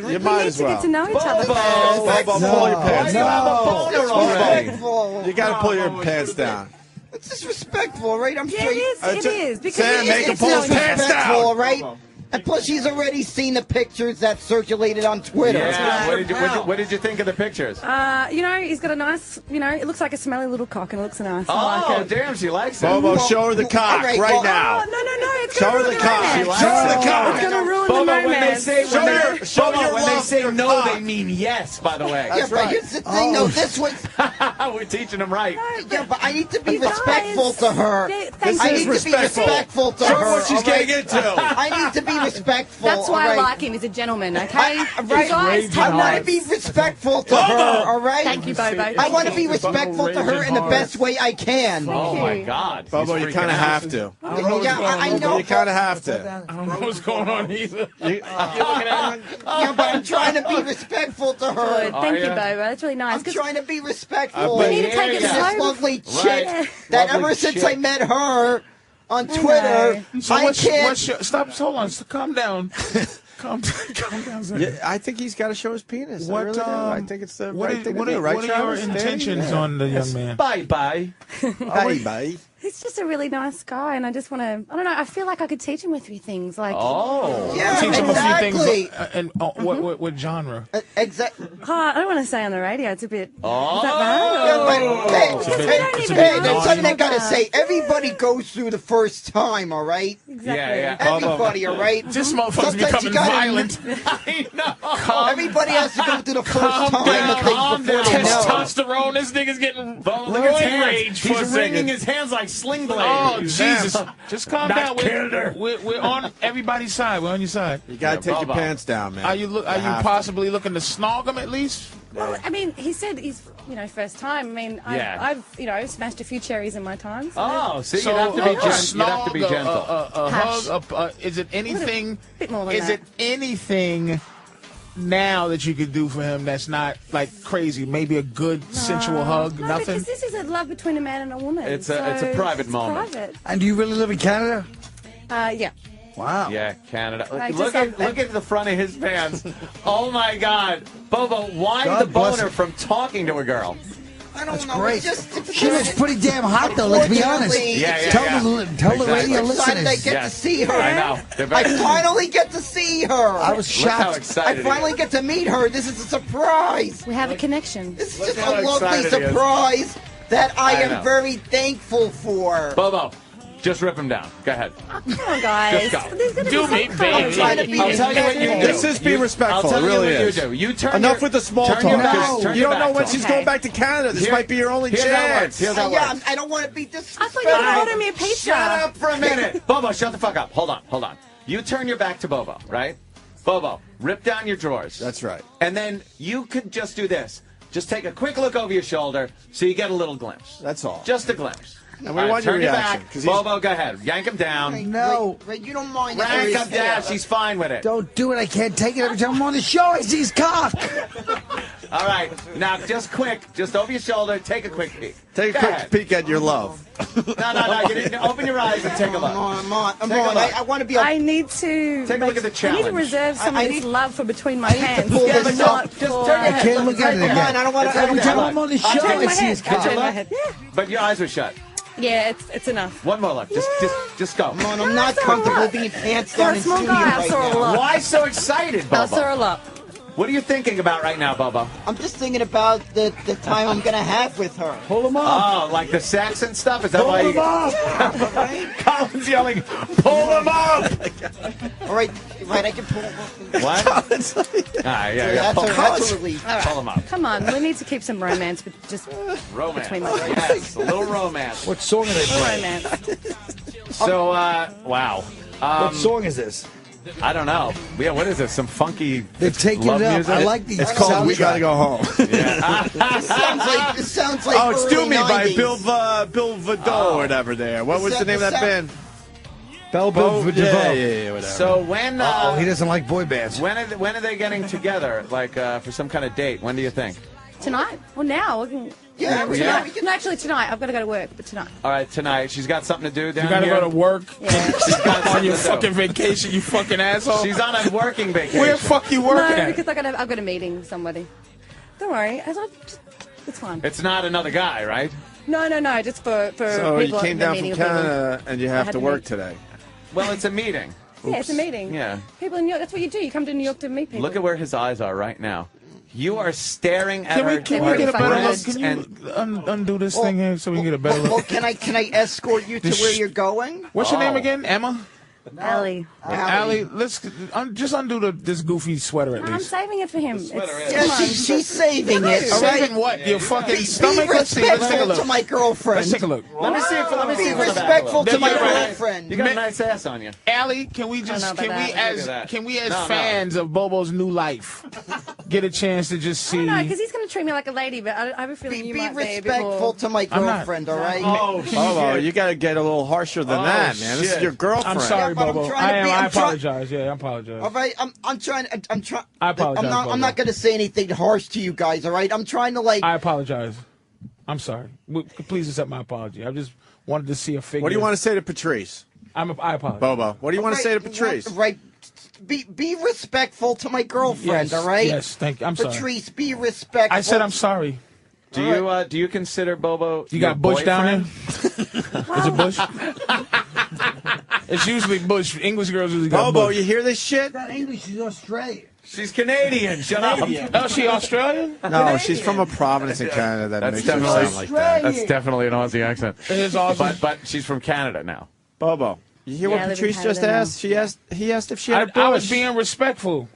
You might as well. Get to know each other first. Bobo, pull your pants down. Why do you have a boner already? You got to pull your pants down. It's disrespectful, right? I'm sure. It is. Because Sam, make him pull his pants down. Right? And plus, she's already seen the pictures that circulated on Twitter. Yeah. What did you think of the pictures? He's got a nice, it looks like a smelly little cock and it looks nice. Oh, damn, she likes it. Bobo, show her the cock right now. Oh, no. Show her the cock. Show her the cock. It's going to ruin Bobo, the moment. when they say your no, cock. they mean yes, by the way. Yeah, but here's the thing, though. This was... We're teaching them right. Yeah, but I need to be respectful to her. I need to be respectful to her. Show her what she's getting into. I need to be respectful. That's why I like him. He's a gentleman, okay? I want to be respectful to her, all right? Thank you, Bobo. I want to be respectful to her in the best way I can. Oh, my God. Bobo, you kind of have to. I know. You kind of have to. I don't know what's going on either. Yeah, but I'm trying to be respectful to her. Good. Thank you, Bobo. That's really nice. I'm trying to be respectful. We need to take it This slow. lovely chick that ever since I met her on Twitter, Stop. Hold on. Calm down. Calm down. Yeah, I think he's got to show his penis. I think it's the right thing to what do. are your intentions on the young man? Bye. Bye. He's just a really nice guy, and I just want to, I don't know, I feel like I could teach him a few things. Like, yeah, teach him exactly. a few things. And what genre? Exactly. I don't want to say on the radio. It's a bit. Oh. Is that bad? Hey, there's something I gotta say. Everybody goes through the first time, all right? Exactly. Yeah. Everybody, all right? This motherfucker's becoming violent. I know. Everybody has to go through the first time. Calm down. Testosterone. This nigga's getting Look at his hands. rage. He's wringing his hands like sling blades. Oh, Jesus. Just calm down. Killed We're on everybody's side. We're on your side. You got to take your pants down, man. Are you possibly looking to snog him at least? Well, I mean, he said he's, first time. I mean, I've smashed a few cherries in my time. So you'd have to be gentle. A hug. Is it anything? A bit more than is that. it anything now that you could do for him that's not like crazy? Maybe a good sensual hug. No, Nothing. because this is a love between a man and a woman. It's a private moment. Private. And do you really live in Canada? Yeah. Wow. Yeah, Canada. Look Look at the front of his pants. Oh my God, Bobo, why God the boner bless from talking to a girl? I don't know. Great. It's She looks pretty damn hot, though. Let's be honest. Tell the radio listeners. I get to see her. I know. I finally get to see her. I was shocked. Look how excited I finally get to meet her. This is a surprise. We have a connection. This is just a lovely surprise that I am very thankful for. Bobo, just rip him down. Go ahead. Come on, guys. Just go. Do me, baby. I'll tell you what you do. This is be respectful. I'll tell it really you what is. you do. You turn Enough with the small talk. You don't know when she's going back to Canada. This might be your only chance. Here's how it works. I don't want to be disrespectful. I thought you were going to order me a pizza. Shut up for a minute. Bobo, shut the fuck up. Hold on. You turn your back to Bobo, right? Bobo, rip down your drawers. That's right. And then you could just do this. Just take a quick look over your shoulder so you get a little glimpse. That's all. Just a glimpse. And we want your turn your reaction. back. Bobo, go ahead. Yank him down. No. Wait, you don't mind. Yank him down. She's fine with it. Don't do it. I can't take it every time I'm on the show. I see his cock. All right. Now, just quick. Just over your shoulder. Take a quick peek. Take a quick peek at your love. No. You didn't, open your eyes and take a look. I'm on. I want to be. I need to. Take a look at the challenge. I need to reserve some of this love for between my hands. pull Yeah, this not up. for- Just turn your I head. can't look at it again. I don't want to. Every time I'm on the show, I see his cock. But your eyes are shut. Yeah, it's enough. One more look. Just go. Come on, I'm not comfortable being pants down in studio right now. Why so excited, Bobo? I saw a lot. What are you thinking about right now, Bobo? I'm just thinking about the time I'm going to have with her. Pull him up. Oh, like the sex and stuff? Is that why you... Colin's yelling, pull him up! All right, I can pull him up. What? That's a relief. All right. Pull him up. Come on, we need to keep some romance, but just Romance. between my friends. Yes, a little romance. What song are they playing? Romance. So, wow. What song is this? I don't know. Yeah, what is this? Some funky They've taken love it up. music? I like these. It's called "We Gotta Go Home." This sounds like Oh, it's "Do early Me" by 90s. Bill Vado or whatever. There. What was the name of that band? Bill Yeah, whatever. So when? He doesn't like boy bands. When are they getting together? Like for some kind of date? When do you think? Tonight? Well, now. Yeah, tonight. No, actually, tonight. I've got to go to work, but tonight. All right, tonight. She's got something to do down You gotta here. go to work. Yeah. She's got On your something to do. fucking vacation, you fucking asshole. She's on a working vacation. Where the fuck you working No, at? because I've got a meeting with somebody. Don't worry. It's fine. It's not another guy, right? No. Just for So people. you came the down meeting from with people. Canada and you I have had to to work meet. today. Well, it's a meeting. Yeah, it's a meeting. Yeah. People in New York, that's what you do. You come to New York to meet people. Look at where his eyes are right now. You are staring at her. Can we get a better look? breasts Can you and undo this thing here so we can get a better Well, look? can I escort you to where you're going? What's your name again? Emma? Allie. Allie, let's just undo this goofy sweater at I'm least. saving it for him. Yeah, she's saving it. Saving what? Your fucking stomach? Be Let's see. Let's take a respectful look. to my girlfriend. Let's take a look. Let me see if Be from the back a respectful little. to my You're right. girlfriend. You got a nice ass on you. Allie, can we just know about that. can we as No. fans of Bobo's new life get a chance to just see? No, because he's going to treat me like a lady, but I have a feeling you Be might respectful to my I'm not. girlfriend, all right? Oh, you got to get a little harsher than that, man. This is shit. your girlfriend. I'm sorry, Yeah, but I'm Bobo. trying to be- I I'm try- apologize. Yeah, I apologize. All right, I'm trying. I apologize, I'm not going to say anything harsh to you guys. All right, I'm trying to I apologize. I'm sorry. Please accept my apology. I just wanted to see a figure. What do you want to say to Patrice? I apologize. Bobo, what do you want to say to Patrice? Right. Be respectful to my girlfriend. Yes, all right. yes, thank you. I'm sorry. Patrice, be respectful. I said I'm sorry. Do you consider Bobo? You got Bush down boyfriend? there? Is it Bush? It's usually Bush. English girls usually got Bobo, Bush. you hear this shit? Not English, she's Australian. She's Canadian. Shut up. Oh, she Australian? No, she's from a province in Canada that That's makes her definitely- sound like that. That's definitely an Aussie accent. It is awesome. But she's from Canada now. Bobo, you hear Yeah, I what live in Patrice just Canada now. asked? He asked if she had a I was bush. being respectful.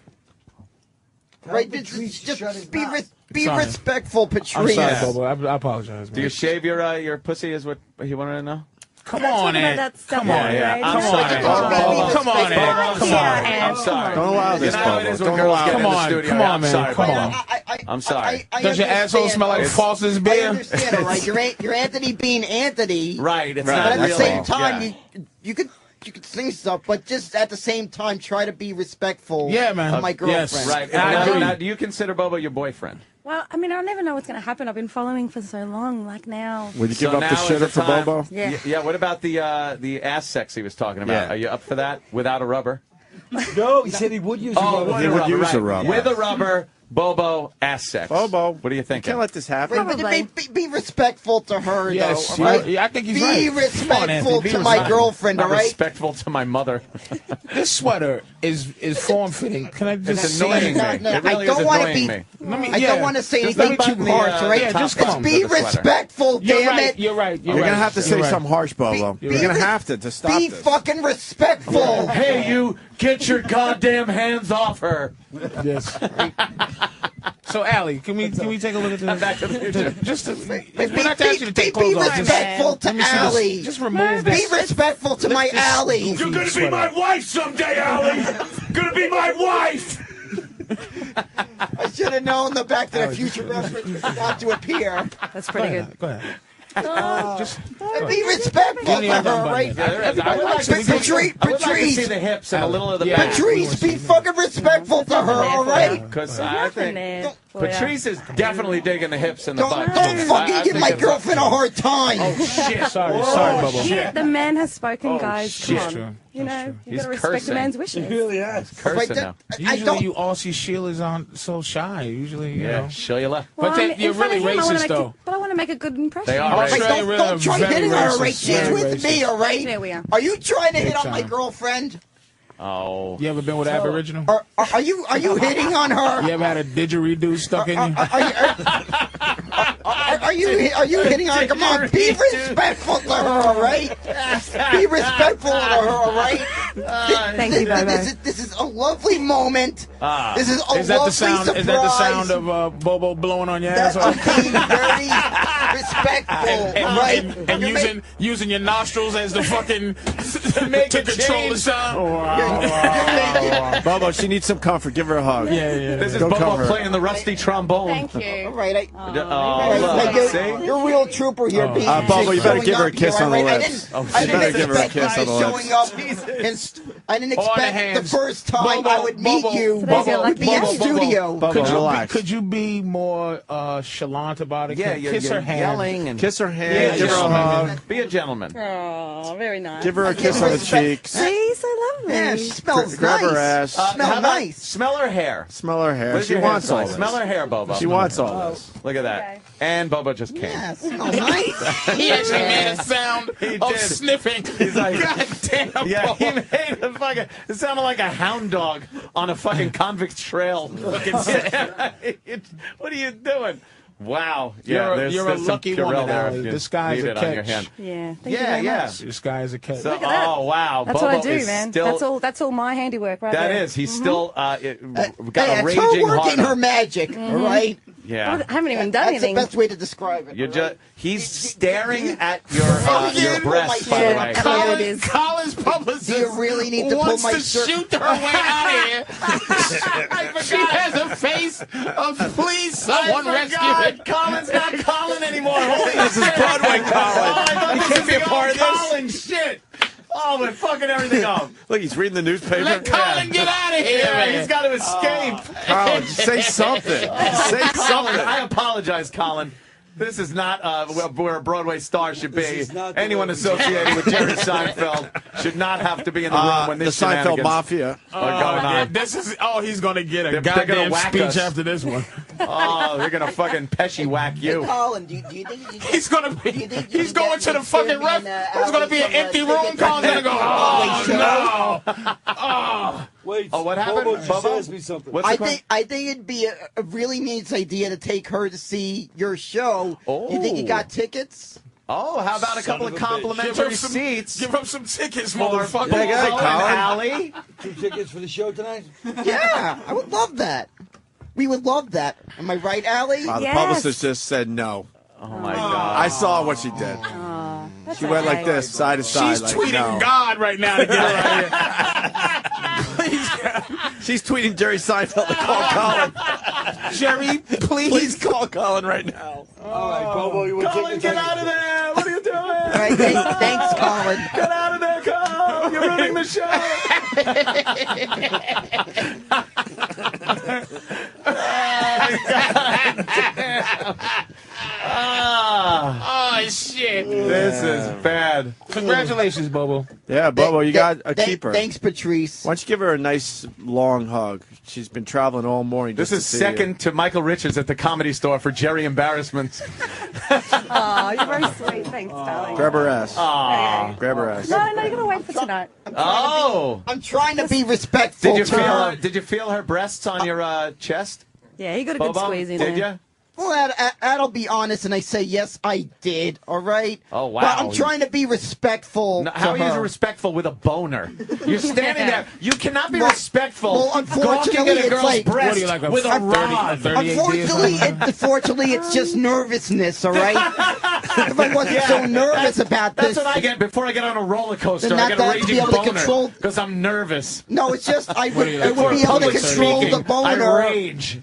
Right, Patrice to shut his just mouth. be Sorry. respectful, I'm Patrice. sorry, Bobo. I apologize. Do you shave your pussy? Is what he wanted to know? Come on, about Ed. that stuff Come on, later, Ed. right? Come Yeah. on, Ed. Come on, Ed. Come on. I'm sorry. Don't allow this, You know how it Bobo. is when Don't girls allow get in Come the on, studio. come on, I'm man. sorry, Come Bobo. on. I'm sorry. Does your asshole smell like Foster's I beer? understand, all right? You're Anthony being Anthony. Right. It's But not at the really. same time, Yeah. you could sing stuff, but just at the same time, try to be respectful. Yeah, man. To my girlfriend. Yes. Right. I Now, agree. now, do you consider Bobo your boyfriend? Well, I mean, I'll never know what's going to happen. I've been following for so long. Like now. Would you give So up the now is shitter the for time- Bobo? Yeah. Yeah. What about the ass sex he was talking about? Yeah. Are you up for that without a rubber? No, he said he would use a Oh, rubber. with He a would rubber, use right. a rubber. With a rubber, Bobo, ass sex. Bobo, What do you think? Can't let this happen. Right, but Probably. be respectful to her, Yes, though. All right? yeah, I think he's be right. Come on, respectful Anthony, be to my respectful. girlfriend, all Not right? respectful to my mother. This sweater is form fitting. Can I just It's say annoying No, me. no, It really I don't is want to annoying be. me. Let me, I yeah. don't want to say Just anything let me too button the, harsh, all right? yeah, just top come on. Be of the sweater. respectful, You're damn right. it. You're right. You're gonna have to say You're right. something harsh, Bobo. You're gonna have to stop Be this. fucking respectful. Hey, you, get your goddamn hands off her. Yes. So, Allie, can we take a look at this? Back to the future. Just to, we're not asking you to take Be clothes off. Just, respectful to let me see this. Allie. Just remove Be this. respectful to my Allie. You're gonna be my wife someday, Allie. Gonna be my wife. I should have known the Back to the Future reference was about to appear. That's pretty good. Go ahead. Just Be respectful Give to me her, a gun button. right? I would like to see Patrice, I would like to see the hips and a little of the back. Patrice, be fucking respectful to her, all right? Because I think for ya. Patrice is definitely digging the hips and the butt. Don't fucking give my girlfriend a hard time. Oh, shit. Sorry, Bubba. Yeah, the man has spoken, Oh, guys. shit. Come True. on. You know, you've He's got to respect cursing. the man's wishes. He really has. Cursing now. I Usually, don't. you all see Sheila's on so shy. Usually, you know. Yeah, show you left. But I mean, you're in front really of him, I wanna racist, make though. But I want to make a good impression. They are All right, Australia, don't try very hitting her, racist, all right? She's very with me, all right? There we are. Are you trying to hit on my time. girlfriend? Oh. You ever been with Aboriginal? Are you hitting on her? You ever had a didgeridoo stuck in you? Are you hitting on her? Come on, be respectful to her, all right? Be respectful to her, all right? Thank you, Bobo. This is a lovely moment. This is a lovely surprise. Is that the sound of Bobo blowing on your ass? I'm being very respectful, right? And using your nostrils as the fucking to control the sound. Bobo, she needs some comfort. Give her a hug. Yeah. This is Go Bobo cover her. playing the rusty trombone. Thank you. All right, See? you're a real trooper here, being Bobo, you better give her a kiss showing on the up here, lips. I You didn't better give her a expect kiss on the guys showing up, lips. and I didn't expect the first time Bobo, I would meet you Today's your would be in lucky day. studio. Bobo, relax. Could you be more chalant about it? Yeah, you're Kiss her hand. yelling and Kiss her hand. Give her a hug. be a gentleman. Oh, very nice. Give her a kiss on the cheeks. See, so lovely. Yeah, she smells Grab nice. her ass. How Smell about nice. Smell her hair. Smell her hair. What does She your hair wants smell all like? this. Smell her hair, Bobo. She wants all this. Look at that. Okay. And Bobo just came. Yeah, smells nice. He actually made a sound He of did. sniffing. He's like, God damn, yeah, he Bobo. made a fucking. It sounded like a hound dog on a fucking convict trail. What are you doing? Wow. Yeah, You're a there's some lucky Purell woman, there Allie. if you This guy's need a it on your catch. hand. Yeah. Thank you Yeah, very yeah. much. This guy is a catch. So, Look at that. oh wow, That's Bobo what I do, is man. Still, That's all my handiwork right that there. is. He's still got Hey, a it's raging her working heart. her magic, all right? Yeah. I haven't even done That's anything. the best way to describe it. You're all just. right? He's staring at your breast, by the way. There it is. Colin's publicist Do you really need to pull wants my to shirt? shoot her way out of here. She has a face of please someone rescue it. Colin's not Colin anymore. Holy This is Broadway Oh, I Colin. thought He this can't was be a the part old of this. Colin shit. Oh, we're fucking everything up. Look, he's reading the newspaper. Let Colin get out of here, Yeah, man. he's got to escape. Colin, just say something. Say Colin, something. I apologize, Colin. This is not where a Broadway star should be. Anyone associated with Jerry Seinfeld should not have to be in the room when The this Seinfeld shenanigans Mafia. are going on. This is. Oh, he's gonna get a They're gonna goddamn whack speech us. after this one. Oh, they're gonna fucking Pesci whack you. Colin, do you think you He's gonna be. you think you He's can going get to the me fucking Sammy ref. and, There's gonna be an Allie empty some, room. Colin's gonna go. Oh no. Oh. Wait, Oh, what happened, Bobo just Bobo? asked me something. What's the question? I think it'd be a really nice idea to take her to see your show. You think you got tickets? Oh, how about a couple of complimentary seats? Give up some tickets, for motherfucker. Bobo and Colin. Allie. 2 tickets for the show tonight? Yeah, I would love that. We would love that. Am I right, Allie? The Yes. publicist just said no. Oh my God. I saw what she did. That's She went like okay. this, side to side. She's like, tweeting no. God right now to get her out She's tweeting Jerry Seinfeld to call Colin. here. Jerry, Please call Colin right now. All right, Bobo, you want to Colin, take get out of there! What are you doing? All right, thanks, Colin. Get out of there, Colin! You're ruining the show! Oh shit! This is bad. Congratulations, Bobo. Yeah, Bobo, you got a keeper. Thanks, Patrice. Why don't you give her a nice long hug? She's been traveling all morning. This just is to see second to Michael Richards at the Comedy Store for Jerry embarrassments. Oh, you're very sweet. Thanks, darling. you. Grab her ass. Aw. Grab her ass. No, you're gonna wait for tonight. Oh! I'm trying to be respectful. Did you feel her breasts on your chest? Yeah, he got a good Bobo? squeeze in Did there. you? Well, I'll be honest, and I say yes, I did. All right. Oh, wow. But I'm trying to be respectful. No, how to are you her. respectful with a boner? You're standing there. You cannot be respectful. Well, unfortunately, gawking at a it's girl's like breast What do you like, a with a 30 rod. 38 Unfortunately, it's just nervousness. All right. If I wasn't so nervous about That's this, what I get before I get on a roller coaster. Then I get a that to be raging able to boner control- because I'm nervous. no, it's just I What do you like, would be able to Public control speaking, the boner. I rage.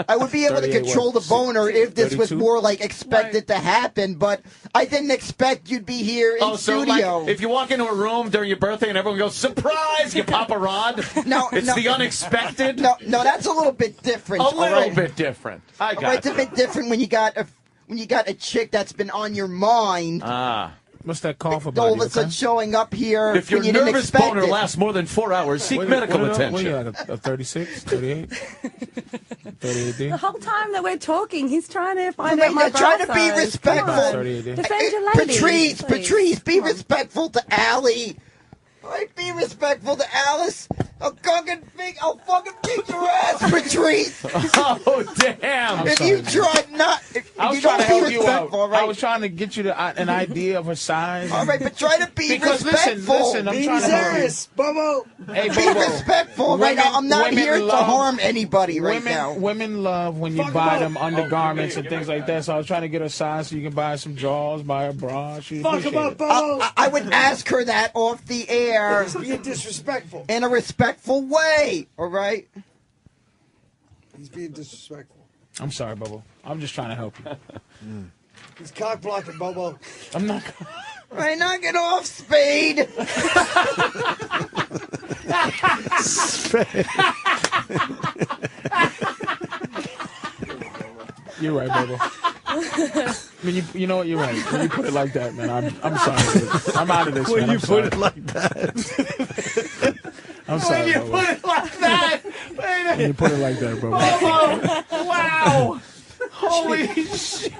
I would be able to 38 control the what? boner if this was 32? more like expected to happen, but I didn't expect you'd be here in So studio. like, if you walk into a room during your birthday and everyone goes, surprise, you pop a rod. No, It's no. the unexpected. no, that's a little bit different. A all little right? bit different. I All got right, it's a bit different when you got a chick that's been on your mind. Ah. What's that cough about? All of a sudden showing up here If your when you didn't nervous expect boner it. lasts more than 4 hours, seek medical attention. What are you like, a 36, 38? 38D? The whole time that we're talking, he's trying to find I out mean, my you're trying to bra be size. respectful. Come on. 38D. Defend your lady. Patrice, respectful to Allie. Right, be respectful to Alice. I'll fucking beat your ass, Patrice. Oh, damn. If you try not, if I was you trying to don't be help you out. respectful, right? I was trying to get you an idea of her size. All right, but try to be because respectful. Listen, I'm trying to help you. Bobo. Hey, Be Bobo. respectful right now. I'm not women here to love- harm anybody right women, now. Women love when you buy them undergarments and things like that. So I was trying to get her size so you can buy some drawers, buy a bra. She Fuck him up, Bobo. I would ask her that off the air. He's being disrespectful. In a respectful way, all right? He's being disrespectful. I'm sorry, Bobo. I'm just trying to help you. He's cock blocking, Bobo. I'm not. Right, knock it off, Spade. You're right, Bobo. I mean, you know what? You're right. When you put it like that, man, I'm sorry. I'm out of this. When man. you I'm put sorry. it like that. I'm sorry. When you Bobo. put it like that. When you put it like that, Bobo. Bobo. Wow. Holy shit.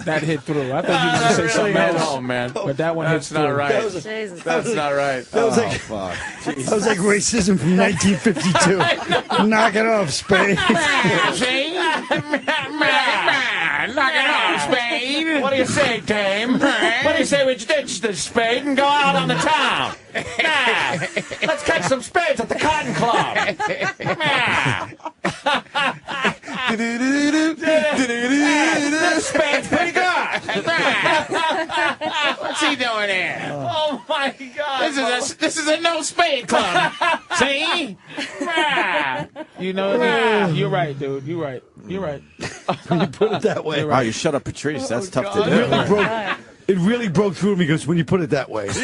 That hit through. I thought you were going to say something else. Oh, man. But that one That's hit not through. right. Jesus. That's not right. That was like, Fuck. that was like racism from 1952. Knock it off, Spade. Knock it off, Spade. What do you say, Dame? What do you say we ditch the spade and go out on the town? Let's catch some spades at the Cotton Club. This spade's pretty good. What's he doing here? Oh, my God. This is a no spade club. See? You know, you're right, dude. You're right. You're right. When you put it that way. Wow, you shut up, Patrice. That's tough to It do. really broke. It really broke through me because when you put it that way. He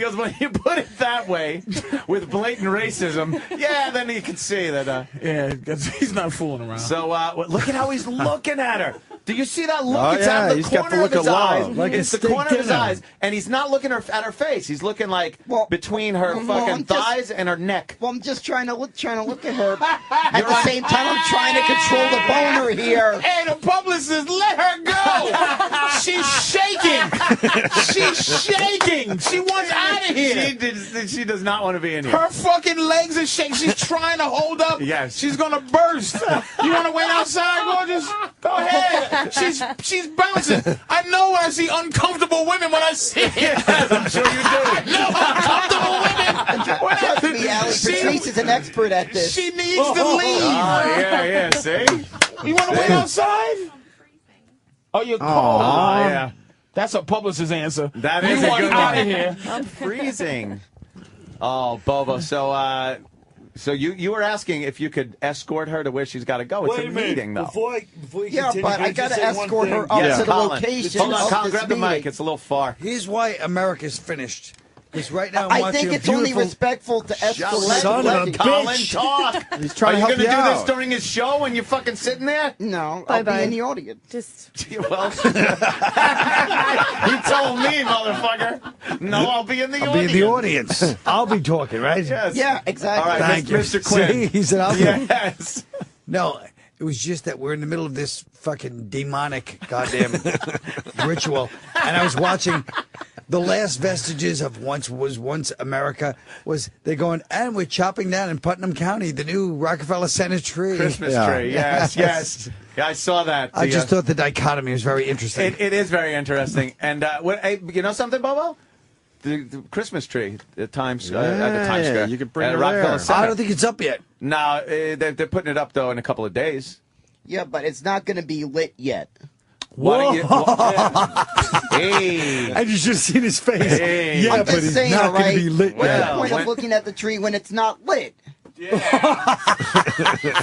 goes, when you put it that way, with blatant racism, yeah, then you can see that. Yeah, 'cause he's not fooling around. So look at how he's looking at her. Do you see that look? Oh, It's yeah, at the he's got the corner look of his of eyes. love. Like It's a the corner steak of his dinner. eyes, and he's not looking at her face. He's looking like between her fucking thighs and her neck. Well, I'm just trying to look at her. At the same time, I'm trying to control the boner here. Hey, the publicist, let her go. She's shaking. She's shaking. She wants out of here. She does not want to be in here. Her fucking legs are shaking. She's trying to hold up. Yes. She's gonna burst. You want to wait outside, gorgeous? Go ahead. She's bouncing. I know when I see uncomfortable women when I see it. I'm sure you do. I know uncomfortable women. When Trust me, Allie. Patrice is an expert at this. She needs to leave. Oh, yeah, see? You want to wait outside? Oh, you're cold. Oh, yeah. That's a publicist's answer. That you is a want good out one. of here. I'm freezing. Oh, Bobo. So you were asking if you could escort her to where she's got to go. It's Wait a a minute. meeting, though. Before you Yeah, continue, but can I just gotta say one escort her thing? up Yes, to the Colin. location. Hold on, of Colin, this grab the meeting. mic. It's a little far. Here's why America's finished. Because right now I'm I watching think a it's only beautiful- respectful to escort Son of a Colin bitch. talk. He's trying Are to you help you do this out. during his show when you're fucking sitting there? No, I'll be in the audience. Just Well, you told me, motherfucker. No, I'll be in the I'll audience. be in the audience. I'll be talking, right? Yes. Yeah, exactly. All right, Thank you. Mr. Quinn. See, he said I'll be. Yes. No, it was just that we're in the middle of this fucking demonic goddamn ritual, and I was watching the last vestiges of once America. Was they're going, and we're chopping down in Putnam County the new Rockefeller Center tree. Christmas tree. Yes, yes. Yeah, I saw that. I just thought the dichotomy was very interesting. It is very interesting. And hey, you know something, Bobo? The Christmas tree at Times at the Times Square. You can bring at it Rockefeller there. Center. I don't think it's up yet. No, they're putting it up though in a couple of days. Yeah, but it's not going to be lit yet. Why don't you? Hey, And you should have seen his face. Hey. Yeah, I'm but just it's saying, not all going right? to be lit What's yet. the point of looking at the tree when it's not lit?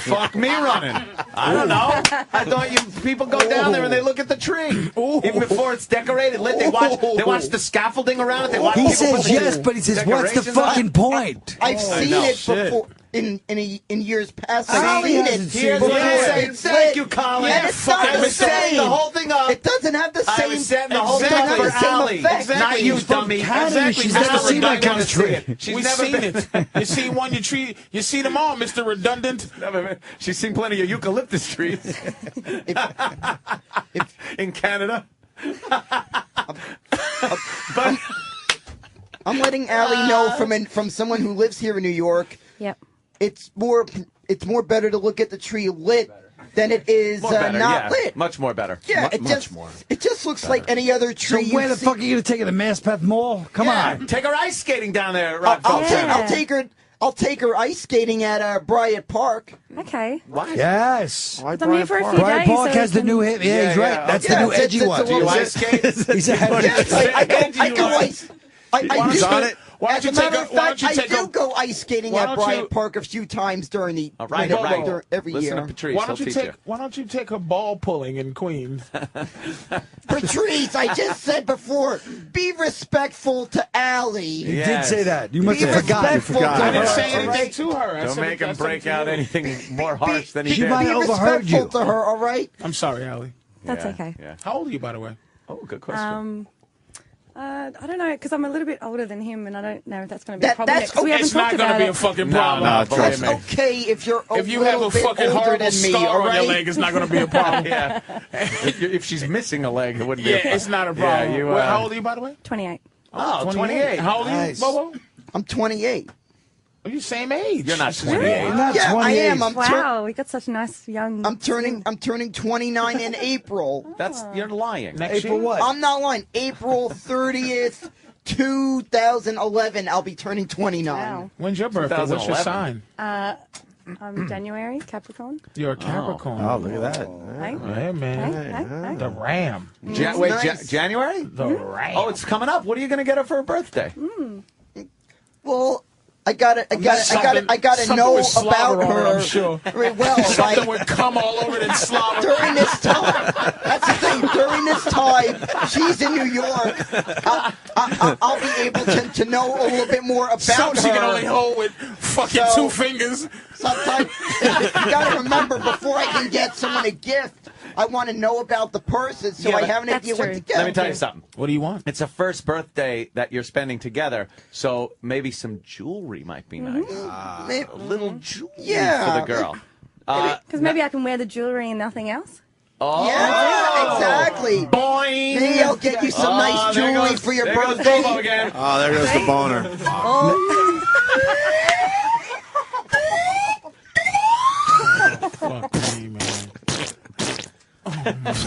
fuck me running. I don't know. I thought people go down there and they look at the tree. Even before it's decorated, lit. They watch the scaffolding around it. They watch He says yes, but he says, what's the fucking point? I've seen it before. In years past, I've seen it. Here's what I say. Thank you, Colin. And it's not the same. The whole thing up. It doesn't have the same. I was setting the whole thing up for Allie. Not you, dummy. Canada. She's never seen that kind of tree. We've seen it. You see one, you see them all, Mr. Redundant. She's seen plenty of eucalyptus trees in Canada. But I'm letting Allie know from someone who lives here in New York. Yep. It's more better to look at the tree lit than it is not lit. Much more better. Yeah, much more. It just looks like any other tree. So where the fuck are you going to take her to Maspeth Mall? Come on. Take her ice skating down there, I'll take her ice skating at Bryant Park. Okay. Why? Yes. I'm here for a few days. Bryant Park has the new hit. Yeah, he's right. That's the new edgy one. Do you ice skate? He said, yes, I go ice. I do. Why don't you take I do go ice skating at Bryant Park a few times during the every Listen year. to Patrice. Why don't you take a ball pulling in Queens? Patrice, I just said before, be respectful to Allie. You did say that. You must have forgotten. I didn't say anything to her. Don't make him break out anything more harsh than he did. She might have overheard you. Be respectful to her, all right? I'm sorry, Allie. That's okay. Yeah. How old are you, by the way? Oh, good question. I don't know, because I'm a little bit older than him, and I don't know if that's going to be a problem. It's not going to be a fucking problem. No, that's okay if you're if you have a fucking horrible scar on your leg, it's not going to be a problem. Yeah. If she's missing a leg, it wouldn't be a problem. It's not a problem. Yeah, how old are you, by the way? 28. Oh, 28. How old are you, Bobo? I'm 28. Are you same age? You're not 28. You're not Yeah, 28. I am. Wow, we got such a nice young... I'm turning 29 in April. You're lying. April what? I'm not lying. April 30th, 2011. I'll be turning 29. Wow. When's your birthday? What's your sign? I'm January, Capricorn. You're a Capricorn. Oh, look at that. Hey, man. The Ram. January? The Ram. Oh, it's coming up. What are you going to get her for her birthday? Well, I gotta know about her. I'm sure. Very well. Something would come all over it and slobber. During this time, that's the thing. During this time, she's in New York. I'll be able to know a little bit more about Something her. she can only hold with fucking 2 fingers. Sometimes you gotta remember, before I can get someone a gift, I want to know about the person, so I have an idea what to get. Let me tell you something. What do you want? It's a first birthday that you're spending together, so maybe some jewelry might be nice. A little jewelry for the girl. Because maybe I can wear the jewelry and nothing else. Oh, yeah, exactly. Boing. Maybe I'll get you some nice jewelry for your birthday. Again. Oh, there goes the boner. Fuck me, man.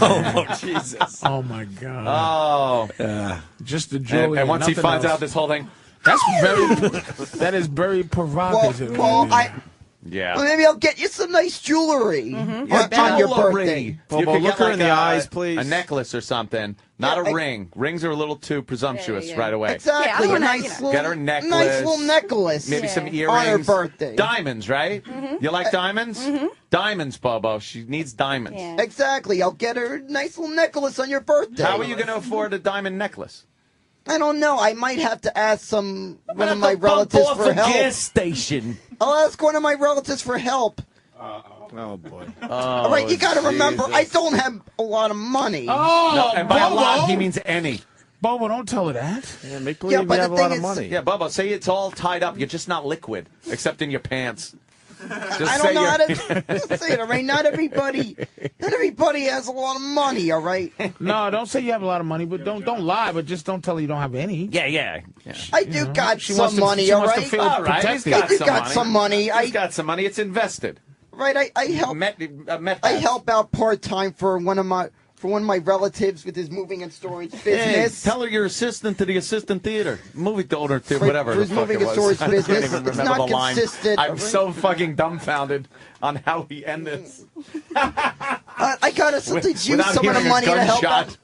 Oh, Jesus. Oh, my God. Oh. Just the jewelry. And once he finds else. out this whole thing. That is very provocative. Well, yeah. Well, maybe I'll get you some nice jewelry on your birthday. You can look get her in the eyes, please. A necklace or something. Not a ring. Rings are a little too presumptuous right away. Exactly. Yeah, a nice little, get her a necklace. Nice little necklace. Maybe some earrings. On her birthday. Diamonds, right? You like diamonds? Diamonds, Bobo. She needs diamonds. Yeah. Exactly. I'll get her a nice little necklace on your birthday. How are you going to afford a diamond necklace? I don't know. I might have to ask one of my relatives for help. Gas station. I'll ask one of my relatives for help. Oh, boy. All right, you got to remember, I don't have a lot of money. Oh, no, and by Bobo. a lot, he means any. Bobo, don't tell her that. Yeah, make believe you have a lot of money. Yeah, Bobo, say it's all tied up. You're just not liquid, except in your pants. I don't know how to say it, all right? Not everybody has a lot of money, all right? No, don't say you have a lot of money, but don't lie, but just don't tell her you don't have any. Yeah. I do got some money, all right? All right, he's got some money. He's got some money. It's invested. Right, I help out part-time for one of my relatives with his moving and storage business. Hey, tell her you're assistant to the assistant theater, movie owner, whatever. For his moving and storage business. I can't even remember it's not the line. consistent. I'm so fucking dumbfounded on how we end this. I gotta sometimes use some of the money to help out.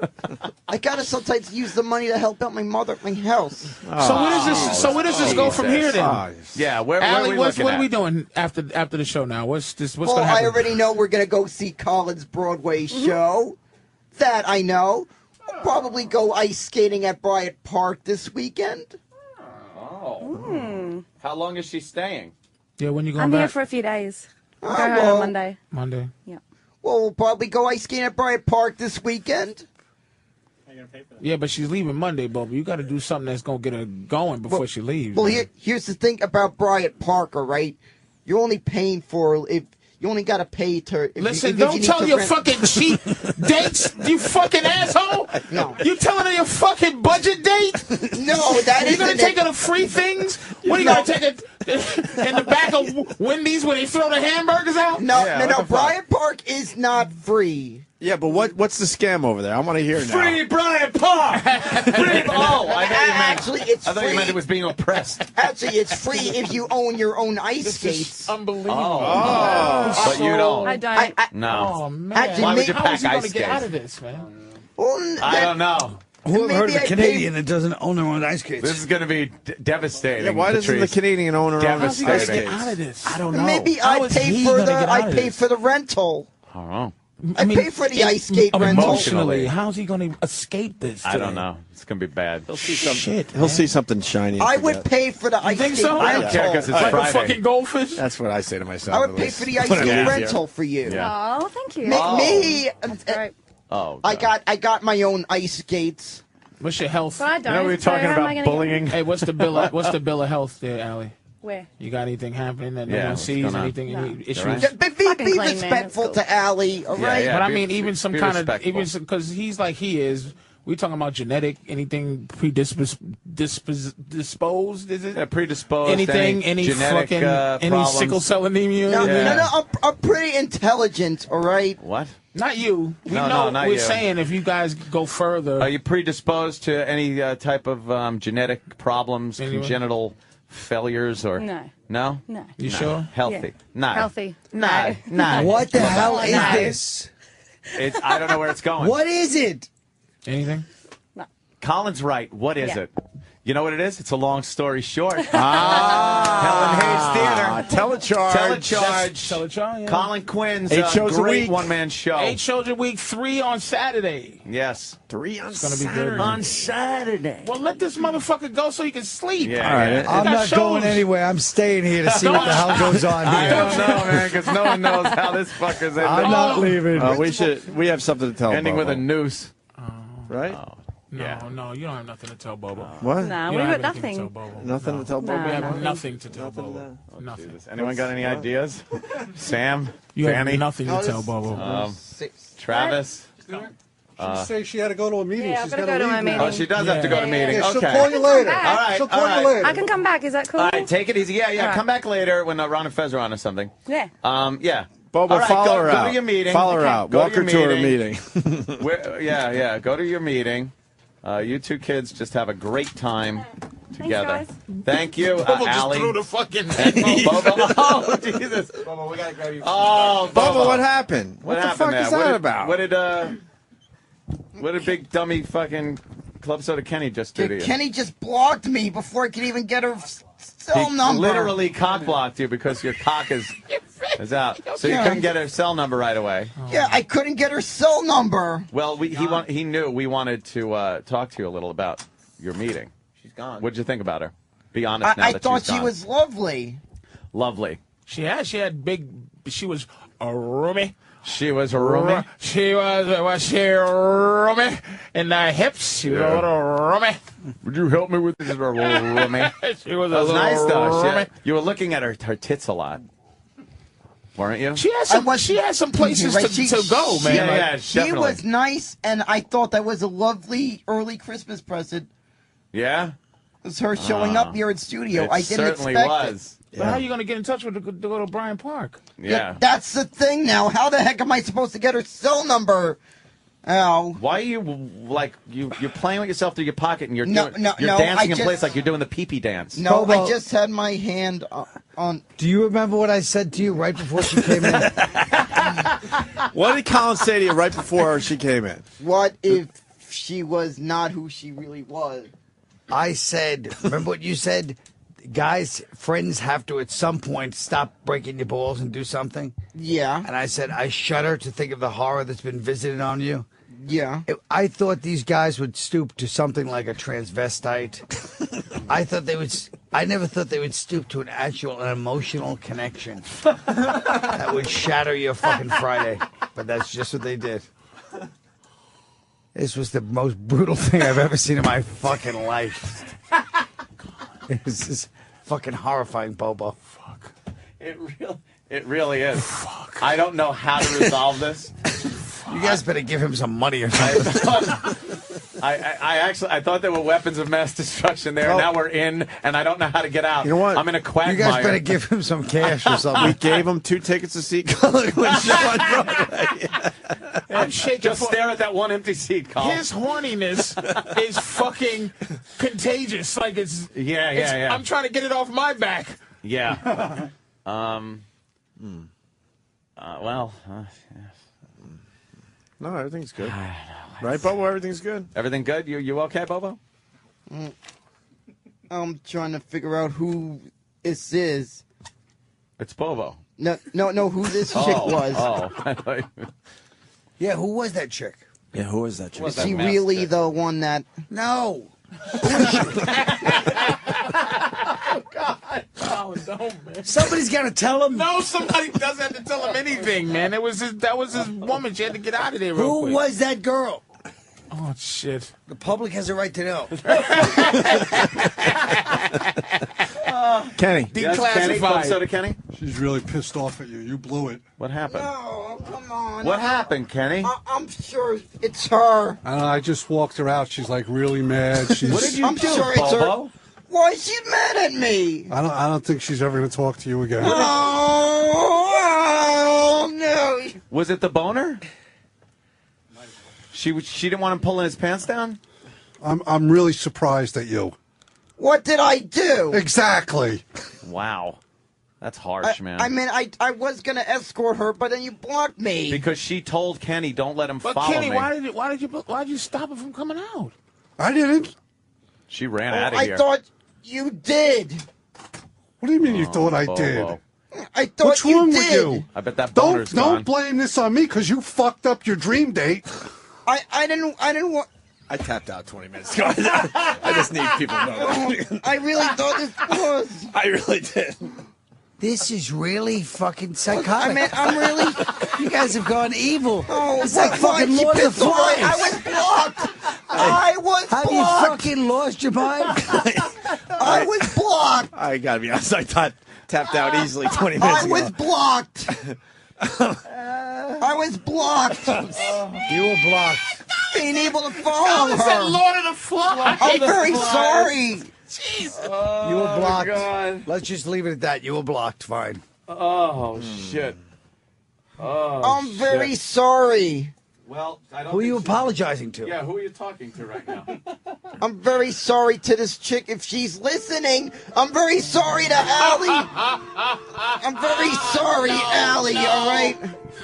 I gotta sometimes use the money to help out my mother at my house. So where does this go from here then? Yeah, where Allie, are we what looking are we at? doing after the show now? What's Well, gonna happen? I already know we're gonna go see Colin's Broadway show. That I know. We'll probably go ice skating at Bryant Park this weekend. Oh. How long is she staying? Yeah, when you going I'm back? here for a few days. I'll go home well, on Monday. Monday. Yeah. Well, we'll probably go ice skating at Bryant Park this weekend. Yeah, but she's leaving Monday, Bobo. You got to do something that's gonna get her going before she leaves. Well, man. here's the thing about Bryant Park, all right? You're only paying for if you only got to pay to. Listen, if don't you need tell to your rent- fucking cheap dates, you fucking asshole. No. You telling her your fucking budget date? No, that You gonna isn't take it. her to free things? What are you gonna take it in the back of Wendy's when they throw the hamburgers out? No. Bryant Park is not free. Yeah, but what's the scam over there? I want to hear now. Free Bryant Park! Free, oh, I thought you meant, Actually, it's I thought free. you meant it was being oppressed. Actually, it's free if you own your own ice skates. Unbelievable. But you don't. I don't. No. Oh man. Actually, Why would you How pack is he gonna ice get out skates? of this, man? Well, I don't know. Who ever heard of Maybe a I Canadian that doesn't own their own ice skates? This is going to be devastating. Yeah, why doesn't the Patrice. Canadian owner own How's he gonna ice get skates? out of this? I don't know. Maybe I pay for the rental. I don't know. I pay for the ice skate rental. Emotionally, how's he going to escape this? I don't know. It's going to be bad. He'll see something. Shit, He'll see something shiny. and I would forget. pay for the ice think skate so? I rental. don't care because it's Like Friday. a fucking goldfish? That's what I say to myself. I would at pay least. for the ice When I'm skate easier. rental for you. Yeah. Oh, thank you. Me, That's great. Oh, I God. got my own ice skates. What's your health? But I don't. You know we were so talking how am I about gonna bullying. Hey, what's the bill of health there, Allie? Where? You got anything happening that no Yeah, one what's sees? going on? Anything? No. Any issues? right? Be Fucking clean, man. respectful That's cool. to Allie, all right? yeah. But I be- mean, even some be kind of respectful. because he's like he is. We talking about genetic? Anything disposed? Is it? Yeah, predisposed. Anything? Any genetic, fucking any problems. sickle cell anemia? No, Yeah. no, I'm pretty intelligent, all right? What? Not you. We No, know. no, not we're you. saying if you guys go further. Are you predisposed to any type of genetic problems, Anyone? congenital failures, or No. No? No. You sure? Healthy? Yeah. No. Healthy. No. No. What the hell is No. this? It's, I don't know where it's going. What is it? Anything? Colin's right. What is Yeah. it? You know what it is? It's a long story short. Helen Hayes Theater. Telecharge. Telecharge. Yeah. Colin Quinn's 8 shows a great week. one-man show. 8 shows a week, 3 on Saturday. Yes. 3 on It's gonna be good. On Saturday. Well, let this motherfucker go so he can sleep. Yeah. All right. yeah. I'm got not going shows. anywhere. I'm staying here to see what the hell goes on I here. don't know, man, because no one knows how this fucker's ending. I'm not leaving. We have something to tell. Ending with a Bobo. noose. right? No, you don't have nothing to tell Bobo. What? Nah, You we don't got have anything to tell nothing. Bobo. Nothing to tell Bobo. We have Nothing. nothing to tell Bobo. Nothing. Jesus. Anyone got any ideas? Sam? You Fanny? have nothing to tell Bobo. Travis? She say she had to go to a meeting. Yeah, She's I've got gotta to go to leave my now. meeting. Oh, she does have to go to meeting. Yeah, she'll Okay. call you later. All right, She'll call you later. I can come back. Is that cool? All right, take it easy. Yeah, All right. come back later when Ron and Fez are on or something. Yeah. Yeah. Bobo, All right, follow go, her go out. to your meeting. Follow her out. Go Walk her to her meeting. Yeah. Go to your meeting. You two kids just have a great time together. guys. Thank you, Bobo just Allie. threw the fucking Bobo. Oh, Jesus. Bobo, we gotta grab you. Oh, Bobo, what happened? What the happened fuck there? is that about? What did big dummy fucking Club Soda Kenny just do to you? Kenny just blocked me before I could even get her cell He number. literally cock blocked you because your cock is out. So you Yeah. couldn't get her cell number right away. Yeah, I couldn't get her cell number. Well, he knew we wanted to talk to you a little about your meeting. She's gone. What'd you think about her? Be honest now I that thought she's she gone. was lovely. Lovely. She had big. She was a roomy. She was a roomy. She was roomy in the hips. She was a little roomy. Would you help me with this roomy? She was That a was little nice though. roomy. You were looking at her tits a lot, weren't you? She had some places Right, to go, man. Yeah, She definitely. was nice, and I thought that was a lovely early Christmas present. Yeah. It was her showing up here in studio. It I didn't certainly expect was. But how are you going to get in touch with her to go to Bryant Park? Yeah. That's the thing now. How the heck am I supposed to get her cell number? Ow. Why are you like you're playing with yourself through your pocket and you're No, doing, no, you're no, dancing I in just- place like you're doing the pee-pee dance? No, Bobo. I just had my hand on. Do you remember what I said to you right before she came in? What did Colin say to you right before she came in? What if she was not who she really was? I said, remember what you said? Guys, friends have to at some point stop breaking your balls and do something. Yeah. And I said, I shudder to think of the horror that's been visited on you. Yeah. I thought these guys would stoop to something like a transvestite. I never thought they would stoop to an emotional connection that would shatter your fucking Friday. But that's just what they did. This was the most brutal thing I've ever seen in my fucking life. It was just fucking horrifying, Bobo. Fuck. It really is. Fuck. I don't know how to resolve this. You guys better give him some money or something. I thought there were weapons of mass destruction there. Now we're in, and I don't know how to get out. You know what? I'm in a quagmire. You guys better give him some cash or something. We gave him 2 tickets to see Colin Quinn show on Broadway. I'm shaking. Just stare at that one empty seat, Colin. His horniness is fucking contagious. Like it's yeah. I'm trying to get it off my back. Yeah. No, everything's good. Right, Bobo? Everything's good. Everything good? You okay, Bobo? I'm trying to figure out who this is. It's Bobo. No, who this chick was. Oh. Yeah, who was that chick? Yeah, who is that chick? Is she really the one that... No. Oh, God. Oh, no, man. Somebody's got to tell him. No, somebody doesn't have to tell him anything, man. That was his woman. She had to get out of there real quick. Who was that girl? Oh, shit. The public has a right to know. Kenny. Declassified. So to Kenny? She's really pissed off at you. You blew it. What happened? No, come on. What happened, Kenny? I'm sure it's her. I just walked her out. She's like really mad. She's. What did you I'm do, sure it's Bobo? her. Why is she mad at me? I don't think she's ever going to talk to you again. Oh, no. Was it the boner? She didn't want him pulling his pants down? I'm really surprised at you. What did I do? Exactly. Wow. That's harsh, man. I mean, I was going to escort her, but then you blocked me. Because she told Kenny, don't let him follow Kenny, me. why did you stop her from coming out? I didn't. She ran out of here. I thought you did. What do you mean you thought I did? I thought What's you wrong did. with you? I bet that boner's Don't gone. blame this on me because you fucked up your dream date. I didn't want. I tapped out 20 minutes ago. I just need people to know that. I really thought this was. I really did. This is really fucking psychotic. I mean, I'm really. You guys have gone evil. Oh, it's like fucking Lord of the Flies. I was blocked. I was blocked. Have you fucking lost your mind? I was blocked. I gotta be honest. I tapped out easily 20 minutes ago. I was blocked. I was blocked. You were blocked. Being able to follow It's that her. Lord of the Flies. I'm very sorry. Jesus. You were blocked. God. Let's just leave it at that. You were blocked. Fine. Oh, shit. Oh, I'm very sorry. Well, I don't Who are you think she- apologizing to? Yeah, who are you talking to right now? I'm very sorry to this chick if she's listening. I'm very sorry to Allie. I'm very sorry, Allie, all right?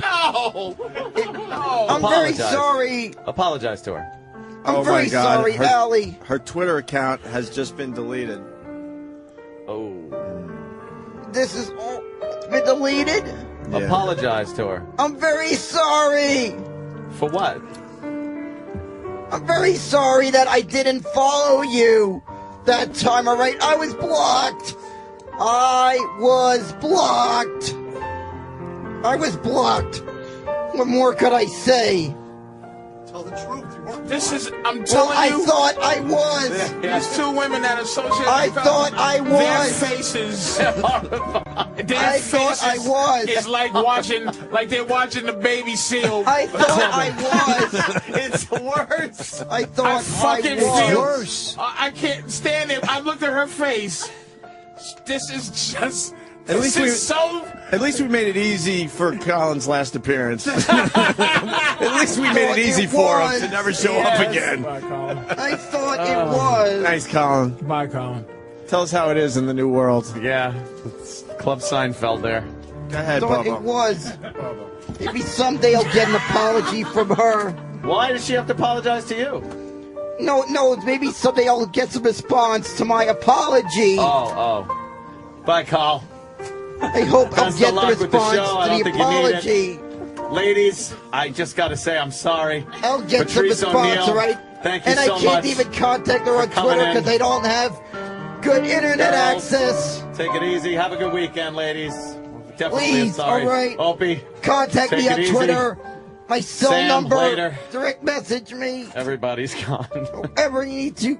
No. I'm very Apologize. sorry. Apologize to her. I'm very my God. sorry, Allie. Her Twitter account has just been deleted. Oh. This is all been deleted. Yeah. Apologize to her. I'm very sorry. For what? I'm very sorry that I didn't follow you that time, all right? I was blocked. I was blocked. I was blocked. What more could I say? Tell the truth. This is, I'm Well, telling I you. thought I was. There's 2 women that associate. I thought I Their was. faces. I Their thought I faces was. is like they're watching the baby seal. I thought I was. It's worse. I thought I fucking was. feel Worse. I can't stand it. I looked at her face. This is just. At least At least we made it easy for Colin's last appearance. At least we made it easy for him to never show up again. Bye, Colin. I thought it was. Nice, Colin. Bye, Colin. Tell us how it is in the new world. Yeah. It's Club Seinfeld there. Go ahead, thought Bobo. it was. Maybe someday I'll get an apology from her. Why does she have to apologize to you? No, maybe someday I'll get some response to my apology. Oh. Bye, Carl. I hope I'll Best get of the luck with the response show. I to don't the think you need apology. Ladies, I just got to say I'm sorry. I'll get Patrice some response, O'Neal, all right? thank you and so I can't much even contact her on coming Twitter in. because I don't have good internet Girls, access. Take it easy. Have a good weekend, ladies. Definitely Please, sorry. all right. Opie, Contact take me it on easy. Twitter. My cell Sam, number. later. Direct message me. Everybody's gone. Wherever you need to.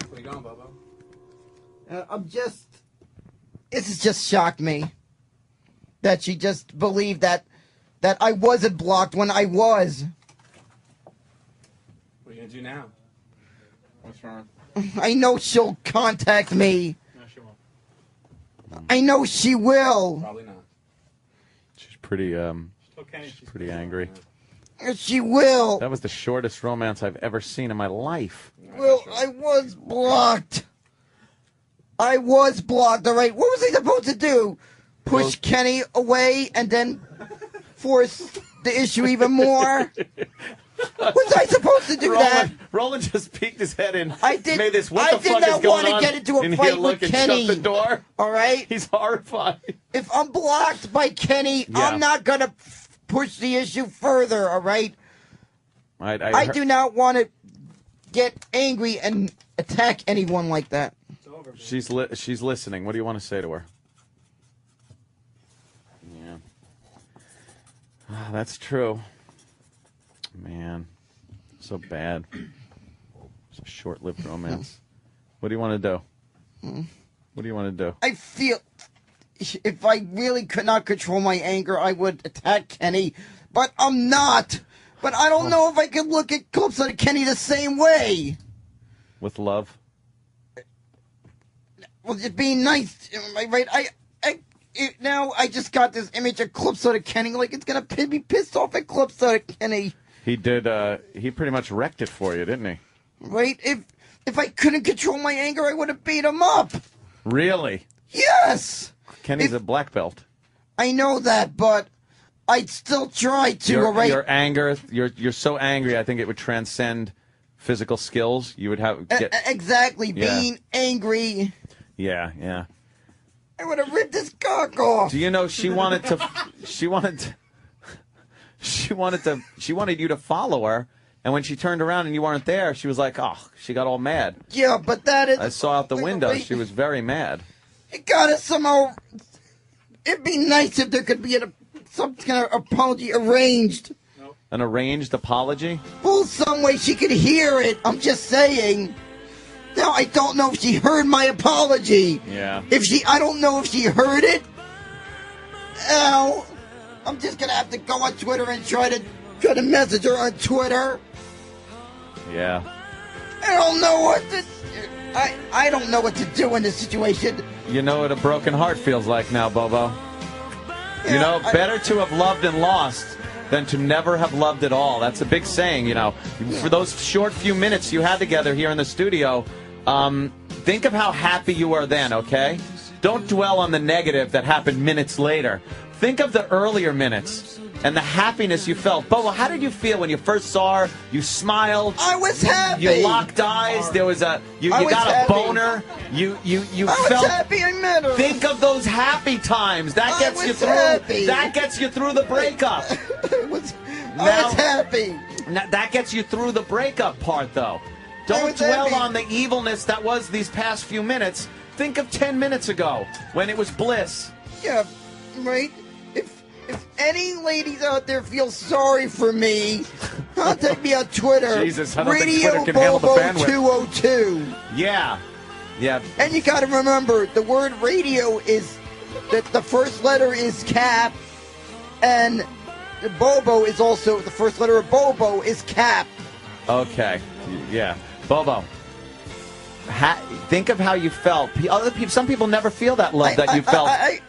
Where you going, Bobo? This has just shocked me. That she just believed that I wasn't blocked when I was. What are you gonna do now? What's wrong? I know she'll contact me. No, she won't. I know she will. Probably not. She's pretty angry. She will. That was the shortest romance I've ever seen in my life. Well, I was blocked. I was blocked, all right? What was I supposed to do? Push Kenny away and then force the issue even more? Was I supposed to do that? Roland just peeked his head in. I did. Made this, I what the did fuck not is going want to on? get into a And fight he'll look with and Kenny. shut the door. All right? He's horrified. If I'm blocked by Kenny, Yeah. I'm not going to push the issue further, all right? I do not want to get angry and attack anyone like that. She's listening. What do you want to say to her? Yeah. Oh, that's true. Man. So bad. It's a short-lived romance. What do you want to do? What do you want to do? I feel if I really could not control my anger, I would attack Kenny, but I'm not. But I don't know if I could look at clips of Kenny the same way. With love? Well, just being nice, right? Now I just got this image of clips of Kenny, like it's gonna be pissed off at clips of Kenny. He did. He pretty much wrecked it for you, didn't he? Right? If I couldn't control my anger, I would have beat him up. Really? Yes. Kenny's a black belt. I know that, but I'd still try to. Your anger. You're so angry. I think it would transcend physical skills. You would have exactly Yeah. being angry. Yeah. I would have ripped his cock off. Do you know she wanted you to follow her, and when she turned around and you weren't there, she was like, oh, she got all mad. Yeah, but that is. I saw out the window. She was very mad. You gotta somehow. It'd be nice if there could be some kind of apology arranged. An arranged apology? Well, some way she could hear it. I'm just saying. Now, I don't know if she heard my apology. Yeah. I don't know if she heard it. Now, I'm just gonna have to go on Twitter and try to message her on Twitter. Yeah. I don't know what to. I don't know what to do in this situation. You know what a broken heart feels like now, Bobo. You know, better to have loved and lost than to never have loved at all. That's a big saying, you know. For those short few minutes you had together here in the studio, think of how happy you were then, okay? Don't dwell on the negative that happened minutes later. Think of the earlier minutes and the happiness you felt. Bobo, how did you feel when you first saw her? You smiled. I was happy. You locked eyes. There was you got a boner. You I felt was happy I met her. Think of those happy times. That gets you through. Happy. That gets you through the breakup. I was happy. That gets you through the breakup part, though. Don't dwell on the evilness that was these past few minutes. Think of 10 minutes ago when it was bliss. Yeah, right. If any ladies out there feel sorry for me, contact me on Twitter. Jesus, I don't think Radio Twitter can handle the Bobo bandwidth. 202. Yeah. And you got to remember, the word radio is that the first letter is cap, and the Bobo is also the first letter of Bobo is cap. Okay. Yeah. Bobo. Think of how you felt. Other people, some people never feel that love that you felt. I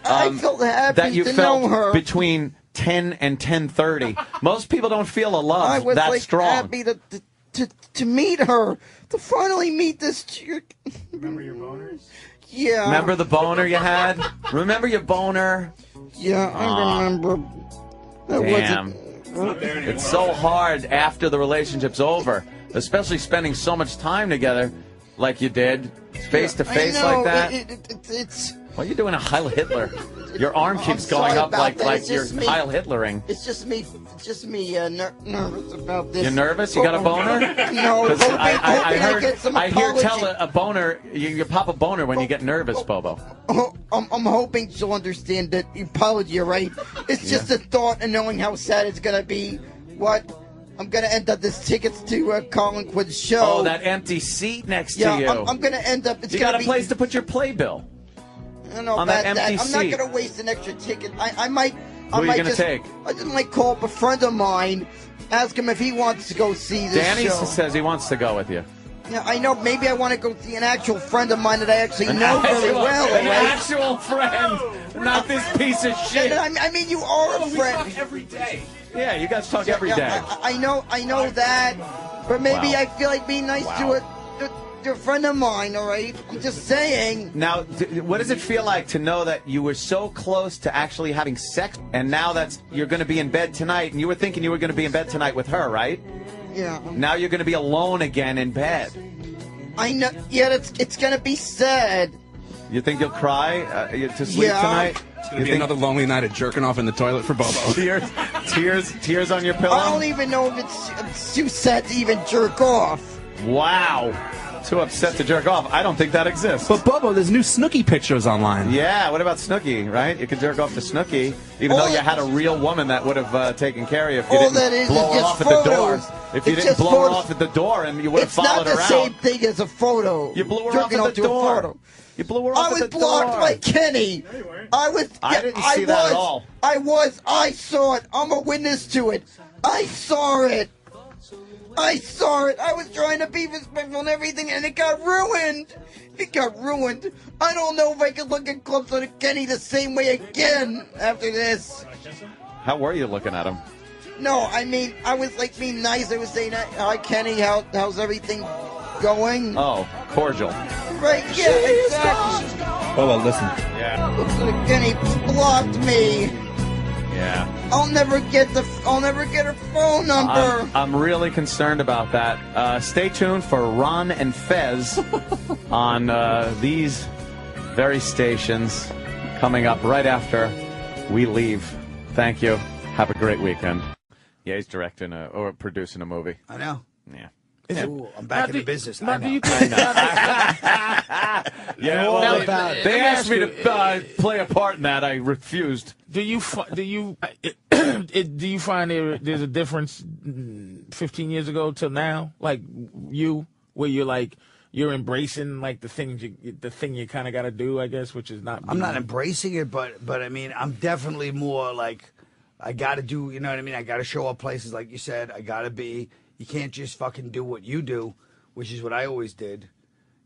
felt happy that you to felt know her between 10 and 10:30. Most people don't feel a love I was that strong. happy to meet her, to finally meet this chick. Remember your boners? Yeah. Remember the boner you had? Remember your boner? Yeah, I remember. That Damn. wasn't. It's so hard after the relationship's over, especially spending so much time together like you did, face to face like that. It's. What are you doing, a Heil Hitler? Your arm keeps going up like you're Heil Hitlering. It's just me. It's just me nervous about this. You're nervous? You got a boner? No. I hear tell a boner. You pop a boner when you get nervous, Bobo. I'm hoping she'll understand that apology, right? It's just a thought and knowing how sad it's gonna be. What? I'm gonna end up this tickets to Colin Quinn's show. Oh, that empty seat next to you. I'm gonna end up. You got a place to put your playbill. I don't know on about that empty that. I'm seat. not gonna waste an extra ticket. I might. Who are you gonna take? I just might call up a friend of mine, ask him if he wants to go see this Danny show. says he wants to go with you. Yeah, I know. Maybe I want to go see an actual friend of mine that I actually know very well. An right? actual friend, not this piece of shit. I mean, you are a friend. Every day. Yeah, you guys talk every day. I know that, but maybe Wow. I feel like being nice to a friend of mine. All right, I'm just saying. Now, what does it feel like to know that you were so close to actually having sex, and now you're going to be in bed tonight, and you were thinking you were going to be in bed tonight with her, right? Yeah. Now you're going to be alone again in bed. I know. Yeah, it's going to be sad. You think you'll cry to sleep tonight? It's going to be another lonely night of jerking off in the toilet for Bobo. Tears on your pillow? I don't even know if it's too sad to even jerk off. Wow. Too upset to jerk off. I don't think that exists. But Bobo, there's new Snooki pictures online. Yeah, what about Snooki, right? You could jerk off to Snooki, even though you had a real woman that would have taken care of you if you didn't blow her off at the door. If you didn't blow her off at the door and you would have followed her out. It's not the same thing as a photo. You blew her off at the door. You blew her off at the door. I was blocked by Kenny. I didn't see that at all. I saw it. I'm a witness to it. I saw it. I was trying to be respectful and everything, and it got ruined. I don't know if I could look at clubs on Kenny the same way again after this. How were you looking at him? No, I mean, I was like being nice. I was saying, hi, Kenny, how's everything going? Oh, cordial. Right, yeah, exactly. Bobo, listen. Yeah. Looks like Kenny blocked me. Yeah. I'll never get her phone number. I'm really concerned about that. Stay tuned for Ron and Fez on these very stations coming up right after we leave. Thank you. Have a great weekend. Yeah, he's directing or producing a movie. I know. Yeah. Ooh, I'm back in the business. Now, I know. do you think Yeah, well, they asked me to play a part in that. I refused. Do you find there's a difference 15 years ago till now? Like where you're embracing like the thing you kind of got to do, I guess, which is not. I'm not embracing it, but I mean, I'm definitely more like I got to do. You know what I mean? I got to show up places, like you said. I got to be. You can't just fucking do what you do, which is what I always did,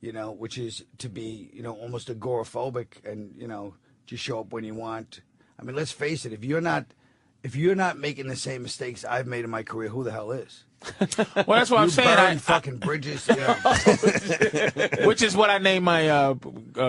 which is to be, almost agoraphobic and, just show up when you want. I mean, let's face it, if you're not making the same mistakes I've made in my career, who the hell is? Well, that's what I'm saying. Burn fucking bridges. Which is what I named my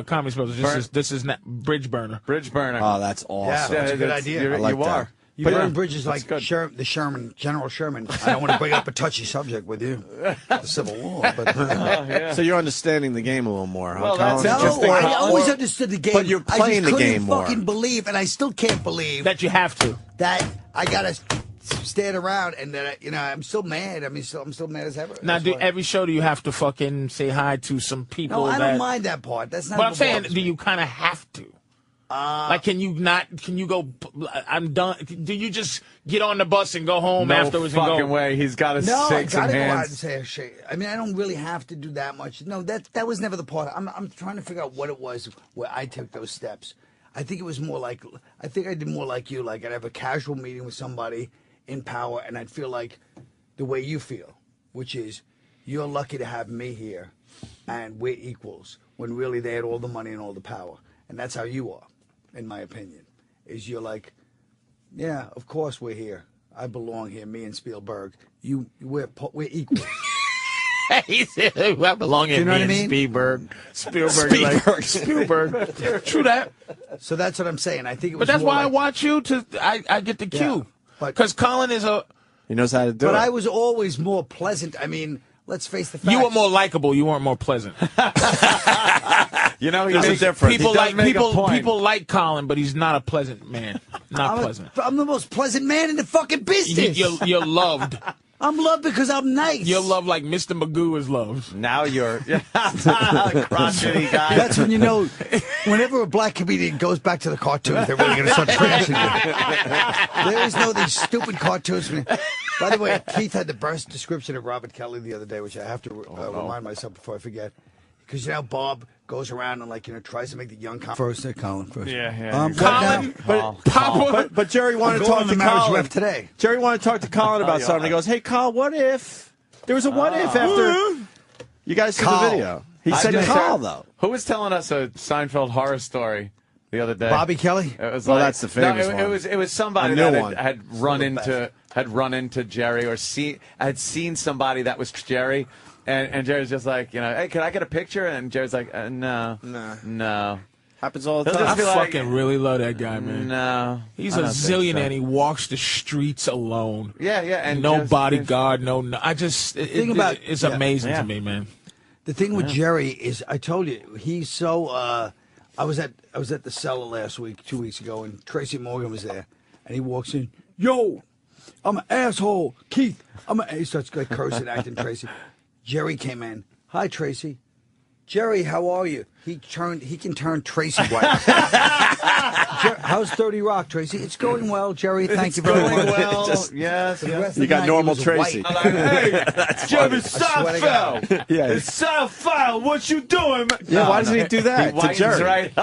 comedy special. This is Bridge Burner. Bridge Burner. Oh, that's awesome. Yeah, that's a good idea. I like you that. are. You burn bridges like General Sherman. I don't want to bring up a touchy subject with you, the Civil War. But So you're understanding the game a little more, huh? Well, that's Colin? interesting. I always understood the game. But you're playing I just the game more. fucking believe, and I still can't believe that you have to. That I gotta stand around, and that I'm still mad. I mean, I'm still mad as ever. Now, every show do you have to fucking say hi to some people? No, I don't mind that part. That's not. But I'm saying, do you kind of have to? Can you go? I'm done. Do you just get on the bus and go home afterwards? No and fucking go? way. He's got to No, I shake some gotta go out hands. and say a shake. I mean, I don't really have to do that much. No, that was never the part. I'm trying to figure out what it was where I took those steps. I think it was more like I did more like you. Like I'd have a casual meeting with somebody in power, and I'd feel like the way you feel, which is you're lucky to have me here, and we're equals. When really they had all the money and all the power, and that's how you are. In my opinion, is you're like, yeah, of course we're here. I belong here. Me and Spielberg. We're equal. I belong in you know what I mean? Spielberg. Spielberg. True that. So that's what I'm saying. I think it was. But that's more why I like, watch you I get the cue. Because Colin is a. He knows how to do it. But I was always more pleasant. I mean, let's face the facts. You were more likable. You weren't more pleasant. You know, there's a difference. People like Colin, but he's not a pleasant man. Not pleasant. I'm the most pleasant man in the fucking business. You're loved. I'm loved because I'm nice. You're loved like Mr. Magoo is loved. Now you're crotchety guy. That's when you know, whenever a black comedian goes back to the cartoons, they're really going to start trashing you. There is no these stupid cartoons. By the way, Keith had the best description of Robert Kelly the other day, which I have to remind myself before I forget. Because, you know, Bob goes around and, like, you know, tries to make the young Colin first. Yeah. Colin, but Jerry wanted to talk to Colin today. Jerry wanted to talk to Colin about something. He goes, "Hey, Colin, what if there was a what if after you guys see the video?" He said Carl though. Who was telling us a Seinfeld horror story the other day? Bobby Kelly. It was that's the famous one. It was somebody that had run into Jerry or had seen somebody that was Jerry. And Jerry's just like, you know, hey, can I get a picture? And Jerry's like, no. Happens all the time. I fucking really love that guy, man. No. He's a zillionaire and he walks the streets alone. Yeah. And no bodyguard, I just, it's amazing to me, man. The thing with Jerry is, I told you, he's so, I was at the Cellar last week, 2 weeks ago, and Tracy Morgan was there. And he walks in, yo, I'm an asshole. Keith, he starts like cursing, acting Tracy. Jerry came in. Hi, Tracy. Jerry, how are you? He can turn Tracy white. How's 30 Rock, Tracy? It's going well, Jerry. Thank you very much. Well, yes. You got normal Tracy. Hey, Jerry Seinfeld. It's Seinfeld. What you doing? Yeah, why doesn't he do that to Jerry? Right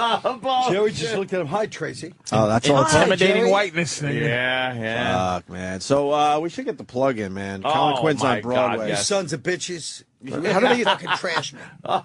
Jerry just looked at him. Hi, Tracy. Oh, that's all. Intimidating whiteness. Yeah. Fuck, man. So we should get the plug in, man. Colin Quinn's on Broadway. You sons of bitches. How do they fucking trash me?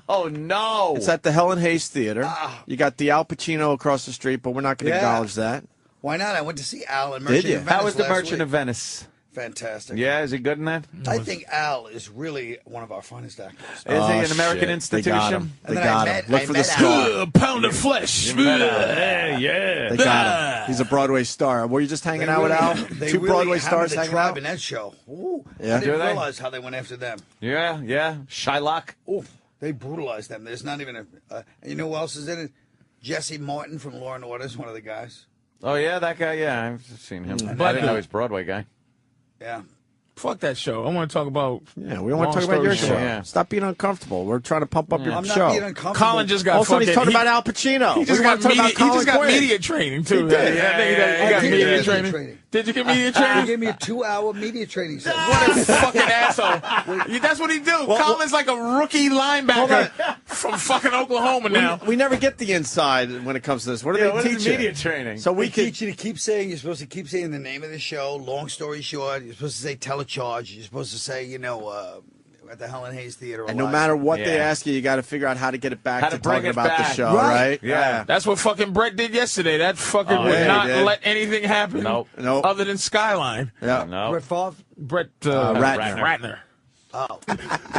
Oh, no. It's at the Helen Hayes Theater. You got the Al Pacino across the street, but we're not going to acknowledge that. Why not? I went to see Al in Merchant of Venice. How was the Merchant of Venice? Fantastic. Yeah, is he good in that? I think Al is really one of our finest actors. Is he an American institution? They got him. Look for the star. A pound of flesh. Yeah. They got him. He's a Broadway star. Were you just hanging out with Al? Two Broadway stars hanging out? in that show. Ooh, yeah. I didn't realize how they went after them. Yeah. Shylock. Ooh, they brutalized them. There's not even and you know who else is in it? Jesse Martin from Law and Order is one of the guys. Oh, yeah, that guy, yeah. I've seen him. I didn't know he's a Broadway guy. Yeah. Fuck that show. I want to talk about. Yeah, we don't want to talk about your show. Yeah. Stop being uncomfortable. We're trying to pump up your I'm show. not being uncomfortable. Colin just got also, he's talking about Al Pacino. He just got media training, too. He did. He got media training. Did you get media training? He gave me a 2-hour media training session. What a fucking asshole. That's what he do. Colin's like a rookie linebacker from fucking Oklahoma now. We never get the inside when it comes to this. What do they teach you? Media training. So we teach you to keep saying, you're supposed to keep saying the name of the show, long story short. You're supposed to say telecharge. You're supposed to say, at the Helen Hayes Theater. And no matter what they ask you, you got to figure out how to get it back to talking about the show, right? Yeah. That's what fucking Brett did yesterday. That fucking would not let anything happen other than Skyline. Yeah. No. Brett Favre? Brett Ratner. Oh.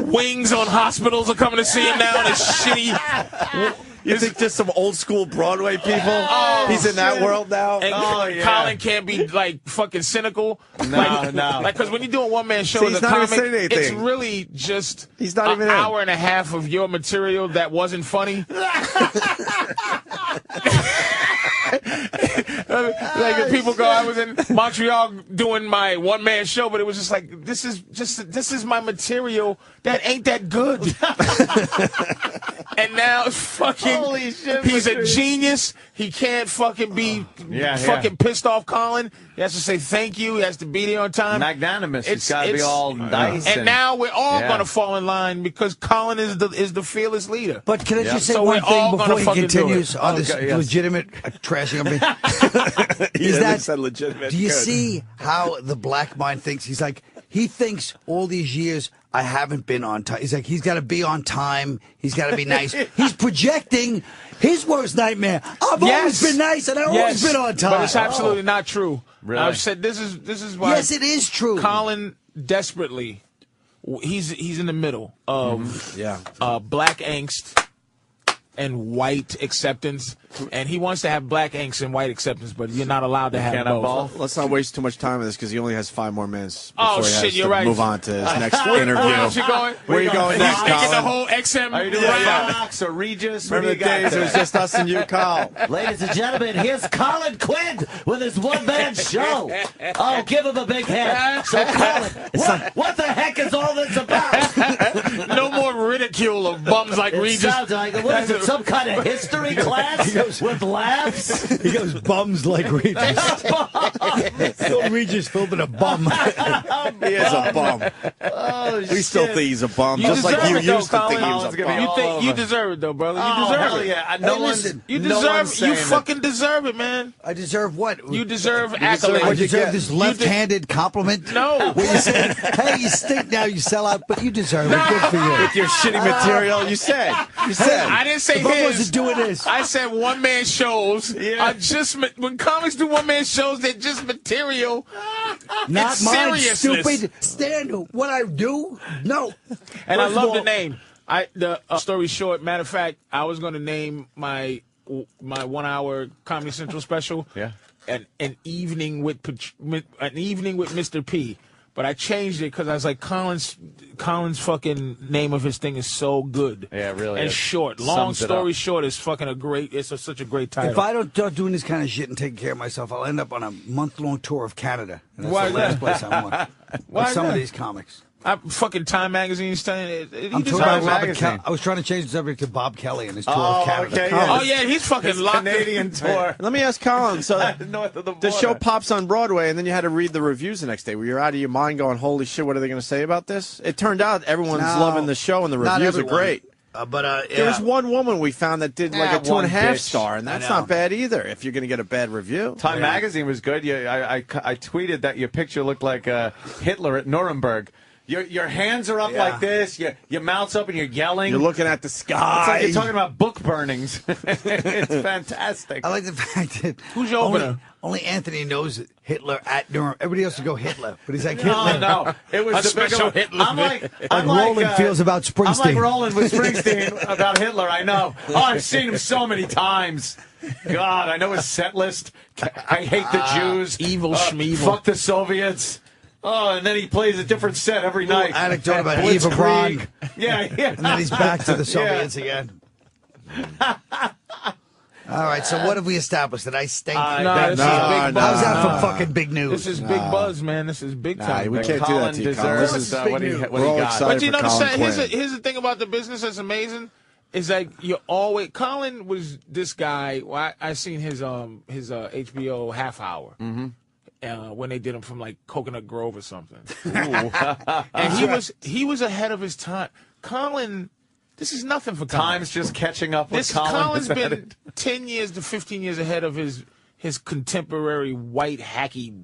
Wings on hospitals are coming to see him now. This shitty. You think just some old school Broadway people? He's in that world now. And Colin can't be like fucking cynical. No. Like, because when you do a one-man show as a comic, it's really just an hour and a half of your material that wasn't funny. Like people go, I was in Montreal doing my one-man show, but it was just like, this is my material that ain't that good. And now it's fucking, holy shit, he's a genius. He can't fucking be fucking pissed off Colin. He has to say thank you. He has to be there on time. Magnanimous. He's got to be all nice. And now we're all going to fall in line because Colin is the fearless leader. But can I just say one thing before he continues on this legitimate trashing of me? Is that said legitimate. Do you see how the black mind thinks? He's like, he thinks all these years I haven't been on time. He's like, he's got to be on time. He's got to be nice. He's projecting his worst nightmare. I've always been nice and I've always been on time. But it's absolutely not true. Really? I've said this is why. Yes, it is true. Colin desperately he's in the middle of black angst and white acceptance, and he wants to have black angst and white acceptance, but you're not allowed to have both. Let's not waste too much time on this because he only has 5 more minutes before Oh he shit, has you're to right. move on to his next interview. Where you going next, He's making the Colin? whole XM. Are you doing Fox or Regis? Remember the days it was just us and you, Carl. Ladies and gentlemen, here's Colin Quinn with his one-man show. Oh, give him a big hand. So, Colin, what the heck is all this about? No more ridicule of bums like It Regis. sounds like, what is it, some kind of history class with laughs? He goes, bums like Regis. Still Regis filming a bum. He is a bum. Oh, We still think he's a bum, You just like deserve you it, though, used to think he Colin. was a bum. You think you deserve it though, brother? You Oh, deserve hell it. yeah. Hey, listen, You no deserve. one's You saying fucking deserve it, man. I deserve what? You deserve I accolades. deserve this left-handed compliment? No. Where you said, hey, you stink now, you sell out, but you deserve it. Good for you. With your shitty material, you said. You said. I didn't say If I his. wasn't doing this. I said one-man shows are just when comics do one-man shows, they're just material. Not It's mine, seriousness. stupid. Stan, what I do? No. And I First of love all- the name. The story short. Matter of fact, I was going to name my 1-hour Comedy Central special. An evening with Mr. P. But I changed it because I was like, Colin's fucking name of his thing is so good. Yeah, it really and is. short. Long Sums it story up. short is fucking such a great title. If I don't start doing this kind of shit and taking care of myself, I'll end up on a month-long tour of Canada. And that's Why the last that? place I want. Why Like some that? of these comics. Fucking Time Magazine's telling it. I'm talking about Robert Kelly. I was trying to change the subject to Bob Kelly and his tour of Canada. okay, Oh yeah, he's fucking His locked. Canadian tour. Let me ask Colin. So North of the the show border. pops on Broadway, and then you had to read the reviews the next day. Were you out of your mind going, holy shit, what are they going to say about this? It turned out everyone's No, loving the show, and the not reviews are everyone. great. There was one woman we found that did like a 2.5 star, and that's not bad either if you're going to get a bad review. Time Magazine was good. I tweeted that your picture looked like Hitler at Nuremberg. Your hands are up like this. Your mouth's up and you're yelling. You're looking at the sky. It's like you're talking about book burnings. It's fantastic. I like the fact that Who's your opener? Only Anthony knows Hitler at Nuremberg. Everybody else would go Hitler, but he's like Hitler. No, it was A the special big Hitler. I'm Roland feels about Springsteen. I'm like Roland with Springsteen about Hitler. I know. Oh, I've seen him so many times. God, I know his set list. I hate the Jews. Evil Schmeevil. Fuck the Soviets. Oh, and then he plays a different set every night. Anecdote about Eva Braun. Yeah. And then he's back to the Soviets again. All right, so what have we established? That I stink? This is big How's buzz. that for fucking big news? This is big buzz, man. This is big time. we can't do that to you, Colin. This is what he We're all got. excited But you for know, Colin here's Quinn. the thing about the business that's amazing is like you always. Colin was this guy. Well, I seen his HBO half hour. When they did him from like Coconut Grove or something, and he was ahead of his time. Colin, this is nothing for Colin. Time's just catching up with This Colin. Colin's been 10 years to 15 years ahead of his contemporary white hacky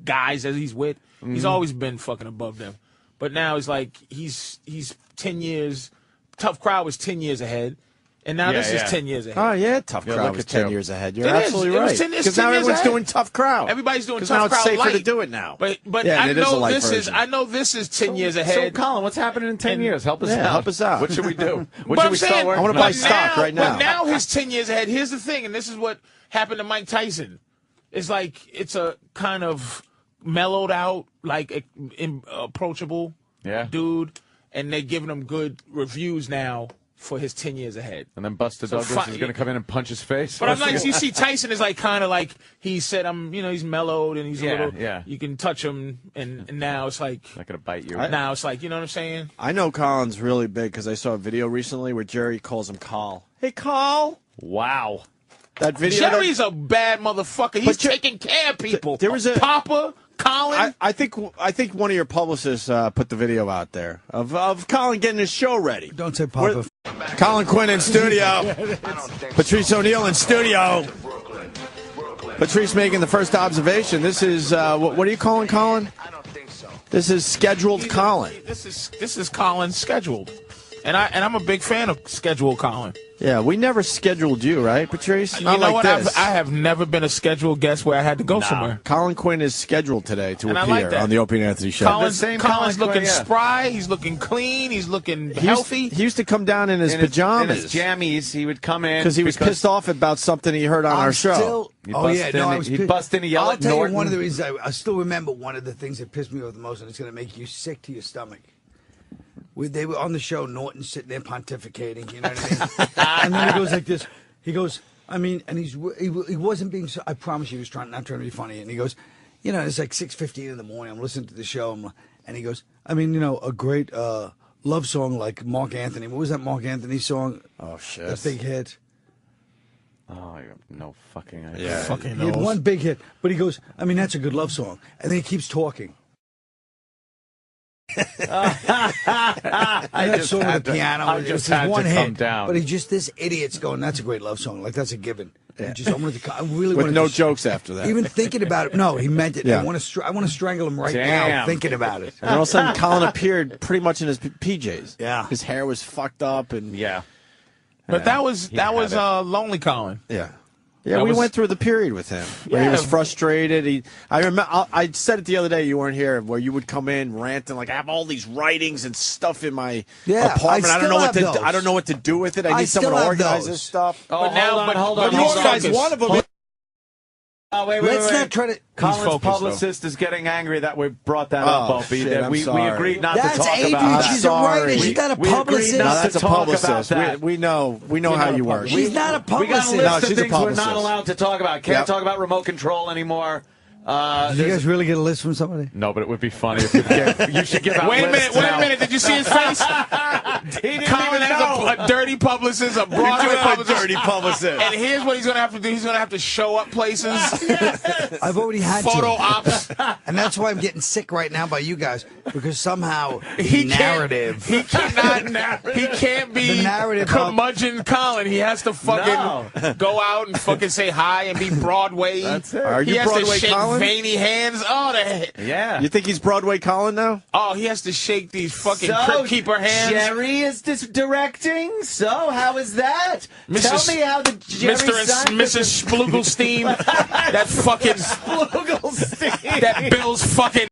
guys that he's with. He's always been fucking above them, but now it's like he's 10 years. Tough Crowd was 10 years ahead. And now this is 10 years ahead. Oh, yeah, Tough Crowd look was at 10 you. years ahead. You're It is. absolutely It was right. 10 it's Because 10 now years everyone's ahead. doing Tough Crowd. Everybody's doing Tough now Crowd it's safer light. to do it now. But yeah, I it is a know light this is version. I know this is 10 years ahead. So, Colin, what's happening in 10 years? Help us out. help us out. What should we do? But What should I'm we saying, start working I wanna on? buy stock right now. But now his 10 years ahead. Here's the thing, and this is what happened to Mike Tyson. It's like it's a kind of mellowed out, like approachable dude, and they're giving him good reviews now for his 10 years ahead. And then Buster Douglas is going to come in and punch his face. But I'm like, you see, Tyson is like kind of like he said, he's mellowed and he's a little. Yeah. You can touch him, and now it's like not going to bite you. Now it's like, you know what I'm saying? I know Colin's really big because I saw a video recently where Jerry calls him Carl. Hey, Carl. Wow. That video. Jerry's a bad motherfucker. He's taking care of people. There was a Papa. Colin? I think one of your publicists put the video out there of Colin getting his show ready. Don't say Papa. Colin Quinn in studio. Patrice O'Neill in studio. Patrice making the first observation. This is what are you calling Colin? This is scheduled Colin. This is Colin scheduled. And I'm a big fan of scheduled Colin. Yeah, we never scheduled you, right, Patrice? You know like what? This. I have never been a scheduled guest where I had to go somewhere. Colin Quinn is scheduled today to And I appear like that. on the Opie and Anthony show. Colin's looking spry. He's looking clean. He's looking healthy. He used to come down in his pajamas. In his jammies. He would come in. Because he was pissed off about something he heard on our show. He'd bust in and yell at Norton. I'll tell you one of the reasons I still remember one of the things that pissed me off the most, and it's going to make you sick to your stomach. They were on the show, Norton sitting there pontificating, you know what I mean? And then he goes like this. He goes, I mean, and he wasn't being. I promise you, he was not trying to be funny. And he goes, you know, it's like 6:15 in the morning. I'm listening to the show, and he goes, I mean, you know, a great love song like Mark Anthony. What was that Mark Anthony song? Oh shit, that big hit. Oh, I have no fucking idea. Yeah, fucking he had one big hit, but he goes, I mean, that's a good love song, and then he keeps talking. I just saw the piano. I just had one to hit, come down. but he just this idiot's going. That's a great love song. Like that's a given. Yeah. I really with wanted no to, jokes after that. Even thinking about it, no, he meant it. Yeah. I want to strangle him right now thinking about it. And all of a sudden, Colin appeared pretty much in his PJs. Yeah, his hair was fucked up, and But that was Lonely Colin. Yeah. Yeah, we went through the period with him where he was frustrated. I remember I said it the other day. You weren't here, where you would come in ranting like, I have all these writings and stuff in my apartment. I don't know what to do with it. I need someone to organize this stuff. Oh, hold on. You organized one of them. Oh, wait. Let's not try to. Colin's publicist is getting angry that we brought that up, Opie. Shit, we agreed not That's to talk Adrian. about it. She's a writer. She's not a publicist. No, that's a publicist. We know how you work. She's not a publicist. We got a list of she's a things we're publicist. not allowed to talk about. Can't talk about remote control anymore. Did you guys really get a list from somebody? No, but it would be funny if you should give out Wait a lists minute. now. Wait a minute. Did you see his face? Colin is a dirty publicist, a Broadway publicist. Dirty publicist. And here's what he's going to have to do. He's going to have to show up places. I've already had photo ops. And that's why I'm getting sick right now by you guys, because somehow He narrative. He can't be The narrative curmudgeon Colin. He has to fucking go out and fucking say hi and be Broadway. That's it. Are He you has Broadway to shake Colin? veiny hands. Yeah. You think he's Broadway Colin now? Oh, he has to shake these fucking So, Crypt Keeper hands. Jerry is directing. So how is that? Tell me how the Jerry Mr. and Mrs. Splugelstein. That fucking Splugelstein. that Bill's fucking